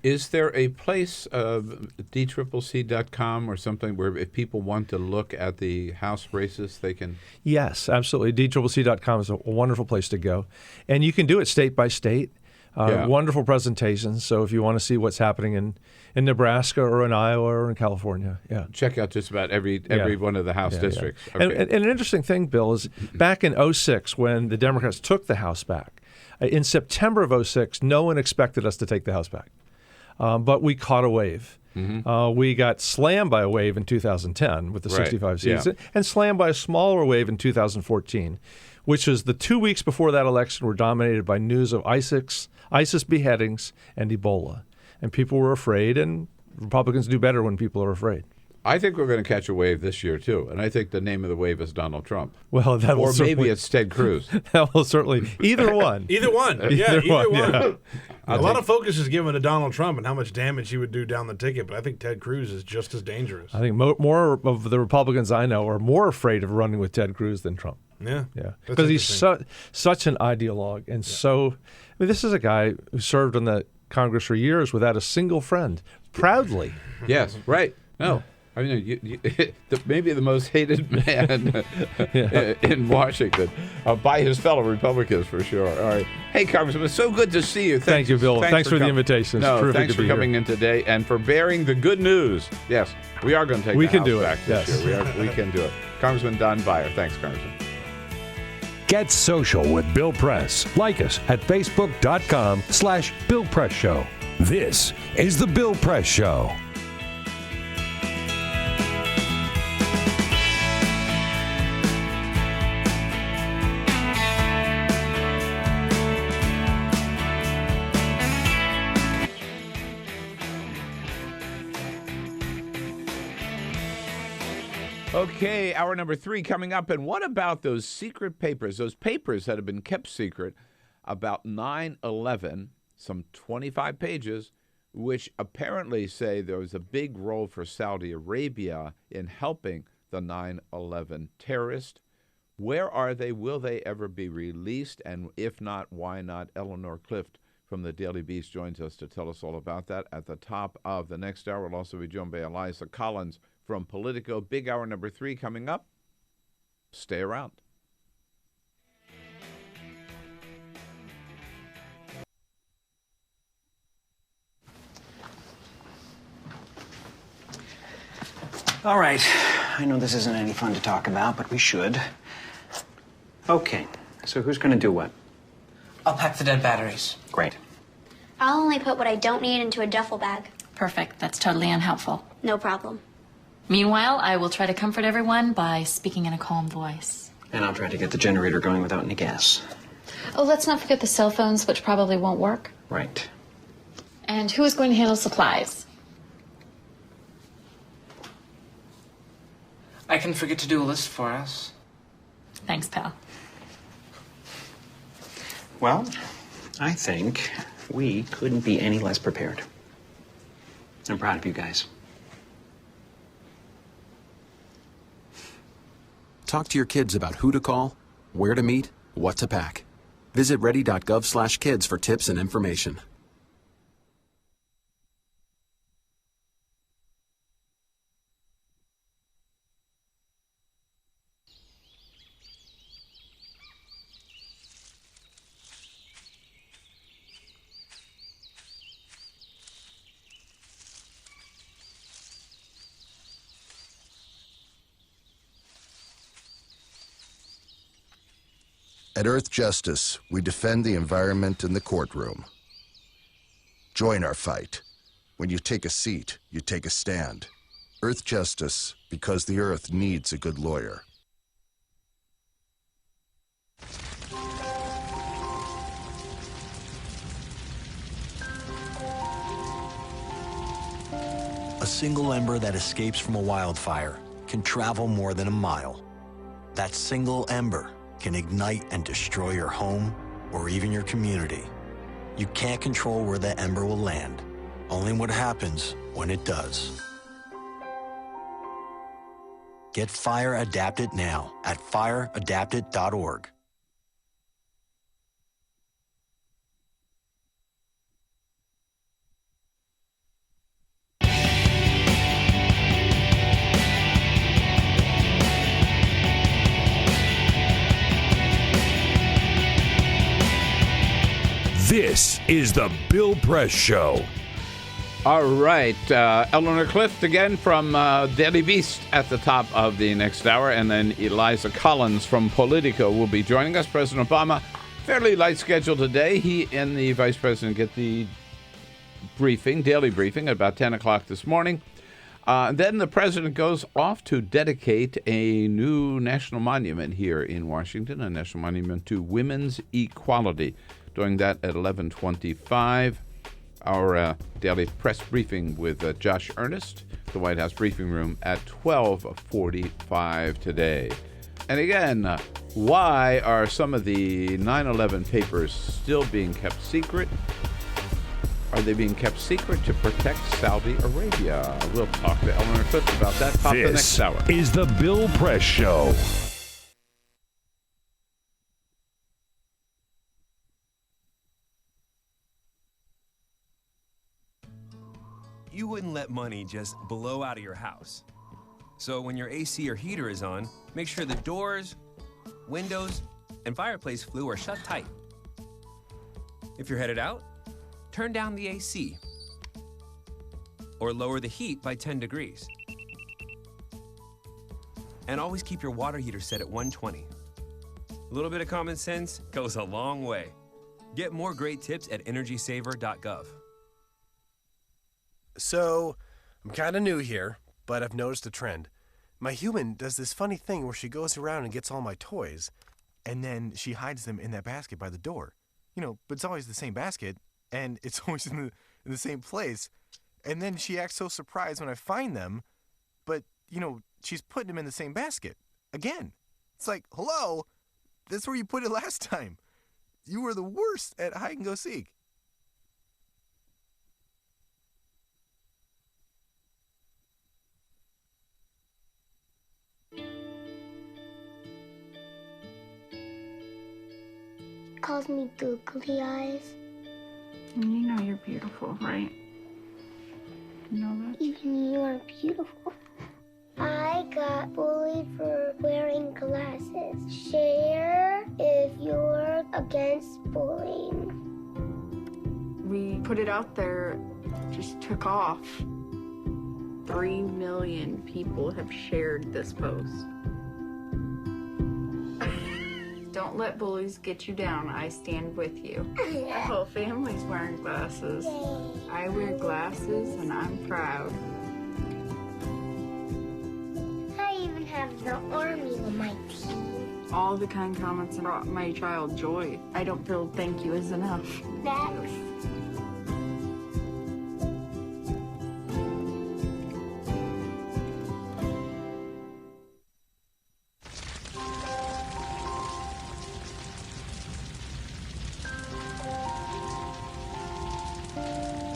S2: Is there a place, DCCC.com or something, where if people want to look at the House races, they can?
S12: Yes, absolutely. DCCC.com is a wonderful place to go. And you can do it state by state. Wonderful presentations. So if you want to see what's happening in Nebraska or in Iowa or in California,
S2: check out just about every one of the House districts.
S12: Okay. And an interesting thing, Bill, is back in 2006 when the Democrats took the House back, in September of 2006, no one expected us to take the House back. But we caught a wave. Mm-hmm. We got slammed by a wave in 2010 with the 65 seats, and slammed by a smaller wave in 2014, which was the 2 weeks before that election were dominated by news of ISIS beheadings and Ebola. And people were afraid, and Republicans do better when people are afraid.
S2: I think we're going to catch a wave this year, too. And I think the name of the wave is Donald Trump.
S12: Well, that will
S2: maybe it's Ted Cruz.
S12: That will certainly. Either one.
S11: Either one. Yeah, either one.
S12: Yeah.
S11: A lot of focus is given to Donald Trump and how much damage he would do down the ticket, but I think Ted Cruz is just as dangerous.
S12: I think more of the Republicans I know are more afraid of running with Ted Cruz than Trump.
S11: Yeah.
S12: Because he's such an ideologue. And this is a guy who served in the Congress for years without a single friend, proudly.
S2: Yes, right. No. I mean, maybe the most hated man in Washington by his fellow Republicans, for sure. All right. Hey, Congressman, it's so good to see you.
S12: Thank you, Bill. Thanks for the invitation. It's terrific
S2: thanks
S12: to be
S2: for coming in today and for bearing the good news. Yes, we are going to take the House back this year. We can do it. Congressman Don Beyer. Thanks, Congressman.
S13: Get social with Bill Press. Like us at facebook.com/Bill Press Show. This is The Bill Press Show.
S2: Okay, hour number 3 coming up. And what about those secret papers, those papers that have been kept secret about 9/11, some 25 pages, which apparently say there was a big role for Saudi Arabia in helping the 9/11 terrorists? Where are they? Will they ever be released? And if not, why not? Eleanor Clift from the Daily Beast joins us to tell us all about that at the top of the next hour. We'll also be joined by Eliza Collins from Politico. Big hour number 3 coming up. Stay around.
S15: All right. I know this isn't any fun to talk about, but we should. Okay. So who's going to do what?
S19: I'll pack the dead batteries.
S15: Great.
S3: I'll only put what I don't need into a duffel bag.
S20: Perfect. That's totally unhelpful.
S3: No problem.
S20: Meanwhile, I will try to comfort everyone by speaking in a calm voice.
S15: And I'll try to get the generator going without any gas.
S20: Oh, let's not forget the cell phones, which probably won't work.
S15: Right.
S20: And who is going to handle supplies?
S19: I can forget to do a list for us.
S20: Thanks, pal.
S15: Well, I think we couldn't be any less prepared. I'm proud of you guys.
S23: Talk to your kids about who to call, where to meet, what to pack. Visit ready.gov/kids for tips and information.
S9: At Earth Justice, we defend the environment in the courtroom. Join our fight. When you take a seat, you take a stand. Earth Justice, because the Earth needs a good lawyer.
S17: A single ember that escapes from a wildfire can travel more than a mile. That single ember can ignite and destroy your home or even your community. You can't control where the ember will land, only what happens when it does. Get Fire Adapted now at fireadapted.org.
S13: This is the Bill Press Show.
S2: All right. Eleanor Clift again from Daily Beast at the top of the next hour. And then Eliza Collins from Politico will be joining us. President Obama, fairly light schedule today. He and the Vice President get the daily briefing at about 10 o'clock this morning. Then the President goes off to dedicate a new national monument here in Washington, a national monument to women's equality. Doing that at 11:25. Our daily press briefing with Josh Earnest, the White House briefing room at 12:45 today. And again, why are some of the 9/11 papers still being kept secret? Are they being kept secret to protect Saudi Arabia? We'll talk to Eleanor Clift about that top of the next hour.
S13: This is the Bill Press Show.
S7: You wouldn't let money just blow out of your house. So when your AC or heater is on, make sure the doors, windows, and fireplace flue are shut tight. If you're headed out, turn down the AC or lower the heat by 10 degrees. And always keep your water heater set at 120. A little bit of common sense goes a long way. Get more great tips at energysaver.gov.
S8: So, I'm kind of new here, but I've noticed a trend. My human does this funny thing where she goes around and gets all my toys, and then she hides them in that basket by the door. You know, but it's always the same basket, and it's always in the same place. And then she acts so surprised when I find them, but, you know, she's putting them in the same basket. Again. It's like, hello, that's where you put it last time. You were the worst at hide and go seek.
S3: Calls me googly eyes.
S4: And you know you're beautiful, right? You know that?
S3: Even you are beautiful. I got bullied for wearing glasses. Share if you're against bullying.
S4: We put it out there, just took off. 3 million people have shared this post. Don't let bullies get you down. I stand with you. The whole family's wearing glasses. I wear glasses and I'm proud.
S3: I even have the army on my team.
S4: All the kind comments brought my child joy. I don't feel thank you is enough.
S3: That's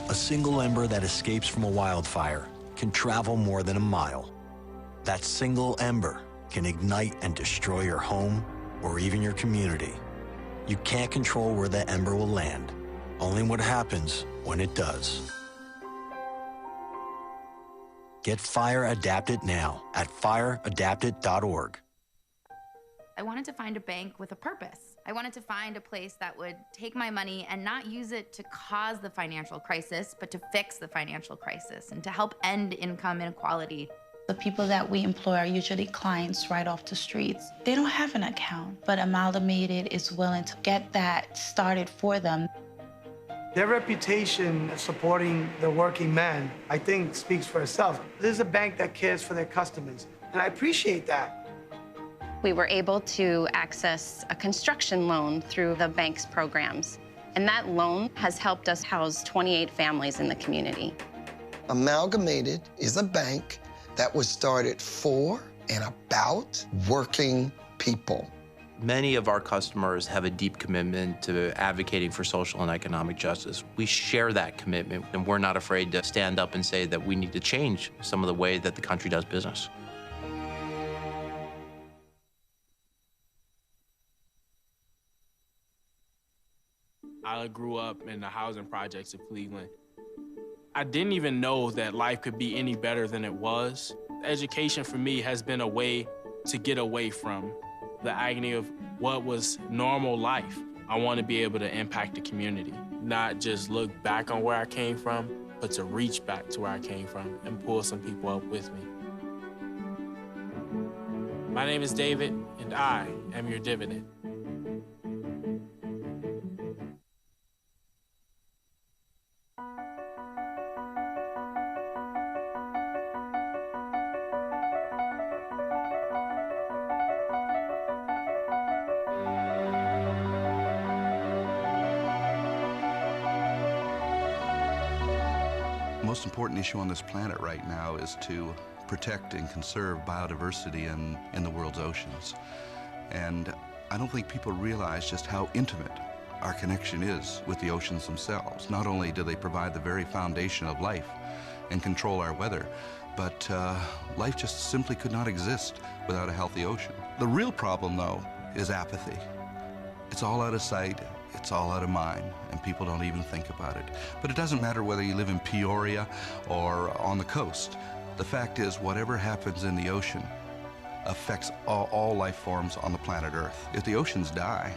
S17: A single ember that escapes from a wildfire can travel more than a mile. That single ember can ignite and destroy your home or even your community. You can't control where that ember will land, only what happens when it does. Get Fire Adapted now at fireadapted.org.
S6: I wanted to find a bank with a purpose. I wanted to find a place that would take my money and not use it to cause the financial crisis, but to fix the financial crisis and to help end income inequality.
S16: The people that we employ are usually clients right off the streets. They don't have an account, but Amalgamated is willing to get that started for them.
S18: Their reputation of supporting the working man, I think, speaks for itself. This is a bank that cares for their customers, and I appreciate that.
S24: We were able to access a construction loan through the bank's programs, and that loan has helped us house 28 families in the community.
S25: Amalgamated is a bank that was started for and about working people.
S27: Many of our customers have a deep commitment to advocating for social and economic justice. We share that commitment, and we're not afraid to stand up and say that we need to change some of the way that the country does business.
S10: I grew up in the housing projects of Cleveland. I didn't even know that life could be any better than it was. Education for me has been a way to get away from the agony of what was normal life. I want to be able to impact the community, not just look back on where I came from, but to reach back to where I came from and pull some people up with me. My name is David, and I am your dividend.
S9: The most important issue on this planet right now is to protect and conserve biodiversity in the world's oceans. And I don't think people realize just how intimate our connection is with the oceans themselves. Not only do they provide the very foundation of life and control our weather, but life just simply could not exist without a healthy ocean. The real problem, though, is apathy. It's all out of sight, it's all out of mind, and people don't even think about it. But it doesn't matter whether you live in Peoria or on the coast.
S1: The fact is, whatever happens in the ocean affects all life forms on the planet Earth. If the oceans die,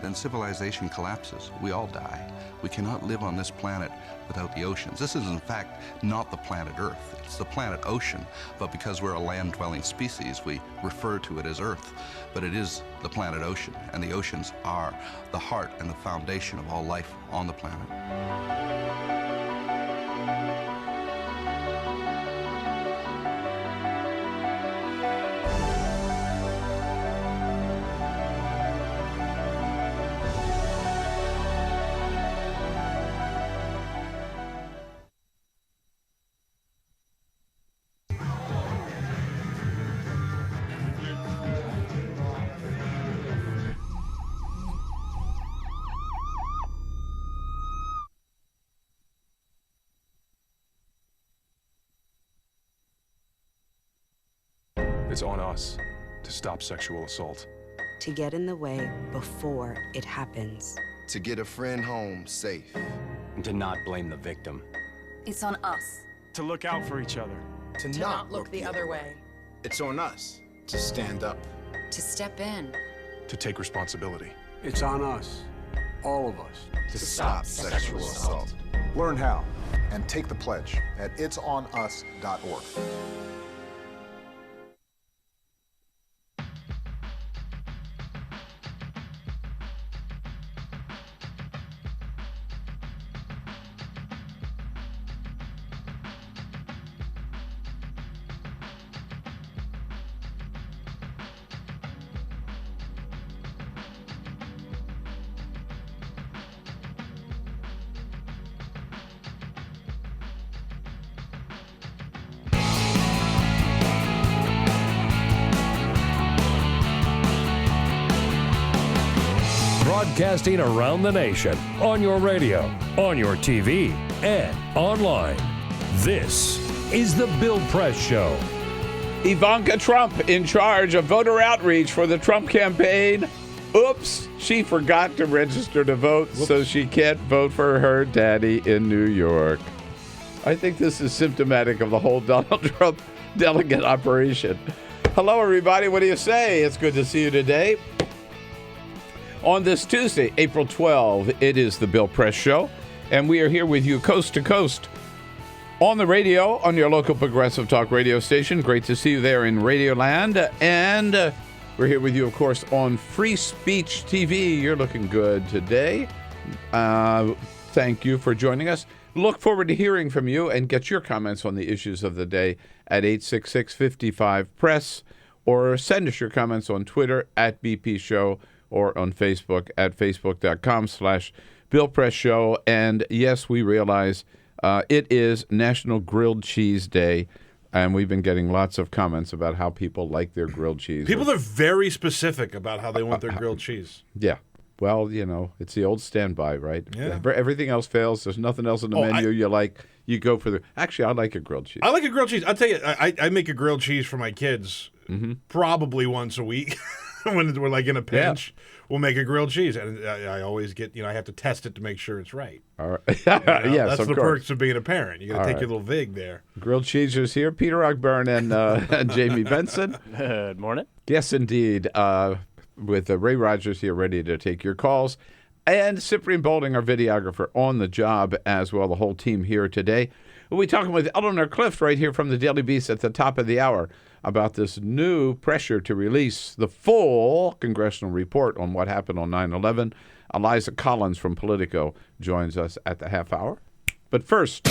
S1: then civilization collapses. We all die. We cannot live on this planet without the oceans. This is, in fact, not the planet Earth. It's the planet ocean, but because we're a land-dwelling species, we refer to it as Earth. But it is the planet ocean, and the oceans are the heart and the foundation of all life on the planet.
S5: It's on us to stop sexual assault.
S11: To get in the way before it happens.
S14: To get a friend home safe.
S23: And to not blame the victim.
S11: It's on us.
S10: To look out for each other.
S14: To
S11: not look the other way.
S14: It's on us to stand up.
S11: To step in.
S5: To take responsibility.
S21: It's on us, all of us,
S14: to stop sexual assault.
S22: Learn how and take the pledge at itsonus.org.
S13: Broadcasting around the nation, on your radio, on your TV, and online. This is The Bill Press Show.
S2: Ivanka Trump in charge of voter outreach for the Trump campaign. Oops, she forgot to register to vote, so she can't vote for her daddy in New York. I think this is symptomatic of the whole Donald Trump delegate operation. Hello, everybody. What do you say? It's good to see you today. On this Tuesday, April 12, it is the Bill Press Show, and we are here with you coast to coast on the radio, on your local progressive talk radio station. Great to see you there in Radioland. And we're here with you, of course, on Free Speech TV. You're looking good today. Thank you for joining us. Look forward to hearing from you and get your comments on the issues of the day at 866-55-PRESS, or send us your comments on Twitter at BP Show, or on Facebook at facebook.com/Bill Press Show. And yes, we realize it is National Grilled Cheese Day, and we've been getting lots of comments about how people like their grilled cheese.
S12: People are very specific about how they want their grilled cheese.
S2: Yeah. Well, you know, it's the old standby, right?
S12: Yeah.
S2: Everything else fails. There's nothing else on the menu you like. You go for the... Actually, I like a grilled cheese.
S12: I like a grilled cheese. I'll tell you, I make a grilled cheese for my kids probably once a week. When we're like in a pinch, we'll make a grilled cheese, and I always get, I have to test it to make sure it's right.
S2: All right.
S12: Yes, that's the perks of being a parent. You got to take your little vig there.
S2: Grilled cheesers here, Peter Ogburn and Jamie Benson.
S26: Good morning.
S2: Yes, indeed. With Ray Rogers here, ready to take your calls, and Cyprian Bolding, our videographer, on the job as well. The whole team here today. We'll be talking with Eleanor Clift right here from the Daily Beast at the top of the hour about this new pressure to release the full congressional report on what happened on 9/11. Eliza Collins from Politico joins us at the half hour. But first,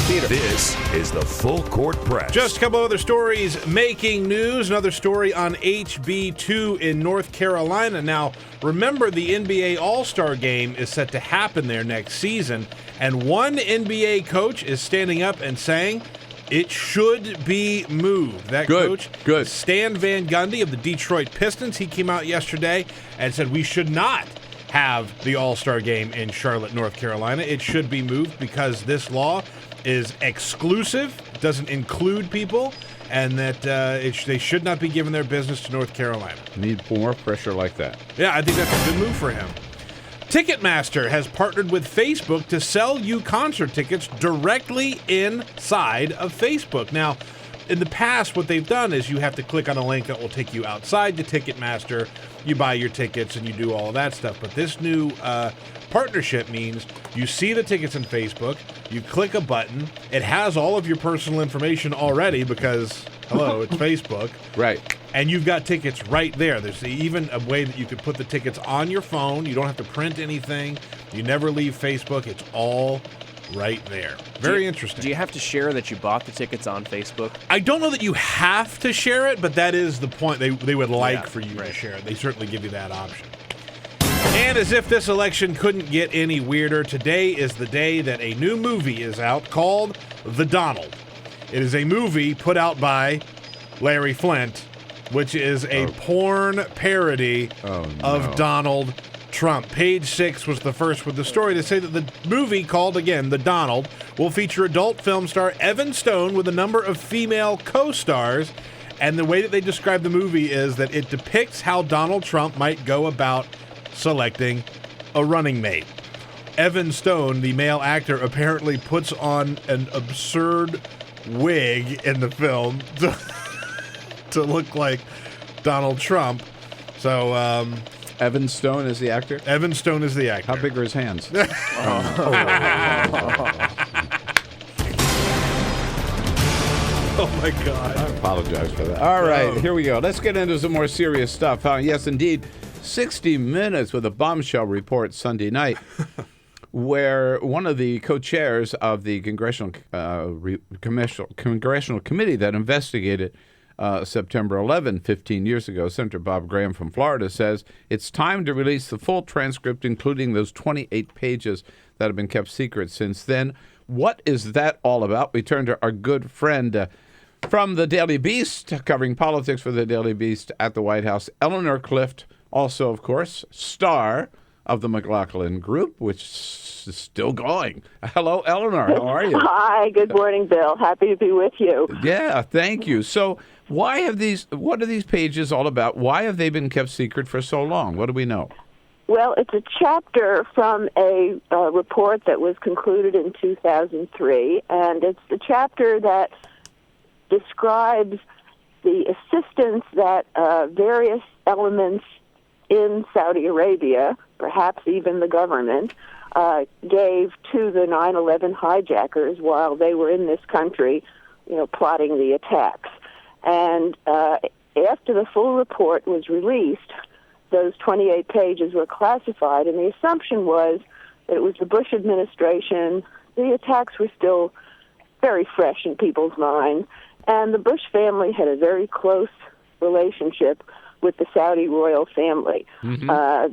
S2: Peter.
S13: This is the Full Court Press.
S12: Just a couple other stories making news. Another story on HB2 in North Carolina. Now, remember, the NBA All-Star Game is set to happen there next season, and one NBA coach is standing up and saying it should be moved. That coach, Stan Van Gundy of the Detroit Pistons, he came out yesterday and said we should not have the All-Star Game in Charlotte, North Carolina. It should be moved because this law is exclusive, doesn't include people, and that they should not be giving their business to North Carolina.
S2: Need more pressure like that.
S12: Yeah, I think that's a good move for him.
S4: Ticketmaster has partnered with Facebook to sell you concert tickets directly inside of Facebook. Now, in the past, what they've done is you have to click on a link that will take you outside the Ticketmaster. You buy your tickets and you do all of that stuff. But this new partnership means you see the tickets on Facebook, you click a button, it has all of your personal information already because, hello, it's Facebook.
S2: Right.
S4: And you've got tickets right there. There's even a way that you could put the tickets on your phone. You don't have to print anything. You never leave Facebook. It's all right there. Very interesting.
S7: Do you have to share that you bought the tickets on Facebook?
S4: I don't know that you have to share it, but that is the point. They would like for you to share it. They certainly give you that option. And as if this election couldn't get any weirder, today is the day that a new movie is out called The Donald. It is a movie put out by Larry Flint, which is a porn parody of Donald Trump. Page 6 was the first with the story to say that the movie, called again The Donald, will feature adult film star Evan Stone with a number of female co-stars. And the way that they describe the movie is that it depicts how Donald Trump might go about selecting a running mate. Evan Stone, the male actor, apparently puts on an absurd wig in the film to look like Donald Trump. So,
S2: Evan Stone is the actor?
S4: Evan Stone is the actor.
S2: How big are his hands?
S4: Oh, my God.
S2: I apologize for that. All right, here we go. Let's get into some more serious stuff. Yes, indeed, 60 Minutes with a bombshell report Sunday night where one of the co-chairs of the Congressional Committee that investigated September 11, 15 years ago, Senator Bob Graham from Florida says it's time to release the full transcript, including those 28 pages that have been kept secret since then. What is that all about? We turn to our good friend from the Daily Beast, covering politics for the Daily Beast at the White House, Eleanor Clift, also, of course, star of the McLaughlin Group, which is still going. Hello, Eleanor. How are you?
S8: Hi. Good morning, Bill. Happy to be with you.
S2: Yeah, thank you. So what are these pages all about? Why have they been kept secret for so long? What do we know?
S8: Well, it's a chapter from a report that was concluded in 2003, and it's the chapter that describes the assistance that various elements in Saudi Arabia, perhaps even the government, gave to the 9/11 hijackers while they were in this country, plotting the attacks. And after the full report was released, those 28 pages were classified, and the assumption was that it was the Bush administration. The attacks were still very fresh in people's minds, and the Bush family had a very close relationship with the Saudi royal family. Mm-hmm.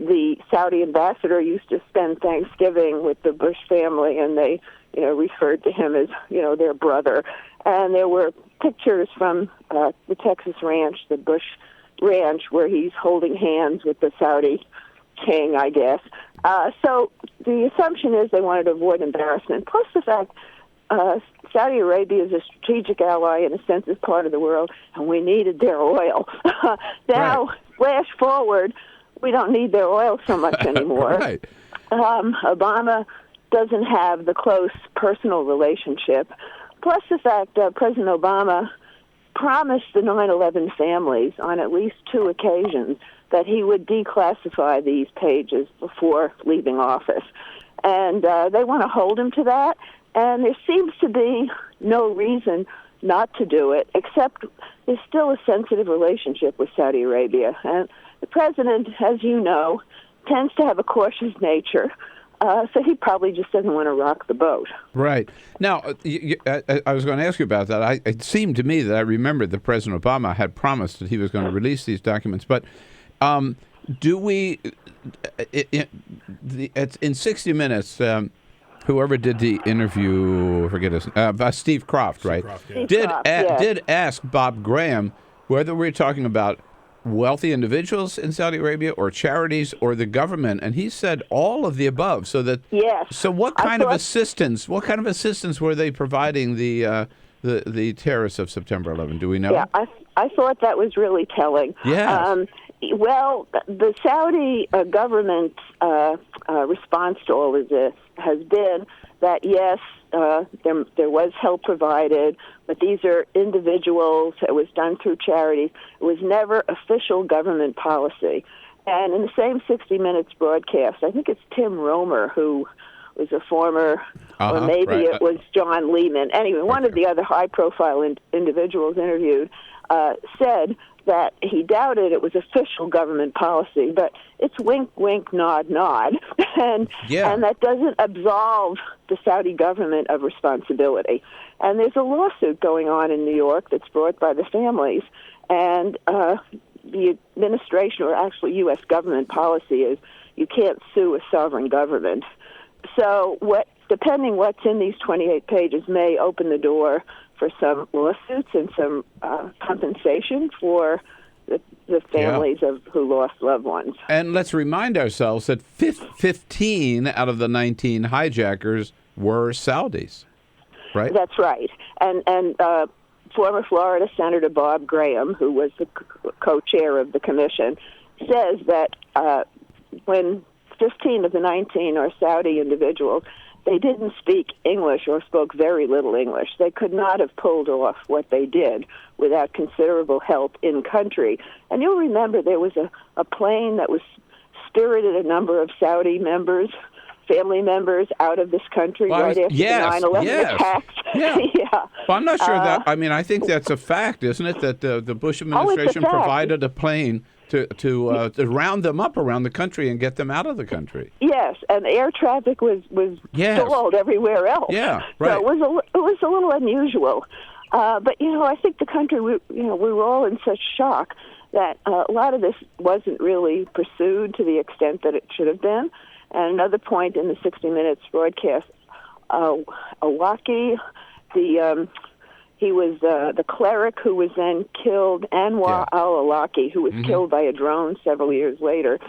S8: The Saudi ambassador used to spend Thanksgiving with the Bush family, and they, referred to him as, their brother. And there were pictures from the Texas ranch, the Bush ranch, where he's holding hands with the Saudi king, I guess. So the assumption is they wanted to avoid embarrassment. Plus the fact Saudi Arabia is a strategic ally, in a sense, as part of the world, and we needed their oil. Now, flash forward, we don't need their oil so much anymore.
S2: Right.
S8: Obama doesn't have the close personal relationship. Plus the fact President Obama promised the 9/11 families on at least 2 occasions that he would declassify these pages before leaving office. And they want to hold him to that. And there seems to be no reason not to do it, except there's still a sensitive relationship with Saudi Arabia. And the president, as you know, tends to have a cautious nature, so he probably just doesn't want to rock the boat.
S2: Right. Now, I was going to ask you about that. It seemed to me that I remembered that President Obama had promised that he was going to release these documents, but do we, in 60 Minutes, whoever did the interview, forget his, Steve Kroft, right? Did ask Bob Graham whether we're talking about wealthy individuals in Saudi Arabia or charities or the government, and he said all of the above. So that So what kind of assistance? What kind of assistance were they providing the terrorists of September 11? Do we know?
S8: Yeah, I thought that was really telling.
S2: Yeah.
S8: Well, the Saudi government response to all of this has been that, yes, there was help provided, but these are individuals. It was done through charities. It was never official government policy. And in the same 60 Minutes broadcast, I think it's Tim Romer, who was a former, or maybe it was John Lehman. Anyway, one of the other high-profile individuals interviewed said that he doubted it was official government policy, but it's wink, wink, nod, nod, and that doesn't absolve the Saudi government of responsibility. And there's a lawsuit going on in New York that's brought by the families, and the administration, or actually U.S. government policy, is you can't sue a sovereign government. So depending what's in these 28 pages may open the door for some lawsuits and some compensation for the families of who lost loved ones.
S2: And let's remind ourselves that 15 out of the 19 hijackers were Saudis, right?
S8: That's right. And former Florida Senator Bob Graham, who was the co-chair of the commission, says that when 15 of the 19 are Saudi individuals, they didn't speak English or spoke very little English. They could not have pulled off what they did without considerable help in country. And you'll remember there was a plane that was spirited a number of Saudi family members out of this country right after the 9/11 attacks.
S2: Yeah. Well, I'm not sure that. I mean, I think that's a fact, isn't it? That the Bush administration provided a plane to round them up around the country and get them out of the country.
S8: Yes, and air traffic was stalled everywhere else.
S2: Yeah, right.
S8: So it was a little unusual. But I think the country, we were all in such shock that a lot of this wasn't really pursued to the extent that it should have been. And another point in the 60 Minutes broadcast, Awaki, he was the cleric who was then killed, Anwar al-Awlaki, who was killed by a drone several years later.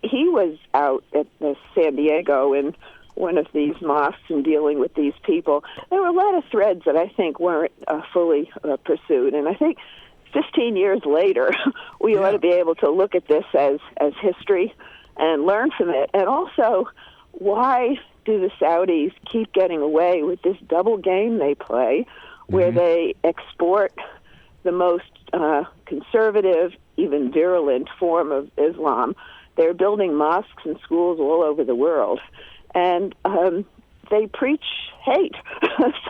S8: He was out at San Diego in one of these mosques and dealing with these people. There were a lot of threads that I think weren't fully pursued. And I think 15 years later, we ought to be able to look at this as history and learn from it. And also, why do the Saudis keep getting away with this double game they play, where they export the most conservative, even virulent form of Islam? They're building mosques and schools all over the world, and they preach hate.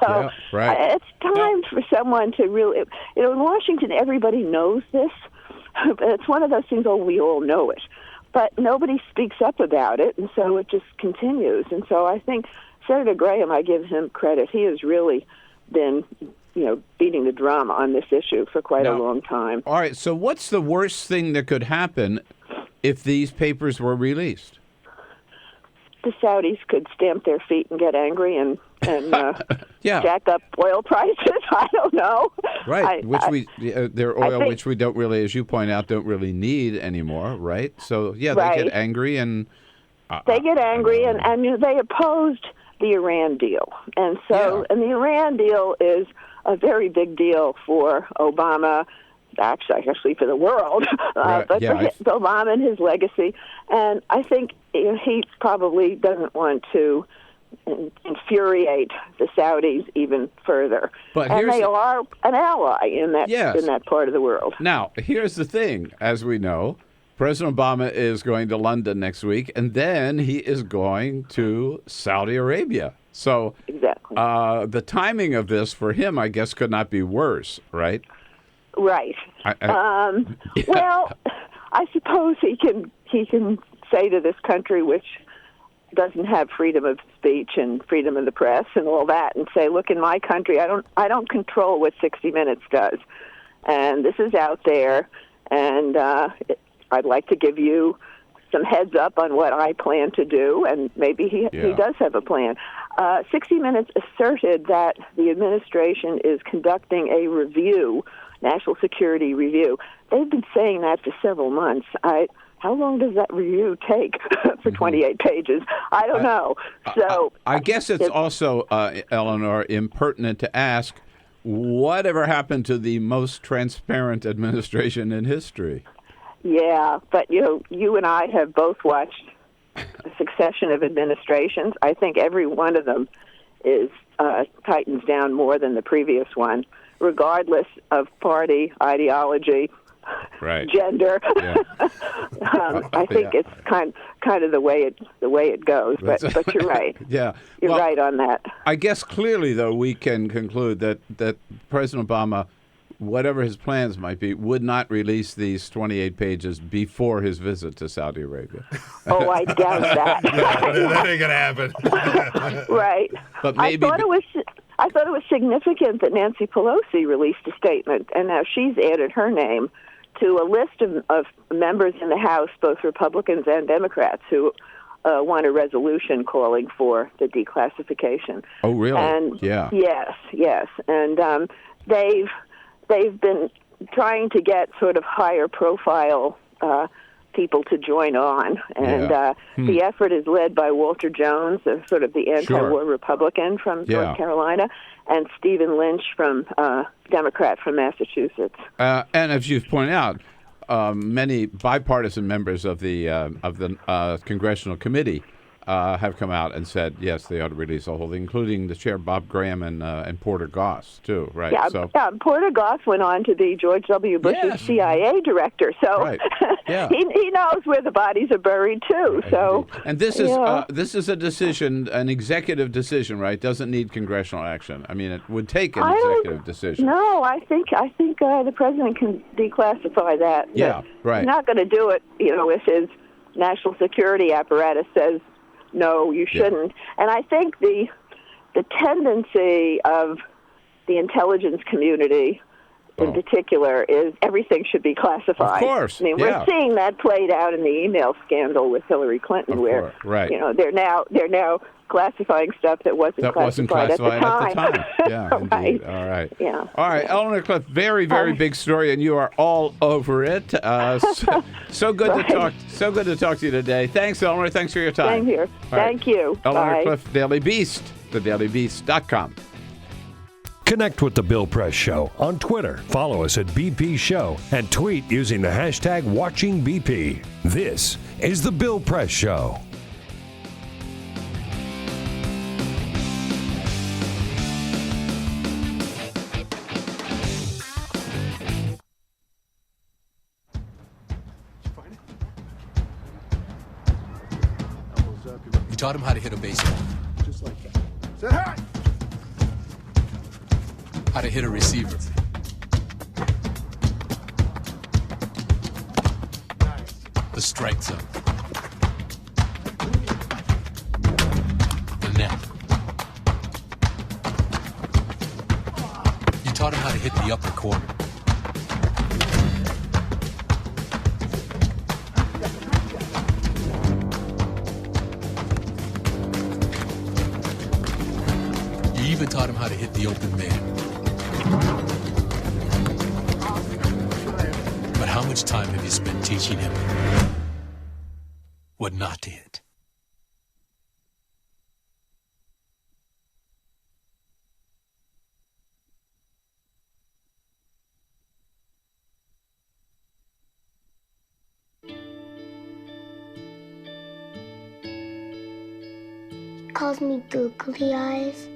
S8: So it's time for someone to really, in Washington, everybody knows this, but it's one of those things, we all know it. But nobody speaks up about it, and so it just continues. And so I think Senator Graham, I give him credit. He has really been, beating the drum on this issue for quite a long time.
S2: All right, so what's the worst thing that could happen if these papers were released?
S8: The Saudis could stamp their feet and get angry and jack up oil prices. I don't know.
S2: Right, their oil, which we don't really, as you point out, don't really need anymore, right? So, they get angry and...
S8: they get angry, and they opposed the Iran deal. And so, and the Iran deal is a very big deal for Obama, actually for the world, but for Obama and his legacy. And I think he probably doesn't want to infuriate the Saudis even further. And they are an ally in that part of the world.
S2: Now, here's the thing. As we know, President Obama is going to London next week, and then he is going to Saudi Arabia. So the timing of this for him, I guess, could not be worse, right?
S8: Right. Well, I suppose he can say to this country, which doesn't have freedom of speech and freedom of the press and all that, and say, look, in my country, I don't control what 60 Minutes does, and this is out there, and I'd like to give you some heads up on what I plan to do, and maybe he does have a plan. 60 Minutes asserted that the administration is conducting a review, national security review. They've been saying that for several months. How long does that review take for 28 pages? I don't know. So
S2: I guess it's also, Eleanor, impertinent to ask, whatever happened to the most transparent administration in history?
S8: Yeah, but you and I have both watched succession of administrations. I think every one of them is tightens down more than the previous one, regardless of party, ideology, gender.
S2: Yeah.
S8: I think it's kind of the way it goes. But you're right.
S2: Yeah,
S8: you're right on that.
S2: I guess clearly, though, we can conclude that President Obama, whatever his plans might be, would not release these 28 pages before his visit to Saudi Arabia.
S8: Oh, I doubt that.
S4: That ain't gonna happen.
S8: Right.
S2: But maybe
S8: I thought it was significant that Nancy Pelosi released a statement, and now she's added her name to a list of members in the House, both Republicans and Democrats, who want a resolution calling for the declassification.
S2: Oh, really?
S8: And
S2: yeah.
S8: Yes. And they've been trying to get sort of higher profile people to join on, and the effort is led by Walter Jones, sort of the anti-war Republican from North Carolina, and Stephen Lynch from Democrat from Massachusetts.
S2: And as you've pointed out, many bipartisan members of the Congressional Committee have come out and said, yes, they ought to release the whole thing, including the chair, Bob Graham, and Porter Goss, too, right?
S8: Yeah, Porter Goss went on to be George W. Bush's CIA director, so he knows where the bodies are buried, too. So,
S2: and this is a decision, an executive decision, right? Doesn't need congressional action. I mean, it would take an executive decision.
S8: No, I think the president can declassify that.
S2: Yeah, right.
S8: He's not going to do it, if his national security apparatus says, no, you shouldn't. And I think the tendency of the intelligence community in particular is everything should be classified.
S2: Of course.
S8: I mean, we're seeing that played out in the email scandal with Hillary Clinton, where they're now classifying stuff that wasn't classified at the time.
S2: Yeah, indeed. All right.
S8: Yeah.
S2: All right, Eleanor Cliff, very, very big story, and you are all over it. So good to talk. So good to talk to you today. Thanks, Eleanor. Thanks for your time.
S8: Same here. Thank you.
S2: Eleanor
S8: Bye.
S2: Cliff, Daily Beast, thedailybeast.com.
S13: Connect with The Bill Press Show on Twitter. Follow us at BP Show and tweet using the hashtag WatchingBP. This is The Bill Press Show.
S3: You taught him how to hit a baseball.
S22: Just like that. Say hi!
S3: How to hit a receiver. The strike zone. The net. You taught him how to hit the upper corner. You even taught him how to hit the open man. But how much time have you spent teaching him what not to hit?
S6: Calls me googly eyes.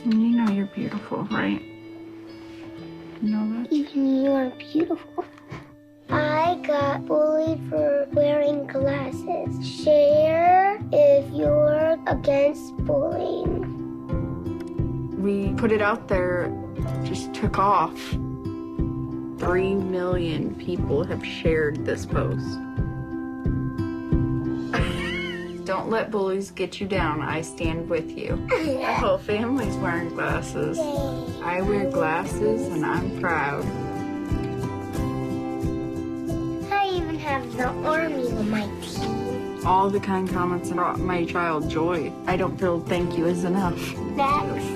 S15: You know you're beautiful, right? You know that?
S6: Even you're beautiful. I got bullied for wearing glasses. Share if you're against bullying.
S15: We put it out there, just took off. 3 million people have shared this post. Don't let bullies get you down. I stand with you. The whole family's wearing glasses. I wear glasses and I'm proud.
S6: I even have the army on my team.
S15: All the kind comments brought my child joy. I don't feel thank you is enough.
S6: Thanks.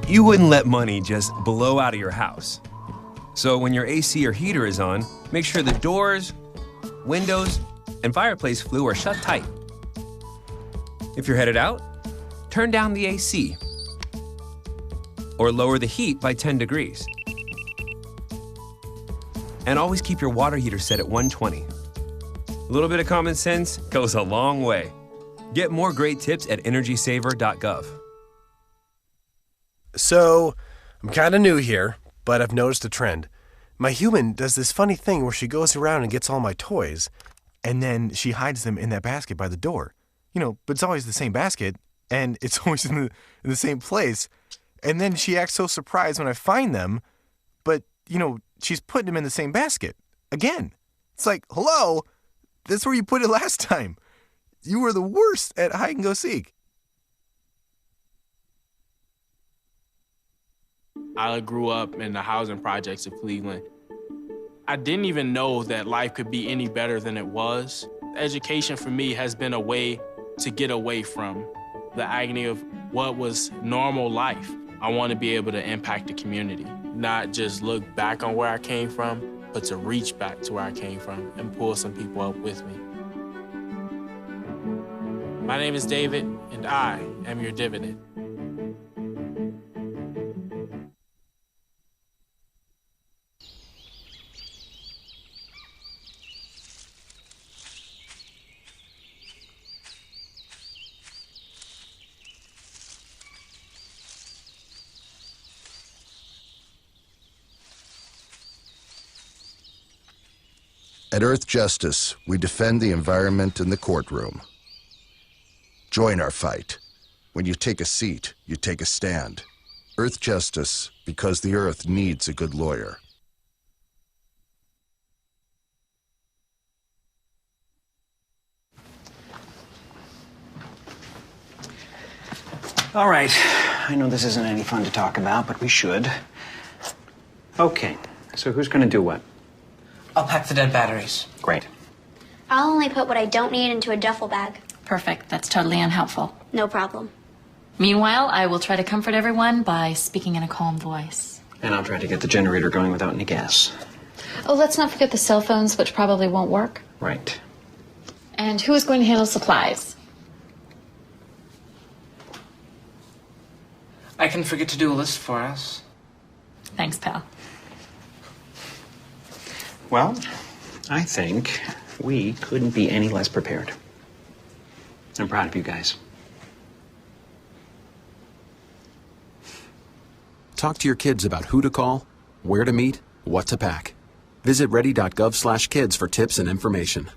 S17: You wouldn't let money just blow out of your house. So when your AC or heater is on, make sure the doors, windows, and fireplace flue are shut tight. If you're headed out, turn down the AC. or lower the heat by 10 degrees. And always keep your water heater set at 120. A little bit of common sense goes a long way. Get more great tips at energysaver.gov.
S16: So, I'm kind of new here, but I've noticed a trend. My human does this funny thing where she goes around and gets all my toys, and then she hides them in that basket by the door. But it's always the same basket, and it's always in the same place. And then she acts so surprised when I find them, but, she's putting them in the same basket. Again. It's like, hello? That's where you put it last time. You were the worst at hide and go seek.
S10: I grew up in the housing projects of Cleveland. I didn't even know that life could be any better than it was. Education for me has been a way to get away from the agony of what was normal life. I want to be able to impact the community, not just look back on where I came from, but to reach back to where I came from and pull some people up with me. My name is David, and I am your dividend.
S9: At Earth Justice, we defend the environment in the courtroom. Join our fight. When you take a seat, you take a stand. Earth Justice, because the Earth needs a good lawyer.
S18: All right. I know this isn't any fun to talk about, but we should. Okay, so who's going to do what?
S19: I'll pack the dead batteries.
S18: Great.
S6: I'll only put what I don't need into a duffel bag.
S20: Perfect. That's totally unhelpful.
S6: No problem.
S20: Meanwhile, I will try to comfort everyone by speaking in a calm voice.
S18: And I'll try to get the generator going without any gas.
S20: Oh, let's not forget the cell phones, which probably won't work.
S18: Right.
S20: And who is going to handle supplies?
S19: I can forget to do a list for us.
S20: Thanks, pal.
S18: Well, I think we couldn't be any less prepared. I'm proud of you guys.
S23: Talk to your kids about who to call, where to meet, what to pack. Visit ready.gov/kids for tips and information.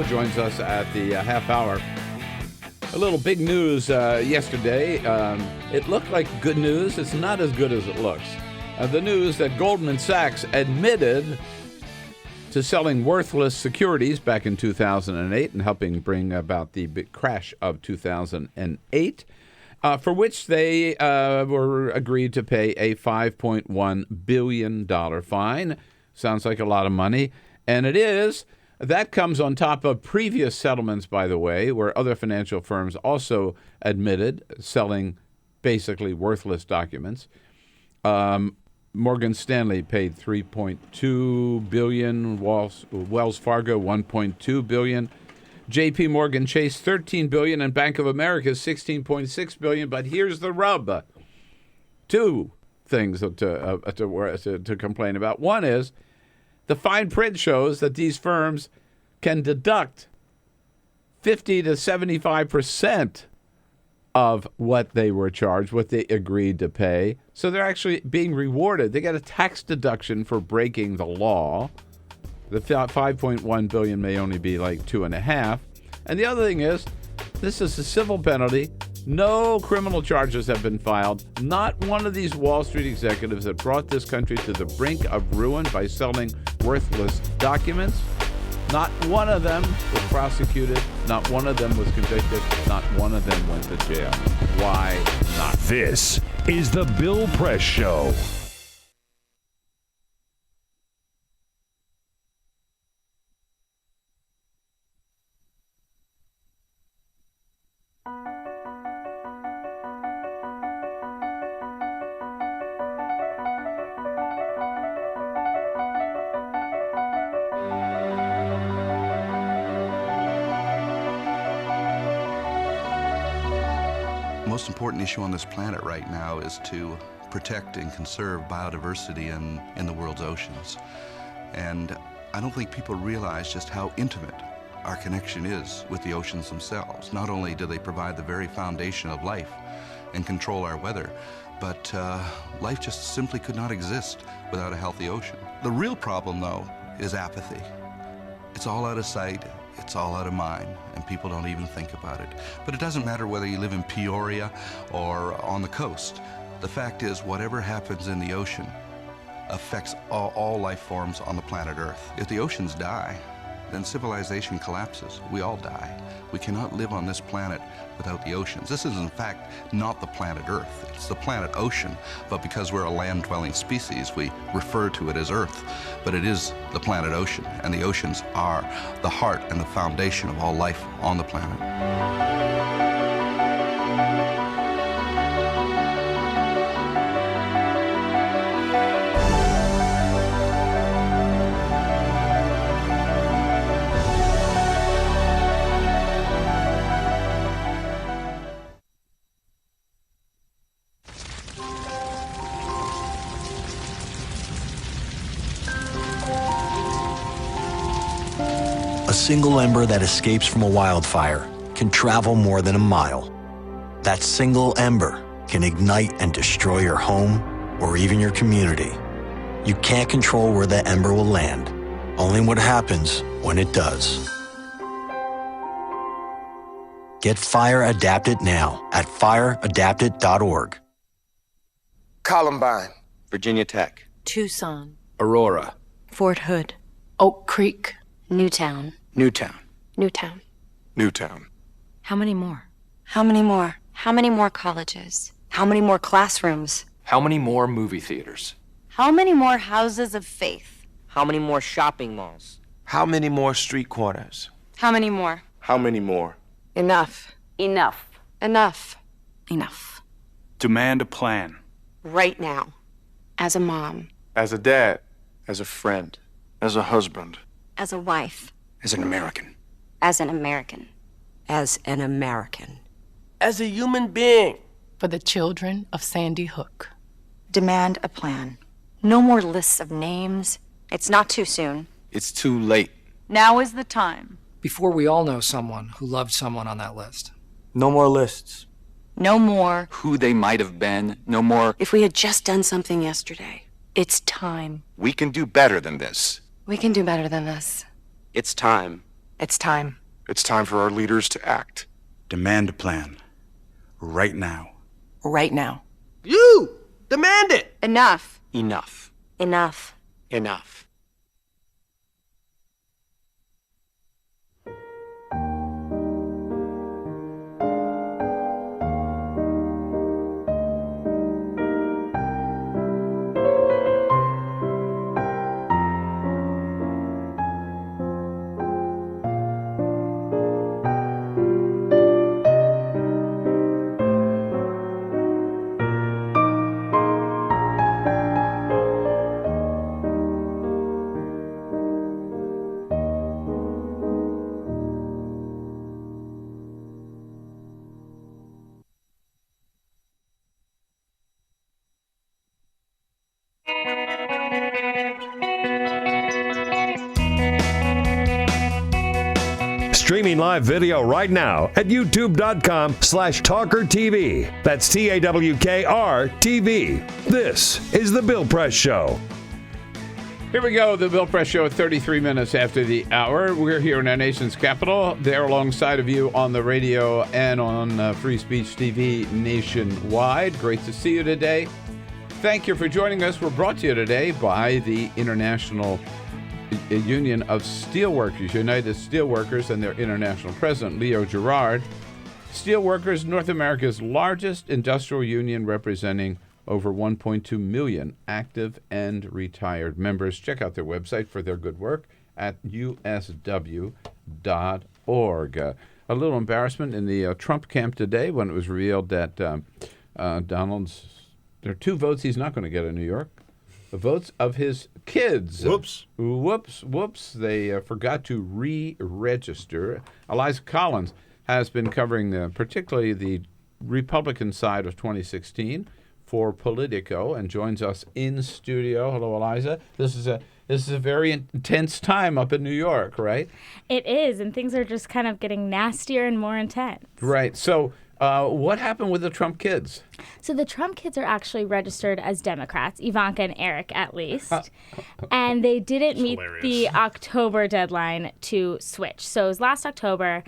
S2: Joins us at the half hour. A little big news yesterday. It looked like good news. It's not as good as it looks. The news that Goldman Sachs admitted to selling worthless securities back in 2008 and helping bring about the big crash of 2008, for which they were agreed to pay a $5.1 billion fine. Sounds like a lot of money, and it is. That comes on top of previous settlements, by the way, where other financial firms also admitted selling basically worthless documents. Morgan Stanley paid $3.2 billion, Wells Fargo $1.2 billion, J.P. Morgan Chase $13 billion, and Bank of America $16.6 billion. But here's the rub: two things to complain about. One is, the fine print shows that these firms can deduct 50 to 75% of what they were charged, what they agreed to pay. So they're actually being rewarded. They get a tax deduction for breaking the law. The $5.1 billion may only be like 2.5. And the other thing is, this is a civil penalty. No criminal charges have been filed. Not one of these Wall Street executives that brought this country to the brink of ruin by selling worthless documents. Not one of them was prosecuted. Not one of them was convicted. Not one of them went to jail. Why not?
S24: This is the Bill Press Show.
S1: most important issue on this planet right now is to protect and conserve biodiversity in the world's oceans. And I don't think people realize just how intimate our connection is with the oceans themselves. Not only do they provide the very foundation of life and control our weather, but life just simply could not exist without a healthy ocean. The real problem, though, is apathy. It's all out of sight, it's all out of mind, and people don't even think about it. But it doesn't matter whether you live in Peoria or on the coast. The fact is, whatever happens in the ocean affects all life forms on the planet Earth. If the oceans die, then civilization collapses. We all die. We cannot live on this planet without the oceans. This is, in fact, not the planet Earth. It's the planet ocean, but because we're a land-dwelling species, we refer to it as Earth. But it is the planet ocean, and the oceans are the heart and the foundation of all life on the planet.
S5: A single ember that escapes from a wildfire can travel more than a mile. That single ember can ignite and destroy your home or even your community. You can't control where that ember will land, only what happens when it does. Get Fire Adapted now at fireadapted.org.
S14: Columbine, Virginia Tech,
S11: Tucson,
S14: Aurora,
S11: Fort Hood, Oak Creek,
S19: Newtown.
S14: Newtown,
S11: Newtown.
S14: Newtown.
S11: How many more?
S24: How many more? How many more colleges? How many more classrooms?
S25: How many more movie theaters?
S24: How many more houses of faith?
S19: How many more shopping malls?
S14: How many more street corners?
S24: How many more?
S14: How many more?
S11: Enough.
S24: Enough. Enough.
S11: Enough.
S26: Demand a plan.
S24: Right now. As a mom.
S14: As a dad, as a friend, as a husband,
S24: As a wife.
S26: As an American.
S24: As an American.
S11: As an American.
S19: As a human being.
S11: For the children of Sandy Hook.
S24: Demand a plan. No more lists of names. It's not too soon.
S14: It's too late.
S24: Now is the time.
S19: Before we all know someone who loved someone on that list.
S14: No more lists.
S24: No more.
S26: Who they might have been. No more.
S11: If we had just done something yesterday. It's time.
S14: We can do better than this.
S11: We can do better than this.
S19: It's time.
S11: It's time.
S14: It's time for our leaders to act.
S26: Demand a plan. Right now.
S11: Right now.
S19: You! Demand it!
S24: Enough.
S19: Enough.
S24: Enough.
S19: Enough.
S13: Streaming live video right now at youtube.com/TawkrTV. That's TAWKR-TV. This is The Bill Press Show.
S2: Here we go, The Bill Press Show, 33 minutes after the hour. We're here in our nation's capital, there alongside of you on the radio and on Free Speech TV nationwide. Great to see you today. Thank you for joining us. We're brought to you today by the International Union of Steelworkers, United Steelworkers, and their international president, Leo Gerard. Steelworkers, North America's largest industrial union, representing over 1.2 million active and retired members. Check out their website for their good work at usw.org. A little embarrassment in the Trump camp today when it was revealed that there are 2 votes he's not going to get in New York. The votes of his kids.
S4: Whoops.
S2: Whoops. They forgot to re-register. Eliza Collins has been covering particularly the Republican side of 2016 for Politico and joins us in studio. Hello, Eliza. This is a very intense time up in New York, right?
S3: It is, and things are just kind of getting nastier and more intense.
S2: Right. So what happened with the Trump kids?
S3: So the Trump kids are actually registered as Democrats, Ivanka and Eric at least, and they didn't meet the October deadline to switch. So it was last October.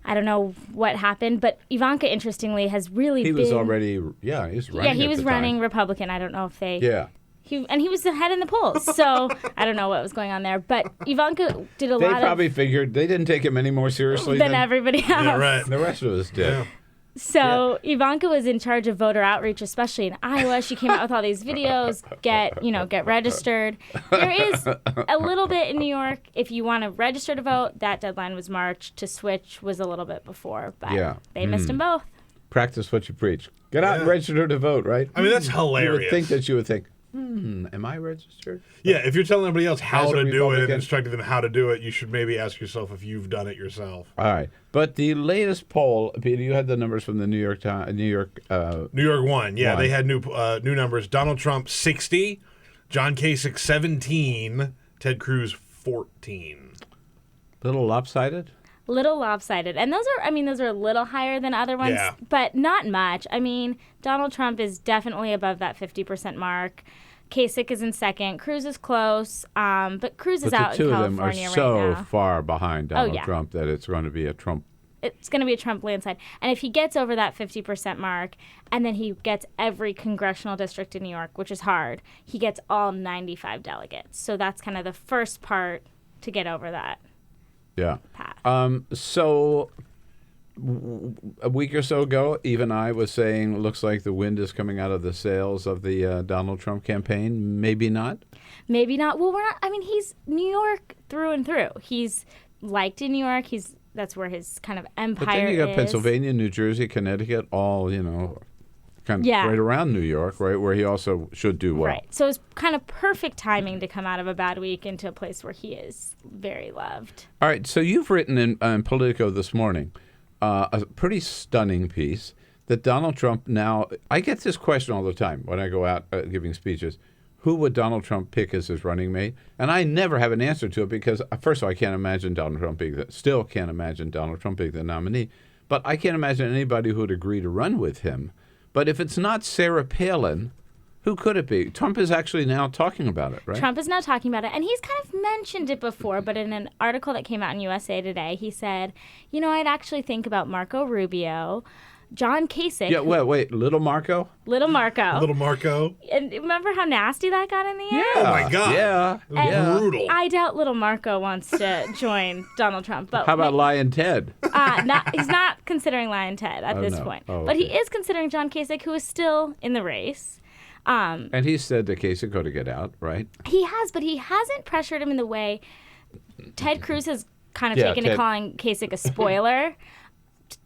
S3: I don't know what happened, but Ivanka, interestingly, has really been...
S2: He was already, he's running.
S3: Yeah, he was running Republican. I don't know if they...
S2: Yeah.
S3: He was ahead in the polls, so I don't know what was going on there. But Ivanka did a lot of...
S2: They probably figured they didn't take him any more seriously
S3: than everybody else.
S2: Yeah, right. The rest of us did.
S3: Yeah. So Ivanka was in charge of voter outreach, especially in Iowa. She came out with all these videos, get registered. There is a little bit in New York. If you want to register to vote, that deadline was March. To switch was a little bit before, but they missed them both.
S2: Practice what you preach. Get out and register to vote, right?
S4: I mean, that's hilarious.
S2: You would think, am I registered?
S4: Yeah, if you're telling everybody else how to do it and instructing them how to do it, you should maybe ask yourself if you've done it yourself.
S2: All right. But the latest poll, Peter, you had the numbers from the New York
S4: One. Yeah, they had new numbers. Donald Trump 60, John Kasich 17, Ted Cruz 14.
S2: Little lopsided?
S3: Little lopsided. And those are a little higher than other ones, but not much. I mean, Donald Trump is definitely above that 50% mark. Kasich is in second. Cruz is close, but Cruz is out in California right now.
S2: The two of them are so far behind Donald Trump that it's going to be a Trump.
S3: It's going to be a Trump landslide. And if he gets over that 50% mark, and then he gets every congressional district in New York, which is hard, he gets all 95 delegates. So that's kind of the first part to get over that.
S2: Yeah. So a week or so ago, Eve and I was saying, looks like the wind is coming out of the sails of the Donald Trump campaign. Maybe not.
S3: Maybe not. Well, we're not. I mean, he's New York through and through. He's liked in New York. That's where his kind of empire is.
S2: But then you got Pennsylvania, New Jersey, Connecticut, all kind of right around New York, right, where he also should do well.
S3: Right. So it's kind of perfect timing to come out of a bad week into a place where he is very loved.
S2: All right. So you've written in Politico this morning a pretty stunning piece that Donald Trump now, I get this question all the time when I go out giving speeches. Who would Donald Trump pick as his running mate? And I never have an answer to it because, first of all, I can't imagine Donald Trump being the nominee. But I can't imagine anybody who would agree to run with him. But if it's not Sarah Palin, who could it be? Trump is actually now talking about it, right?
S3: Trump is now talking about it. And he's kind of mentioned it before, but in an article that came out in USA Today, he said, I'd actually think about Marco Rubio, John Kasich.
S2: Yeah, wait, Little Marco?
S3: Little Marco.
S4: Little Marco.
S3: And remember how nasty that got in the end?
S2: Yeah.
S4: Oh, my God.
S2: Yeah.
S4: Brutal.
S3: I doubt Little Marco wants to join Donald Trump. But
S2: how about Lion Ted?
S3: He's not considering Lion Ted at this point.
S2: Oh,
S3: but he is considering John Kasich, who is still in the race.
S2: And he said that Kasich ought to get out, right?
S3: He has, but he hasn't pressured him in the way Ted Cruz has kind of taken to calling Kasich a spoiler.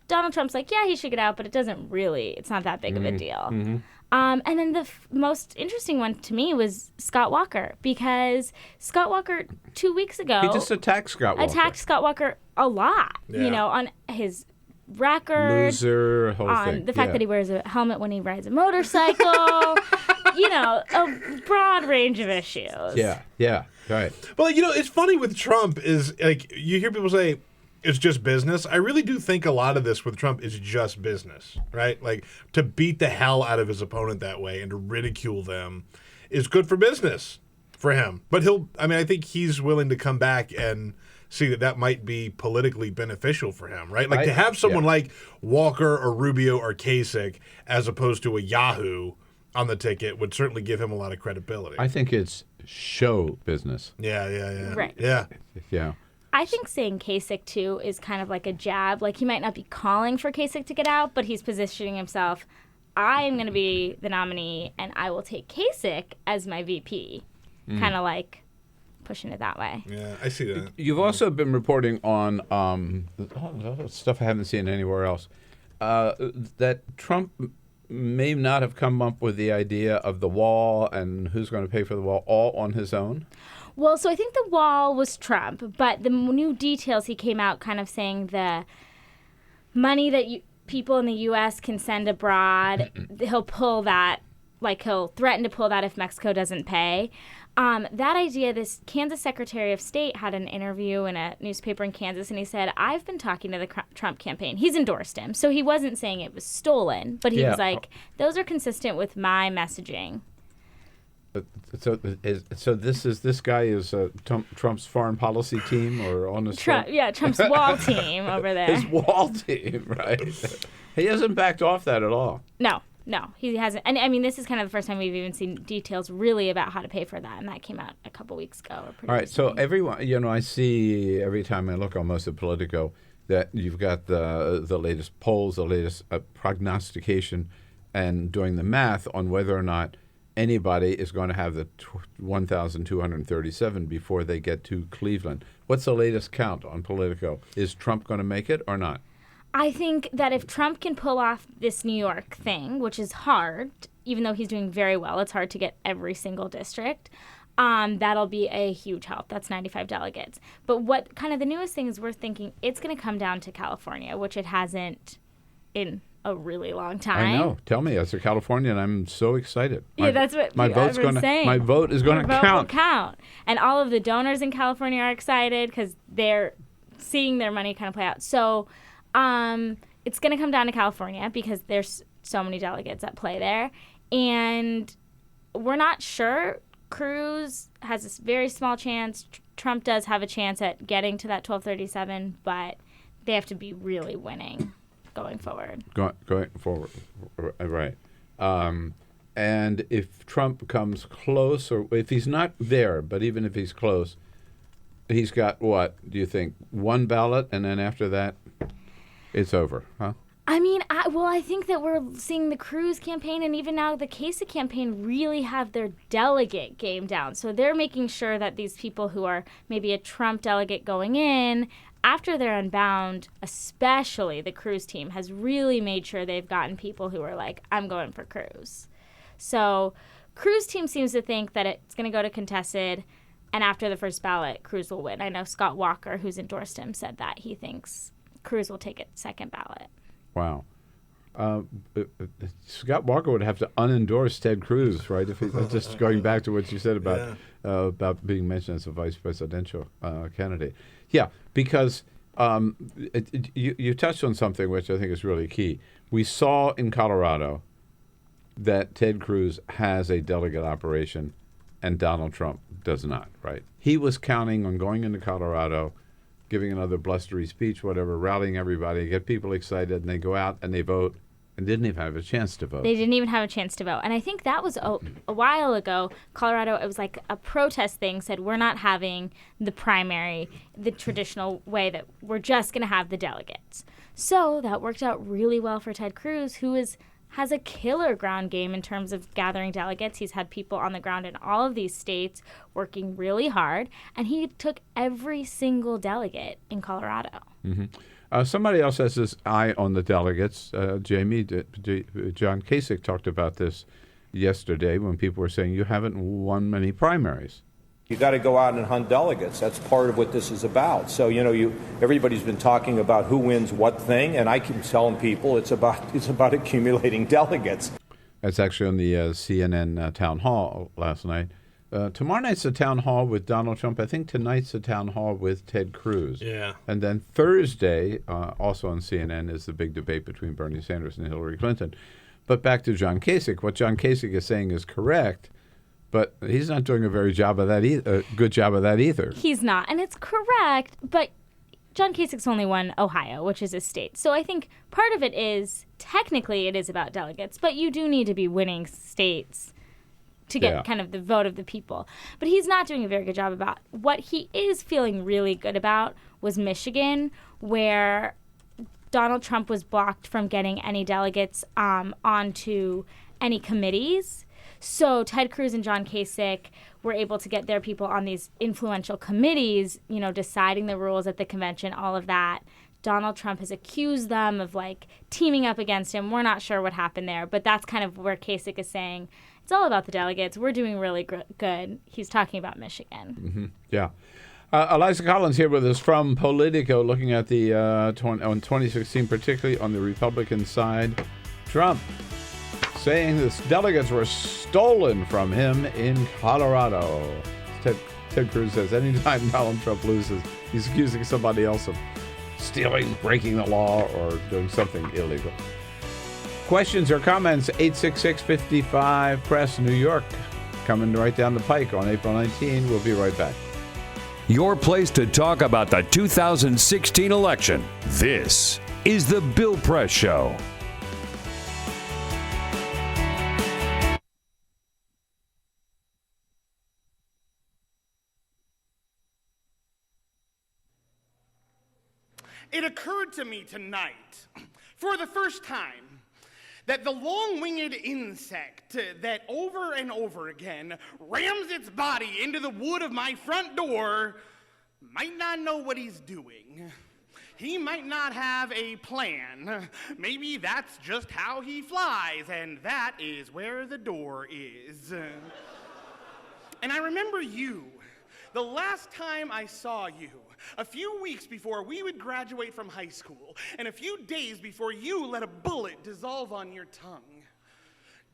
S3: Donald Trump's like, yeah, he should get out, but it's not that big of a deal.
S2: Mm-hmm.
S3: And then the most interesting one to me was Scott Walker, because Scott Walker 2 weeks ago...
S2: He just attacked Scott Walker.
S3: A lot, on his record.
S2: Loser, whole thing.
S3: The fact that he wears a helmet when he rides a motorcycle. A broad range of issues.
S2: Yeah, right.
S4: Well, it's funny with Trump is, you hear people say, it's just business. I really do think a lot of this with Trump is just business, right? Like, to beat the hell out of his opponent that way and to ridicule them is good for business for him. But I think he's willing to come back and see that might be politically beneficial for him, right? Like, to have someone like Walker or Rubio or Kasich as opposed to a Yahoo on the ticket would certainly give him a lot of credibility.
S2: I think it's show business.
S4: Yeah.
S3: Right.
S2: Yeah.
S3: I think saying Kasich, too, is kind of like a jab. Like, he might not be calling for Kasich to get out, but he's positioning himself, I am going to be the nominee, and I will take Kasich as my VP. Kind of like pushing it that way.
S4: Yeah, I see that.
S2: You've also been reporting on stuff I haven't seen anywhere else, that Trump may not have come up with the idea of the wall and who's going to pay for the wall all on his own.
S3: Well, so I think the wall was Trump, but the new details, he came out kind of saying the money that people in the U.S. can send abroad. He'll pull that, like he'll threaten to pull that if Mexico doesn't pay. That idea, this Kansas Secretary of State had an interview in a newspaper in Kansas, and he said, I've been talking to the Trump campaign. He's endorsed him. So he wasn't saying it was stolen, but he was like, those are consistent with my messaging.
S2: So this guy is Trump's foreign policy team or on his
S3: Trump's wall team over there.
S2: His wall team, right? He hasn't backed off that at all.
S3: No, he hasn't. And I mean, this is kind of the first time we've even seen details really about how to pay for that, and that came out a couple weeks ago.
S2: All right, so everyone, I see every time I look almost at Politico that you've got the latest polls, the latest prognostication, and doing the math on whether or not anybody is going to have the 1,237 before they get to Cleveland. What's the latest count on Politico? Is Trump going to make it or not?
S3: I think that if Trump can pull off this New York thing, which is hard, even though he's doing very well, it's hard to get every single district, that'll be a huge help. That's 95 delegates. But what kind of the newest thing is we're thinking it's going to come down to California, which it hasn't in a really long time.
S2: I know. Tell me, as a Californian, I'm so excited.
S3: That's what
S2: my vote's going to
S3: saying.
S2: My vote is going to count.
S3: Your vote will count. And all of the donors in California are excited because they're seeing their money kind of play out. So it's going to come down to California because there's so many delegates at play there. And we're not sure. Cruz has a very small chance. Trump does have a chance at getting to that 1237, but they have to be really winning going forward.
S2: Going forward, right. And if Trump comes close, or if he's not there, but even if he's close, he's got what, do you think, one ballot, and then after that, it's over, huh?
S3: I mean, I think that we're seeing the Cruz campaign and even now the Kasich campaign really have their delegate game down. So they're making sure that these people who are maybe a Trump delegate going in, after they're unbound, especially the Cruz team, has really made sure they've gotten people who are like, I'm going for Cruz. So Cruz team seems to think that it's going to go to contested, and after the first ballot, Cruz will win. I know Scott Walker, who's endorsed him, said that he thinks Cruz will take it second ballot.
S2: Wow. Scott Walker would have to unendorse Ted Cruz, right? If he, just going back to what you said about being mentioned as a vice presidential candidate. Yeah, because you touched on something which I think is really key. We saw in Colorado that Ted Cruz has a delegate operation and Donald Trump does not, right? He was counting on going into Colorado, giving another blustery speech, whatever, rallying everybody, get people excited, and they go out and they vote and didn't even have a chance to vote.
S3: They didn't even have a chance to vote. And I think that was a while ago. Colorado, it was like a protest thing, said we're not having the primary the traditional way, that we're just going to have the delegates. So that worked out really well for Ted Cruz, who has a killer ground game in terms of gathering delegates. He's had people on the ground in all of these states working really hard, and he took every single delegate in Colorado.
S2: Mm-hmm. Somebody else has his eye on the delegates. Jamie, John Kasich talked about this yesterday when people were saying you haven't won many primaries.
S7: You got to go out and hunt delegates. That's part of what this is about. So, everybody's been talking about who wins what thing, and I keep telling people it's about accumulating delegates.
S2: That's actually on the CNN town hall last night. Tomorrow night's a town hall with Donald Trump. I think tonight's a town hall with Ted Cruz.
S4: Yeah.
S2: And then Thursday, also on CNN, is the big debate between Bernie Sanders and Hillary Clinton. But back to John Kasich. What John Kasich is saying is correct, but he's not doing a very good job of that either.
S3: He's not, and it's correct, but John Kasich's only won Ohio, which is his state. So I think part of it is, technically it is about delegates, but you do need to be winning states to get kind of the vote of the people. But he's not doing a very good job about. What he is feeling really good about was Michigan, where Donald Trump was blocked from getting any delegates onto any committees. So Ted Cruz and John Kasich were able to get their people on these influential committees, deciding the rules at the convention, all of that. Donald Trump has accused them of teaming up against him. We're not sure what happened there, but that's kind of where Kasich is saying, it's all about the delegates. We're doing really good. He's talking about Michigan.
S2: Mm-hmm. Yeah. Eliza Collins here with us from Politico, looking at the on 2016, particularly on the Republican side. Trump saying the delegates were stolen from him in Colorado. Ted Cruz says anytime Donald Trump loses, he's accusing somebody else of stealing, breaking the law, or doing something illegal. Questions or comments, 866-55-PRESS, New York. Coming right down the pike on April 19. We'll be right back.
S13: Your place to talk about the 2016 election. This is the Bill Press Show.
S8: It occurred to me tonight, for the first time, that the long-winged insect that over and over again rams its body into the wood of my front door might not know what he's doing. He might not have a plan. Maybe that's just how he flies, and that is where the door is. And I remember you. The last time I saw you, a few weeks before we would graduate from high school, and a few days before you let a bullet dissolve on your tongue,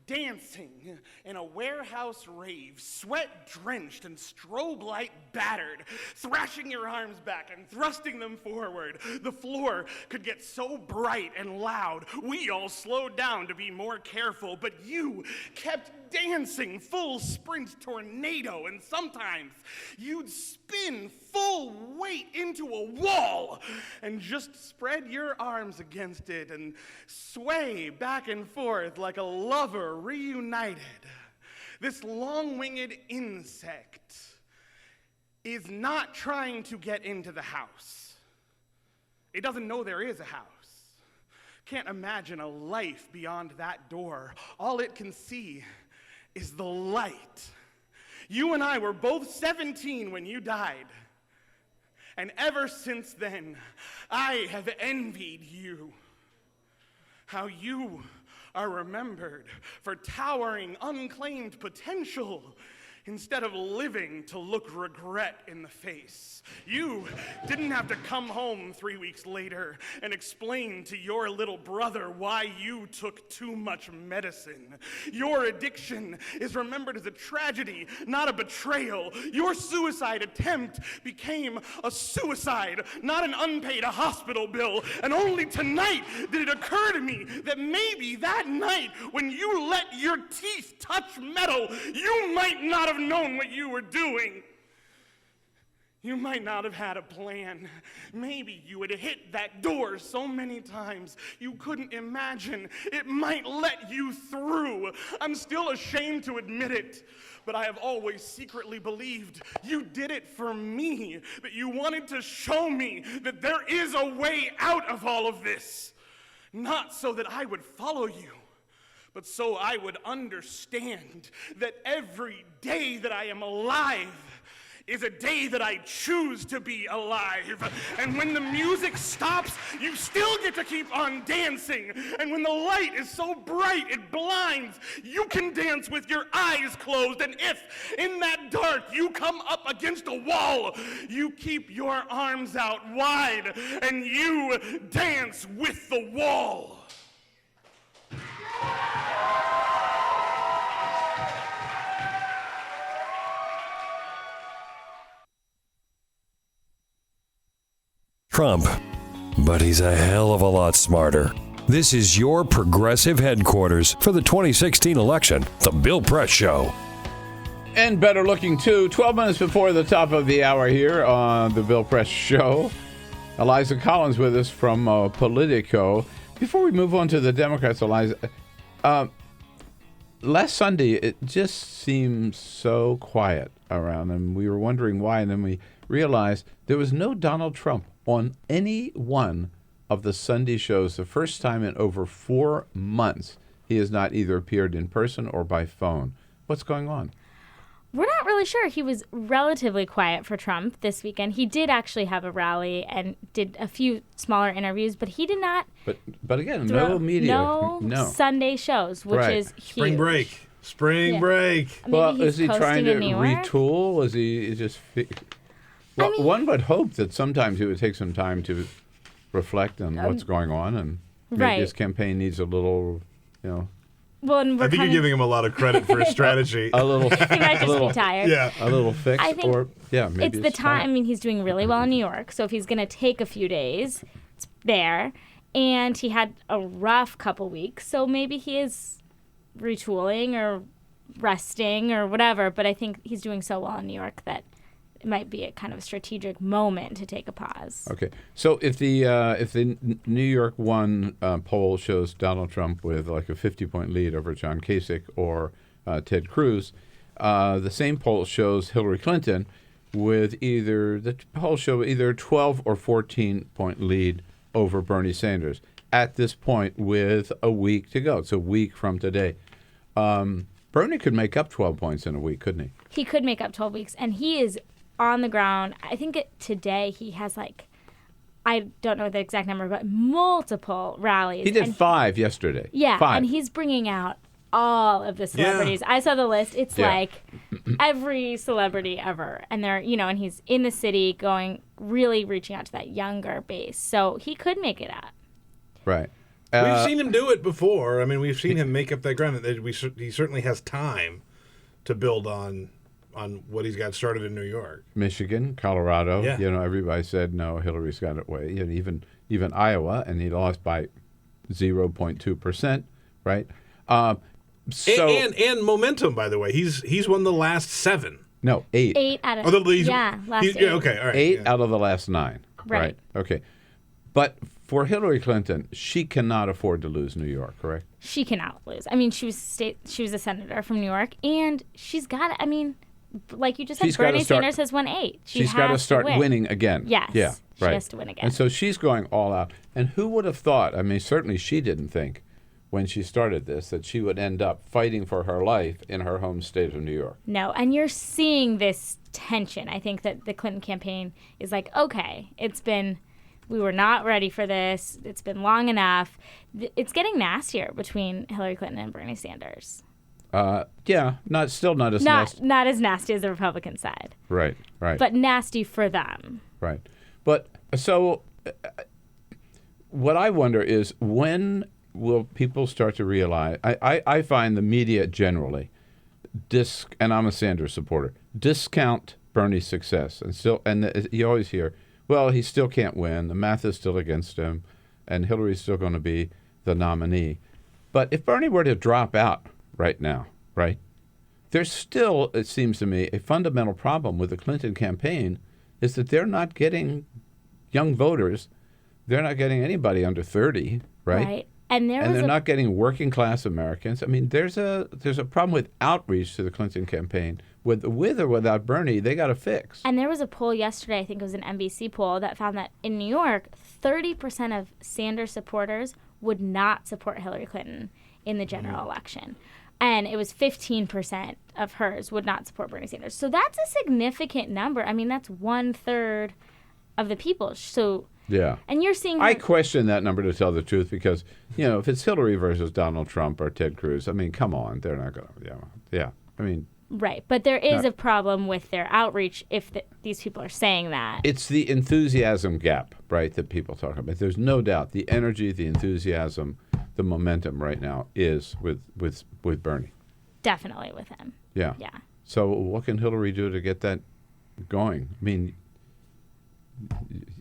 S8: dancing in a warehouse rave, sweat-drenched and strobe light battered, thrashing your arms back and thrusting them forward. The floor could get so bright and loud, we all slowed down to be more careful, but you kept dancing full sprint tornado, and sometimes you'd spin full weight into a wall and just spread your arms against it and sway back and forth like a lover reunited. This long-winged insect is not trying to get into the house. It doesn't know there is a house. Can't imagine a life beyond that door. All it can see is the light. You and I were both 17 when you died. And ever since then, I have envied you. How you are remembered for towering, unclaimed potential instead of living to look regret in the face. You didn't have to come home 3 weeks later and explain to your little brother why you took too much medicine. Your addiction is remembered as a tragedy, not a betrayal. Your suicide attempt became a suicide, not an unpaid hospital bill. And only tonight did it occur to me that maybe that night when you let your teeth touch metal, you might not have known what you were doing. You might not have had a plan. Maybe you had hit that door so many times you couldn't imagine it might let you through. I'm still ashamed to admit it, but I have always secretly believed you did it for me, that you wanted to show me that there is a way out of all of this. Not so that I would follow you, but so I would understand that every day that I am alive is a day that I choose to be alive. And when the music stops, you still get to keep on dancing. And when the light is so bright it blinds, you can dance with your eyes closed. And if in that dark you come up against a wall, you keep your arms out wide and you dance with the wall.
S13: Trump, but he's a hell of a lot smarter. This is your progressive headquarters for the 2016 election, The Bill Press Show.
S2: And better looking too. 12 minutes before the top of the hour here on The Bill Press Show. Eliza Collins with us from Politico. Before we move on to the Democrats, Eliza, last Sunday it just seemed so quiet around them. We were wondering why, and then we realized there was no Donald Trump on any one of the Sunday shows. The first time in over 4 months he has not either appeared in person or by phone. What's going on?
S3: We're not really sure. He was relatively quiet for Trump this weekend. He did actually have a rally and did a few smaller interviews, but he did not.
S2: But again, no media,
S3: no Sunday shows, which is huge.
S4: Spring break. Spring break.
S2: Well, is he trying to retool? Is he just? Well, one would hope that sometimes he would take some time to reflect on what's going on, and maybe his campaign needs a little,
S3: Well, and
S4: I think you're giving him a lot of credit for his strategy.
S2: a little.
S3: He might just be tired.
S4: Yeah.
S2: A little fix,
S3: I think
S2: maybe
S3: it's the time. I mean, he's doing really well in New York, so if he's going to take a few days, it's there. And he had a rough couple weeks, so maybe he is retooling or resting or whatever. But I think he's doing so well in New York that it might be a kind of a strategic moment to take a pause.
S2: Okay, so if the New York 1 poll shows Donald Trump with like a 50-point lead over John Kasich or Ted Cruz, the same poll shows Hillary Clinton with either 12 or 14-point lead over Bernie Sanders at this point with a week to go. It's a week from today. Bernie could make up 12 points in a week, couldn't he?
S3: He could make up 12 weeks, and he is on the ground. I think today he has I don't know the exact number, but multiple rallies.
S2: He did 5 yesterday.
S3: Yeah,
S2: 5.
S3: and he's bringing out all of the celebrities. Yeah. I saw the list. It's like every celebrity ever. And they're, and he's in the city really reaching out to that younger base. So he could make it up.
S2: Right.
S4: We've seen him do it before. I mean, we've seen him make up that ground. He certainly has time to build on what he's got started in New York.
S2: Michigan, Colorado. Yeah. Everybody said, no, Hillary's got it way. And even Iowa, and he lost by 0.2%, right?
S4: And momentum, by the way. He's won the last 7.
S2: No, 8.
S3: 8 out of last 8.
S4: Yeah, okay, all right.
S2: 8 out of the last 9.
S3: Right.
S2: Okay. But for Hillary Clinton, she cannot afford to lose New York, correct?
S3: She cannot lose. I mean, she was a senator from New York, and she's got I mean, like you just said, Bernie Sanders has won 8.
S2: She's got to start winning again.
S3: Yes.
S2: Yeah,
S3: she has to win again.
S2: And so she's going all out. And who would have thought, I mean, certainly she didn't think when she started this that she would end up fighting for her life in her home state of New York.
S3: No, and you're seeing this tension. I think that the Clinton campaign is like, okay, we were not ready for this. It's been long enough. It's getting nastier between Hillary Clinton and Bernie Sanders.
S2: Yeah, not as nasty.
S3: Not as nasty as the Republican side.
S2: Right.
S3: But nasty for them.
S2: Right. But so what I wonder is when will people start to realize, I find the media generally, and I'm a Sanders supporter, discount Bernie's success. And you always hear, well, he still can't win. The math is still against him, and Hillary's still going to be the nominee. But if Bernie were to drop out right now, right, there's still, it seems to me, a fundamental problem with the Clinton campaign is that they're not getting young voters. They're not getting anybody under 30, right?
S3: Right. And they're
S2: not getting working class Americans. I mean, there's a problem with outreach to the Clinton campaign. With or without Bernie, they got to fix.
S3: And there was a poll yesterday, I think it was an NBC poll, that found that in New York, 30% of Sanders supporters would not support Hillary Clinton in the general election. And it was 15% of hers would not support Bernie Sanders. So that's a significant number. I mean, that's 1/3 of the people. So
S2: yeah.
S3: And you're seeing
S2: I question that number, to tell the truth, because, if it's Hillary versus Donald Trump or Ted Cruz, I mean, come on, they're not going to, yeah. I mean.
S3: Right. But there is a problem with their outreach if these people are saying that.
S2: It's the enthusiasm gap, right, that people talk about. There's no doubt the energy, the enthusiasm, the momentum right now is with Bernie.
S3: Definitely with him.
S2: Yeah.
S3: Yeah.
S2: So what can Hillary do to get that going? I mean,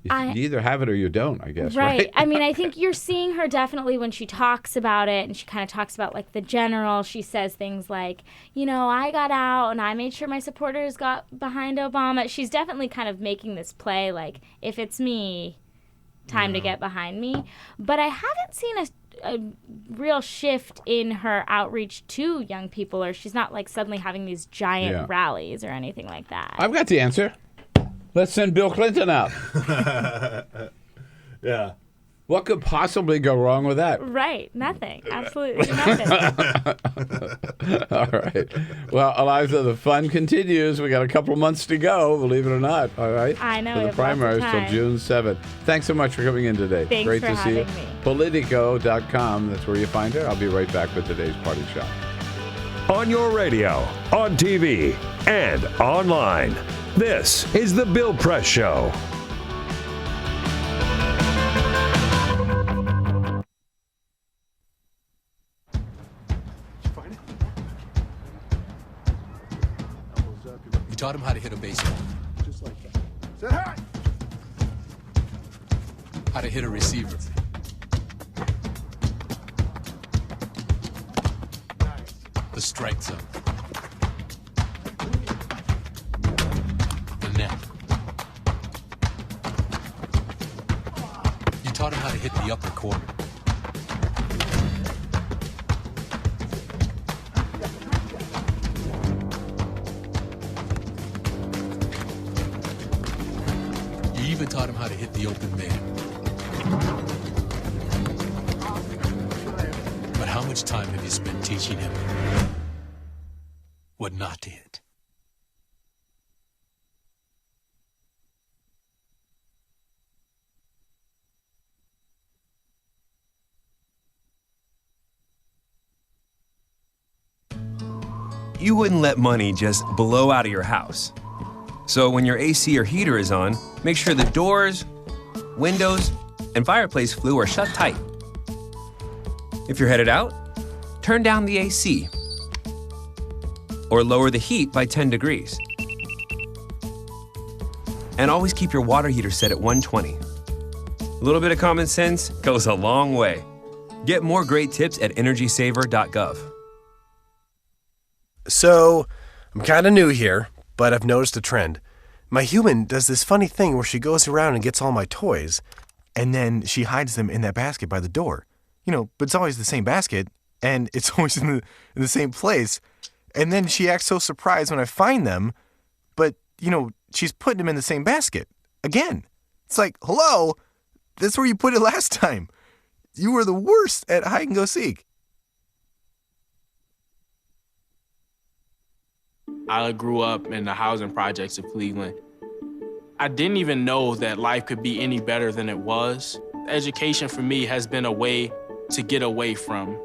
S2: you either have it or you don't, I guess. Right.
S3: I mean, I think you're seeing her definitely when she talks about it, and she kind of talks about like the general. She says things like, I got out and I made sure my supporters got behind Obama. She's definitely kind of making this play like, if it's me, time to get behind me. But I haven't seen a real shift in her outreach to young people, or she's not like suddenly having these giant rallies or anything like that.
S2: I've got the answer. Let's send Bill Clinton out.
S4: Yeah.
S2: What could possibly go wrong with that?
S3: Right. Nothing. Absolutely nothing.
S2: All right. Well, Eliza, the fun continues. We got a couple of months to go, believe it or not. All right.
S3: I know.
S2: For the primaries till June 7th. Thanks so much for coming in today.
S3: Thanks
S2: Great
S3: for
S2: to see you.
S3: having me.
S2: Politico.com. That's where you find her. I'll be right back with today's Party Shop.
S13: On your radio, on TV, and online. This is The Bill Press Show.
S12: You taught him how to hit a baseball.
S15: Just like that. Say hi!
S12: How to hit a receiver. The strike zone. The net. You taught him how to hit the upper corner. You even taught him how to hit the open man. But how much time have you spent teaching him what not to hit?
S16: You wouldn't let money just blow out of your house. So when your AC or heater is on, make sure the doors, windows, and fireplace flue are shut tight. If you're headed out, turn down the AC or lower the heat by 10 degrees. And always keep your water heater set at 120. A little bit of common sense goes a long way. Get more great tips at energysaver.gov.
S17: So, I'm kind of new here, but I've noticed a trend. My human does this funny thing where she goes around and gets all my toys, and then she hides them in that basket by the door. You know, but it's always the same basket, and it's always in the same place. And then she acts so surprised when I find them, but, you know, she's putting them in the same basket. Again. It's like, hello, that's where you put it last time. You were the worst at hide and go seek.
S10: I grew up in the housing projects of Cleveland. I didn't even know that life could be any better than it was. Education for me has been a way to get away from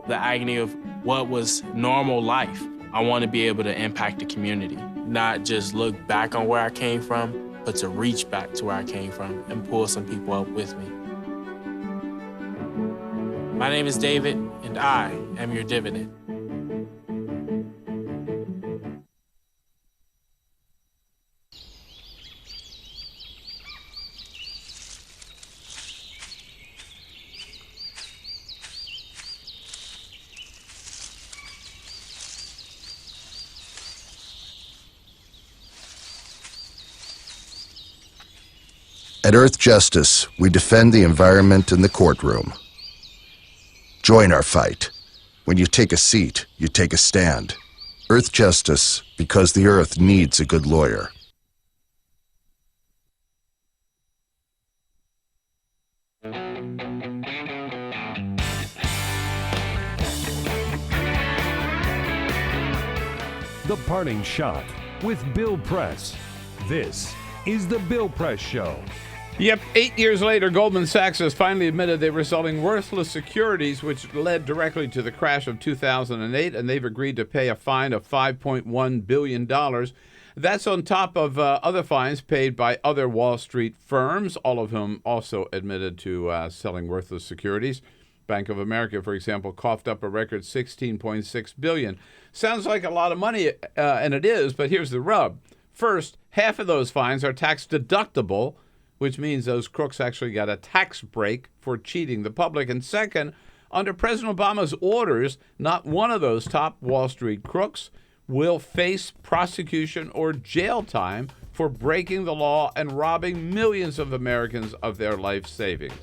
S10: the agony of what was normal life. I want to be able to impact the community, not just look back on where I came from, but to reach back to where I came from and pull some people up with me. My name is David, and I am your dividend.
S9: At Earth Justice, we defend the environment in the courtroom. Join our fight. When you take a seat, you take a stand. Earth Justice, because the Earth needs a good lawyer.
S13: The Parting Shot with Bill Press. This is The Bill Press Show.
S2: Yep, 8 years later, Goldman Sachs has finally admitted they were selling worthless securities, which led directly to the crash of 2008, and they've agreed to pay a fine of $5.1 billion. That's on top of other fines paid by other Wall Street firms, all of whom also admitted to selling worthless securities. Bank of America, for example, coughed up a record $16.6 billion. Sounds like a lot of money, and it is, but here's the rub. First, half of those fines are tax deductible, which means those crooks actually got a tax break for cheating the public. And second, under President Obama's orders, not one of those top Wall Street crooks will face prosecution or jail time for breaking the law and robbing millions of Americans of their life savings.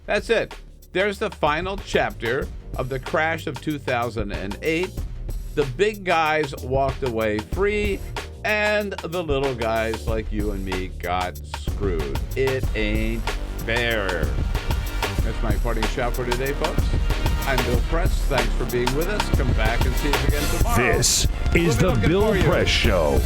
S2: That's it. There's the final chapter of the crash of 2008. The big guys walked away free, and the little guys like you and me got screwed. It ain't fair. That's my parting shot for today, folks. I'm Bill Press. Thanks for being with us. Come back and see us again tomorrow.
S13: This is The Bill Press Show.